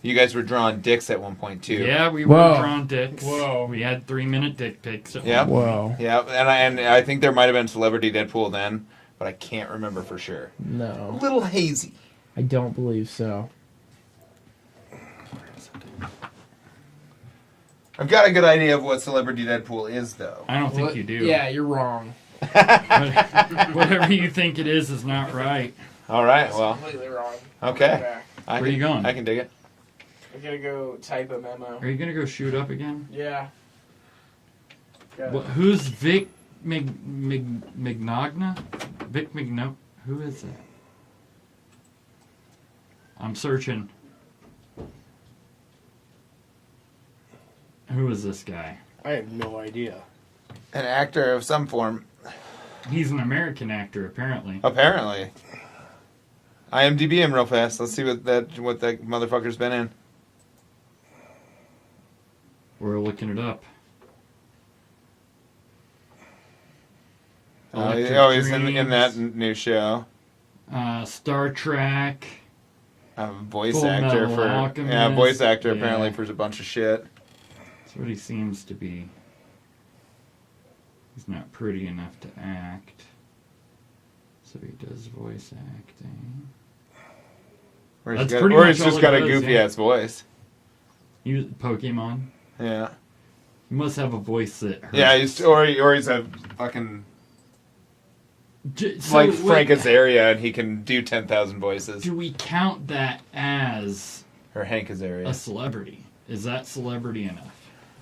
You guys were drawing dicks at one point too. Yeah, we Whoa. were drawing dicks. Whoa. We had 3-minute dick pics. At Yep. one point. Whoa. Yeah, and I think there might have been Celebrity Deadpool then, but I can't remember for sure. A No. little hazy. I don't believe so. I've got a good idea of what Celebrity Deadpool is, though. I don't think What- you do. Yeah, you're wrong. Whatever you think it is not right. All right, well, Completely wrong. okay. Where you going? I can dig it. I gotta go type a memo. Are you gonna go shoot up again? Yeah. Who's Vic Mignogna? Vic Migno? Who is that? I'm searching. Who is this guy? I have no idea. An actor of some form, He's an American actor, apparently. apparently. IMDb him real fast. Let's see what that motherfucker's been in. We're looking it up. He's in that new show. Star Trek. Voice Full actor Metal for Alchemist. voice actor Yeah. apparently for a bunch of shit. That's what he seems to be. He's not pretty enough to act. So he does voice acting. Or That's he's pretty or much he's all just he got a does, goofy yeah. ass voice. He Pokemon. Yeah. He must have a voice that hurts. Yeah, he's a fucking So like wait, Frank Azaria, and he can do 10,000 voices. Do we count that as Or Hank Azaria. a celebrity? Is that celebrity enough?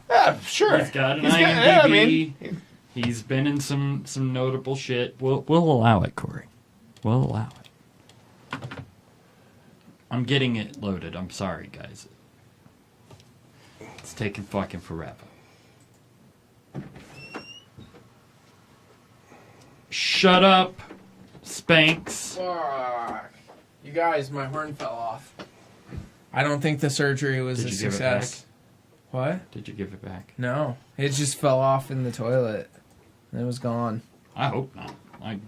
Yeah, sure. He's got an He's IMDb. got- yeah, I mean, He's been in some notable shit. We'll allow it, Corey. We'll allow it. I'm getting it loaded. I'm sorry, guys. It's taking fucking forever. Shut up, Spanx. Fuck. You guys, my horn fell off. I don't think the surgery was Did a you give it success. What? Did you give it back? No. It just fell off in the toilet. And it was gone. I hope not. My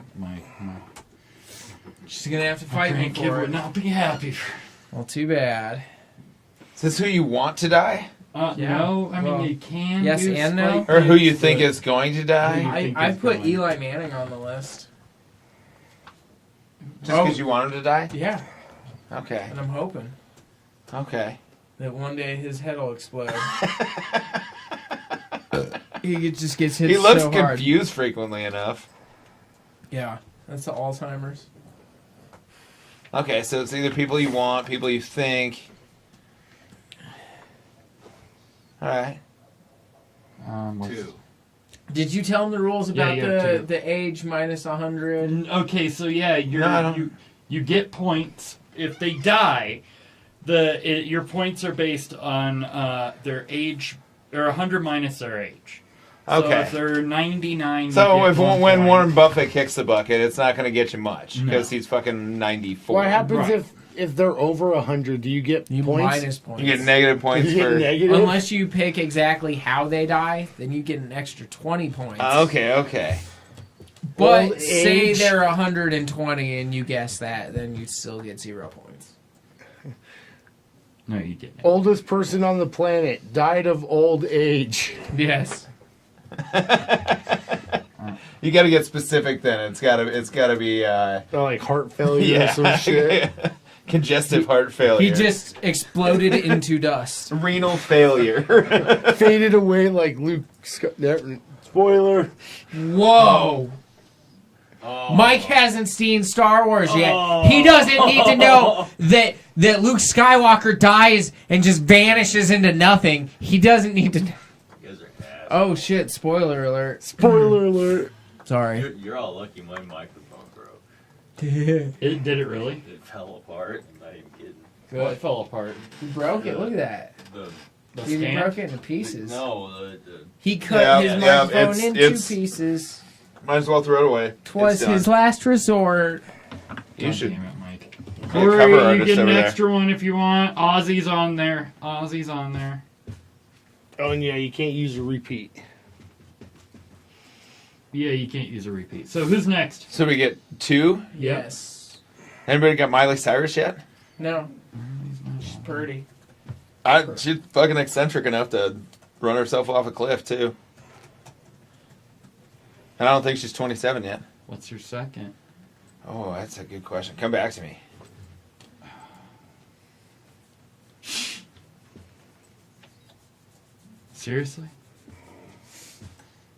She's gonna have to fight me grandkid for would it. not be happy. Well, too bad. Is this who you want to die? Yeah. No, I mean Well, you can. yes do and no. spike Or who you hits, think but- is going to die? I put Eli Manning on the list. Just because you want him to die? Yeah. Okay. And I'm hoping Okay. that one day his head will explode. He just gets hit He looks so hard. confused frequently enough. Yeah. That's the Alzheimer's. Okay, so it's either people you want, people you think. Alright. Two. Did you tell him the rules Yeah, about you have to. the age minus 100? Okay, so yeah, No, I don't- you get points if they die. Your points are based on their age, or 100 minus their age. So Okay. if they're 99, you So get if 1 when point. Warren Buffett kicks the bucket, it's not going to get you much No. because he's fucking 94. What happens Right. if they're over 100? Do you get You points? minus points. You get negative points You get for. negative? Unless you pick exactly how they die, then you get an extra 20 points. Okay. But Old say age. they're 120 and you guess that, then you still get 0 points. No, you get it. Oldest person on the planet died of old age. Yes. You got to get specific then. It's got to be. Or like heart failure or some shit. Congestive heart failure. He just exploded into dust. Renal failure. Faded away like Luke. Spoiler. Whoa. Mike hasn't seen Star Wars yet. He doesn't need to know that Luke Skywalker dies and just vanishes into nothing. He doesn't need to. Oh shit! Spoiler alert! Spoiler alert! Sorry. You're all lucky my microphone broke. Did it really? It fell apart. I'm not even kidding. What fell apart? He broke it. Look at that. He stand? broke it into pieces. No, He cut his microphone into it's- pieces. Might as well throw it away. Twas his last resort. You should. Damn it, Mike. be a cover Corey, you artist get an over there. extra one if you want. Ozzy's on there. Ozzy's on there. Oh, and yeah, you can't use a repeat. Yeah, you can't use a repeat. So who's next? So we get 2. Yes. Anybody got Miley Cyrus yet? No. She's pretty. She's fucking eccentric enough to run herself off a cliff too. And I don't think she's 27 yet. What's your second? Oh, that's a good question. Come back to me. Seriously?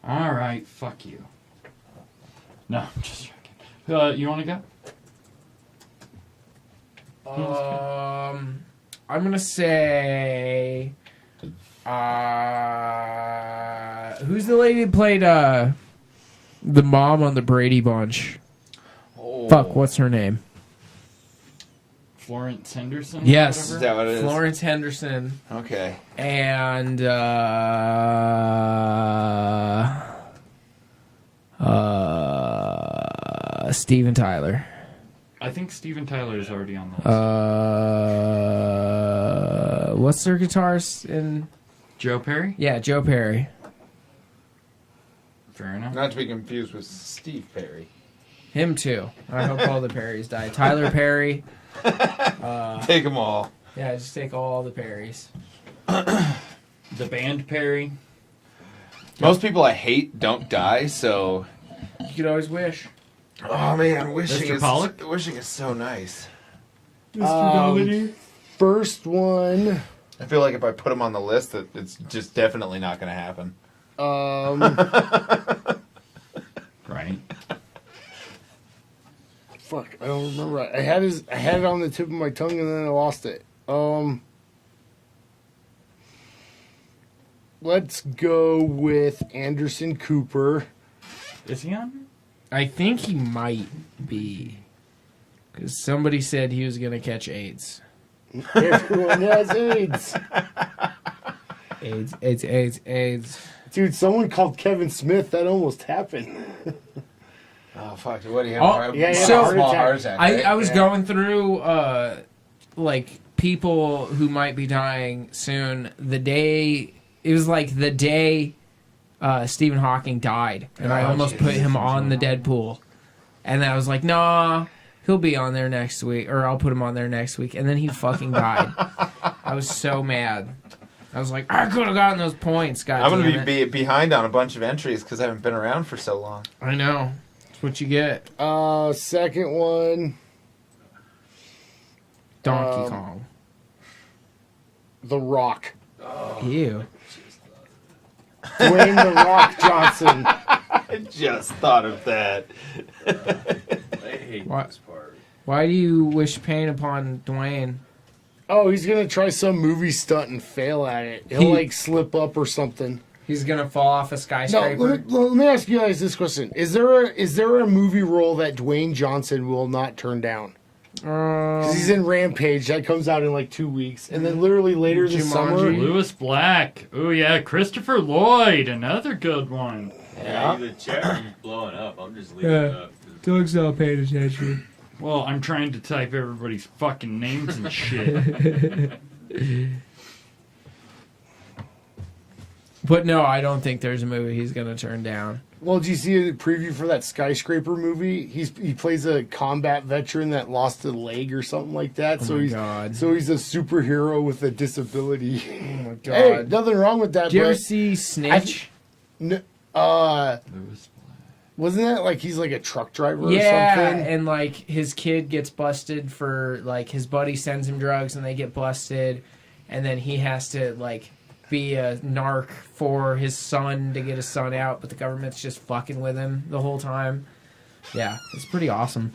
Alright, fuck you. No, I'm just joking. You want to go? I'm gonna say. Who's the lady that played the mom on the Brady Bunch? Oh. Fuck, what's her name? Florence Henderson? Yes. Is that what it is? Florence Henderson. Okay. And Steven Tyler. I think Steven Tyler is already on the list. What's their guitarist in? Joe Perry? Yeah, Joe Perry. Fair enough. Not to be confused with Steve Perry. Him too. I hope all the Perrys die. Tyler Perry. Take them all. Yeah, just take all the Perrys. The band Perry. Most people I hate don't die, so. You could always wish. Oh man, wishing Mr. Pollock? wishing is so nice. First one. I feel like if I put them on the list, that it's just definitely not going to happen. Right. Fuck, I don't remember. I had it on the tip of my tongue and then I lost it. Let's go with Anderson Cooper. Is he on? I think he might be. Because somebody said he was going to catch AIDS. Everyone has AIDS. AIDS. Dude, someone called Kevin Smith. That almost happened. Oh fuck! What do you have? Yeah, So, heart attack. I was going through, like, people who might be dying soon. It was like the day Stephen Hawking died. And I almost put him on the Deadpool. And I was like, nah, he'll be on there next week. Or I'll put him on there next week. And then he fucking died. I was so mad. I was like, I could have gotten those points, I'm going to be behind on a bunch of entries because I haven't been around for so long. I know. That's what you get. Second one. Donkey Kong. The Rock. Ew. Dwayne The Rock Johnson. I just thought of that. I hate this part. Why do you wish pain upon Dwayne? Oh, he's gonna try some movie stunt and fail at it. He'll like slip up or something. He's gonna fall off a skyscraper. No, let me ask you guys this question: Is there a movie role that Dwayne Johnson will not turn down? Because he's in Rampage that comes out in like 2 weeks, and then literally later this summer, Lewis Black. Oh yeah, Christopher Lloyd, another good one. Yeah, the chat room's blowing up. I'm just leaving it up. Doug's not paying attention. Well, I'm trying to type everybody's fucking names and shit. But no, I don't think there's a movie he's gonna turn down. Well, did you see a preview for that Skyscraper movie? He plays a combat veteran that lost a leg or something like that. Oh so my he's God. so he's a superhero with a disability. Oh my God. Hey, nothing wrong with that. Did you ever but see Snitch? Lewis Black. Wasn't that like he's like a truck driver or Yeah, something? and like his kid gets busted for like his buddy sends him drugs and they get busted, and then he has to like be a narc for his son to get his son out, but the government's just fucking with him the whole time. Yeah, it's pretty awesome.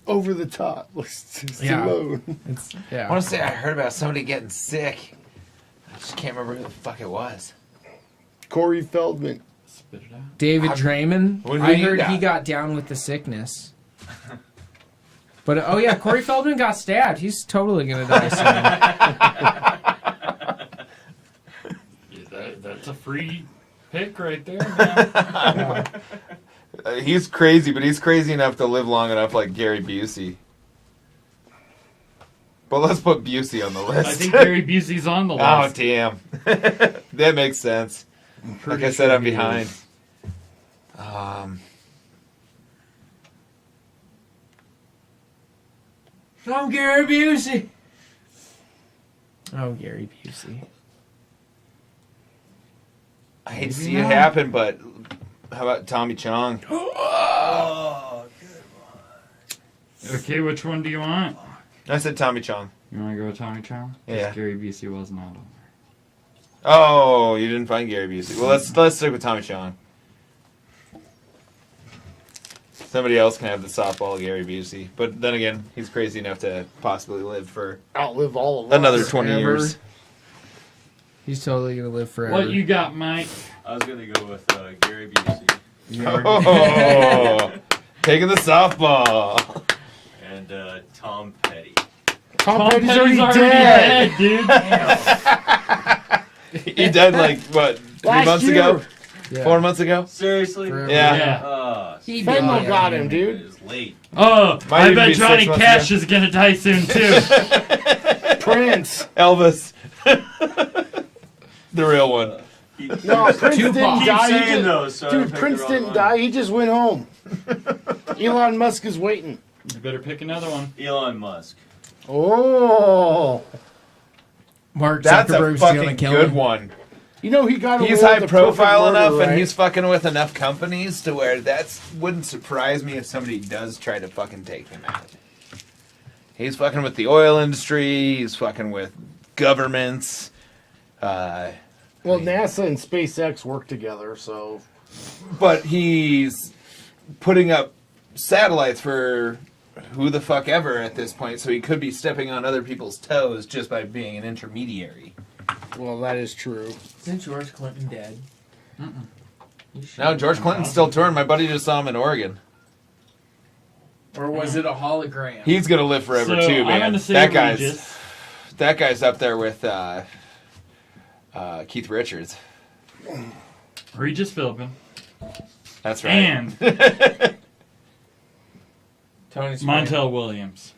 Over the top. Stallone. Yeah. I want to say I heard about somebody getting sick. I just can't remember who the fuck it was. Corey Feldman. Spit it out. David Draymond. What I did he heard got? he got down with the sickness. But oh yeah, Corey Feldman got stabbed. He's totally gonna die soon. That's a free pick right there, man. He's crazy, but he's crazy enough to live long enough like Gary Busey. But let's put Busey on the list. I think Gary Busey's on the list. Oh, damn. That makes sense. Like I said, I'm behind. I'm Gary Busey. Oh, Gary Busey. I hate to see it happen, but how about Tommy Chong? Oh, good one. Okay, which one do you want? I said Tommy Chong. You want to go with Tommy Chong? 'Cause Yeah. Gary Busey was not on there. Oh, you didn't find Gary Busey. Well, let's stick with Tommy Chong. Somebody else can have the softball Gary Busey, but then again, he's crazy enough to possibly live for Outlive all of us. another 20 years. He's totally gonna live forever. What you got, Mike? I was gonna go with Gary Busey Oh, taking the softball. and Tom Petty. Tom Petty's Petty's already dead. dude. He died like, what, 3 Last months year. ago? Yeah. 4 months ago? Seriously? Forever. Yeah. He Fenway died. got him, dude. It's late. Oh, Might I even bet be Johnny 6 months Cash ago. is gonna die soon too. Prince. Elvis. The real one. No, Prince didn't Tupac. die. He saying just- those, so I dude, picked Prince the wrong didn't one. die. He just went home. Elon Musk is waiting. You better pick another one. Elon Musk. Oh. Mark That's a Zuckerberg's gonna fucking kill good him. one. You know he got away He's with high the profile perfect murder, enough, right? and he's fucking with enough companies to where that wouldn't surprise me if somebody does try to fucking take him out. He's fucking with the oil industry. He's fucking with governments. Well, NASA and SpaceX work together, so But he's putting up satellites for who the fuck ever at this point, so he could be stepping on other people's toes just by being an intermediary. well, that is true. Isn't George Clinton dead? Now George Clinton's still touring. My buddy just saw him in Oregon. Or was it a hologram? He's gonna live forever So, too, I'm man. gonna say That guy's up there with Keith Richards. Regis Philbin. That's right. And Tony Soprano. Montel Williams.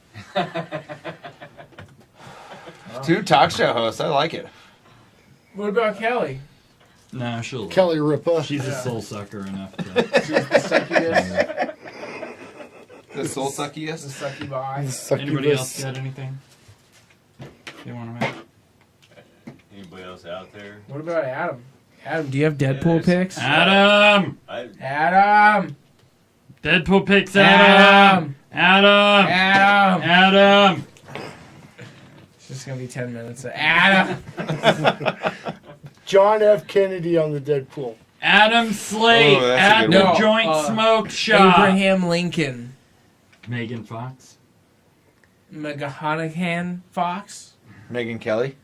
2 talk show hosts. I like it. What about Kelly? No, she'll. Kelly Ripa. She's a soul sucker enough to. The soul The suckiest. sucky bye. Anybody else got anything they want to make? Anybody else out there? What about Adam? Adam, do you have Deadpool picks? Adam! Adam! Deadpool picks Adam! Adam! Adam! Adam! It's just gonna be 10 minutes. Adam! John F. Kennedy on the Deadpool. Adam Slate Oh, that's a at good the one. Joint No, Smoke Shop. Abraham Lincoln. Megan Fox. McGonagall Fox. Megan Kelly.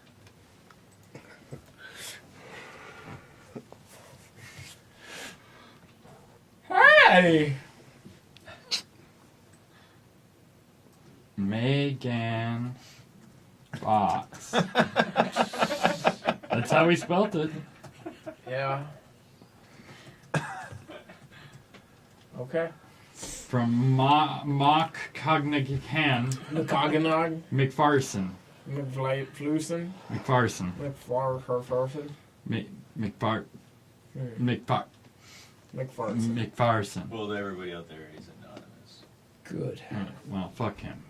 Hey! Megan Fox. That's how we spelt it. Yeah. Okay. From Mock Cognigan McCognog. McPherson. McFlusen. McPherson. McFarson. McPherson. McFarson. McPherson. Well, to everybody out there, he's anonymous. Good. Well, fuck him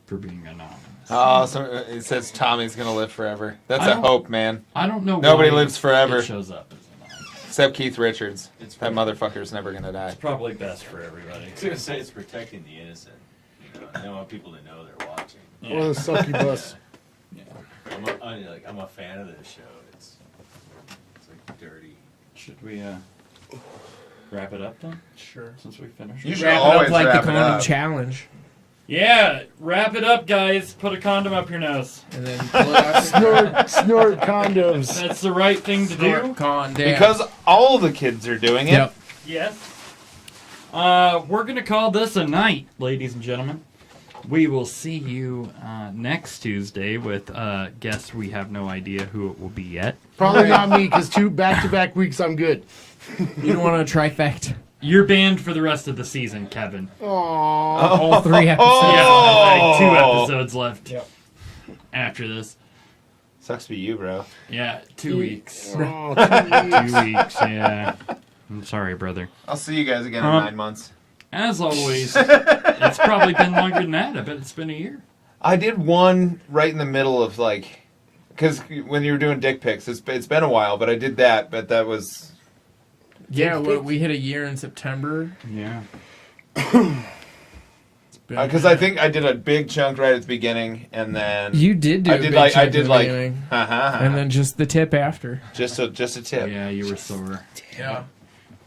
for being anonymous. Oh, so it says Tommy's gonna live forever. That's I a don't- hope, man. I don't know Nobody why lives forever. It shows up as anonymous. Except Keith Richards. It's That motherfucker's never gonna die. It's probably best for everybody. I was gonna say it's protecting the innocent. You know, I don't want people to know they're watching. Or the sucky bus. I'm a fan of this show. It's like dirty. Should we wrap it up then? Sure. Since we finished. You should Wrap it always up like the wrap it condom up. challenge. Yeah, wrap it up, guys. Put a condom up your nose. And then pull it out. Snort condoms. That's the right thing to do. Snort condom. Because all the kids are doing it. Yep. Yes. We're going to call this a night, ladies and gentlemen. We will see you next Tuesday with guests we have no idea who it will be yet. Probably not me, because 2 back-to-back weeks I'm good. You don't want a trifecta. You're banned for the rest of the season, Kevin. Aww. All 3 episodes. Yeah, like 2 episodes left Yep. after this. Sucks to be you, bro. Yeah, 2 weeks. Oh, 2 weeks, yeah. I'm sorry, brother. I'll see you guys again in 9 months. As always, it's probably been longer than that. I bet it's been a year. I did one right in the middle of because when you were doing dick pics, it's been a while, but I did that. But that was Yeah, we hit a year in September. Yeah. because I think I did a big chunk right at the beginning, and then You did do I a did big like chunk I in did the like beginning. and And then just the tip after. just a tip. Yeah, you were sore. Yeah.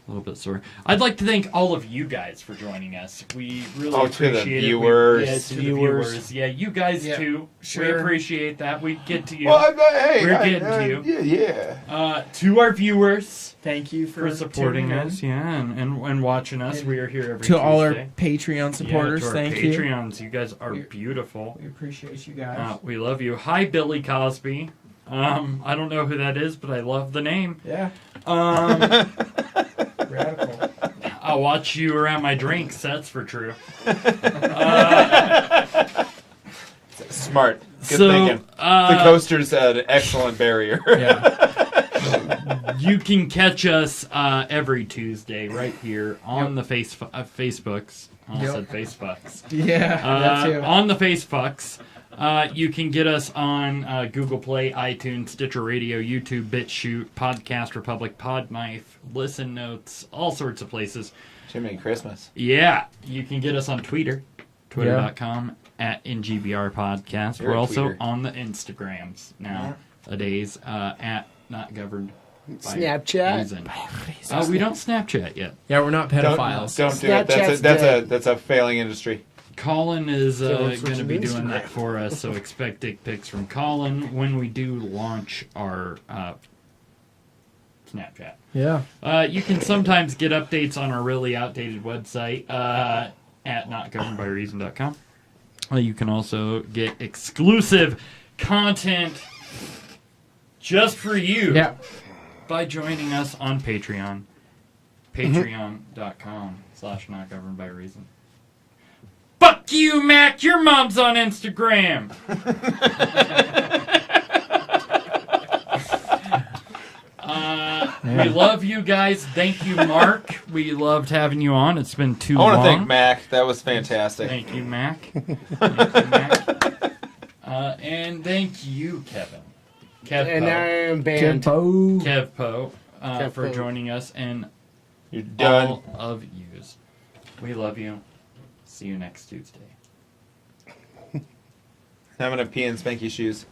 A little bit sore. I'd like to thank all of you guys for joining us. We really Oh, to the appreciate it. viewers. Yeah, to the viewers. Yeah, you guys too. We sure. appreciate that. We get to you. Well, hey, We're getting to you. Yeah. To our viewers Thank you for supporting tuning in. us, and watching us. And we are here every To all our Tuesday. Patreon supporters, to our thank you. Patreons. You guys are beautiful. We appreciate you guys. We love you. Hi, Billy Cosby. I don't know who that is, but I love the name. Yeah. Radical. I'll watch you around my drinks. That's for true. Smart. Good So, thinking. The coaster's an excellent barrier. Yeah. You can catch us every Tuesday right here on the Facebooks. I Yep. said Facebooks. Yeah. that too. On the Facebooks. You can get us on Google Play, iTunes, Stitcher Radio, YouTube, BitChute, Podcast Republic, Podknife, Listen Notes, all sorts of places. Jiminy Christmas. Yeah, you can get us on Twitter, twitter.com @NGBR Podcast. You're We're a also tweeter. on the Instagrams nowadays at Not Governed by Snapchat? Reason. We don't Snapchat yet. Yeah, we're not pedophiles. Don't do it. Snapchat's That's a failing industry. Colin is So going it's to be switching to doing that Instagram. for us, so expect dick pics from Colin when we do launch our Snapchat. Yeah. You can sometimes get updates on our really outdated website at notgovernedbyreason.com. You can also get exclusive content just for you Yeah. by joining us on Patreon. Patreon.com/notgovernedbyreason. Fuck you, Mac! Your mom's on Instagram! We love you guys. Thank you, Mark. We loved having you on. It's been too I long. want to thank Mac. That was fantastic. Thank you, Mac. Thank you, Mac. And thank you, Kevin. And I am banned. Kev Poe Kev for Poe. joining us, and You're done. all of yous. We love you. See you next Tuesday. I'm gonna pee in Spanky shoes.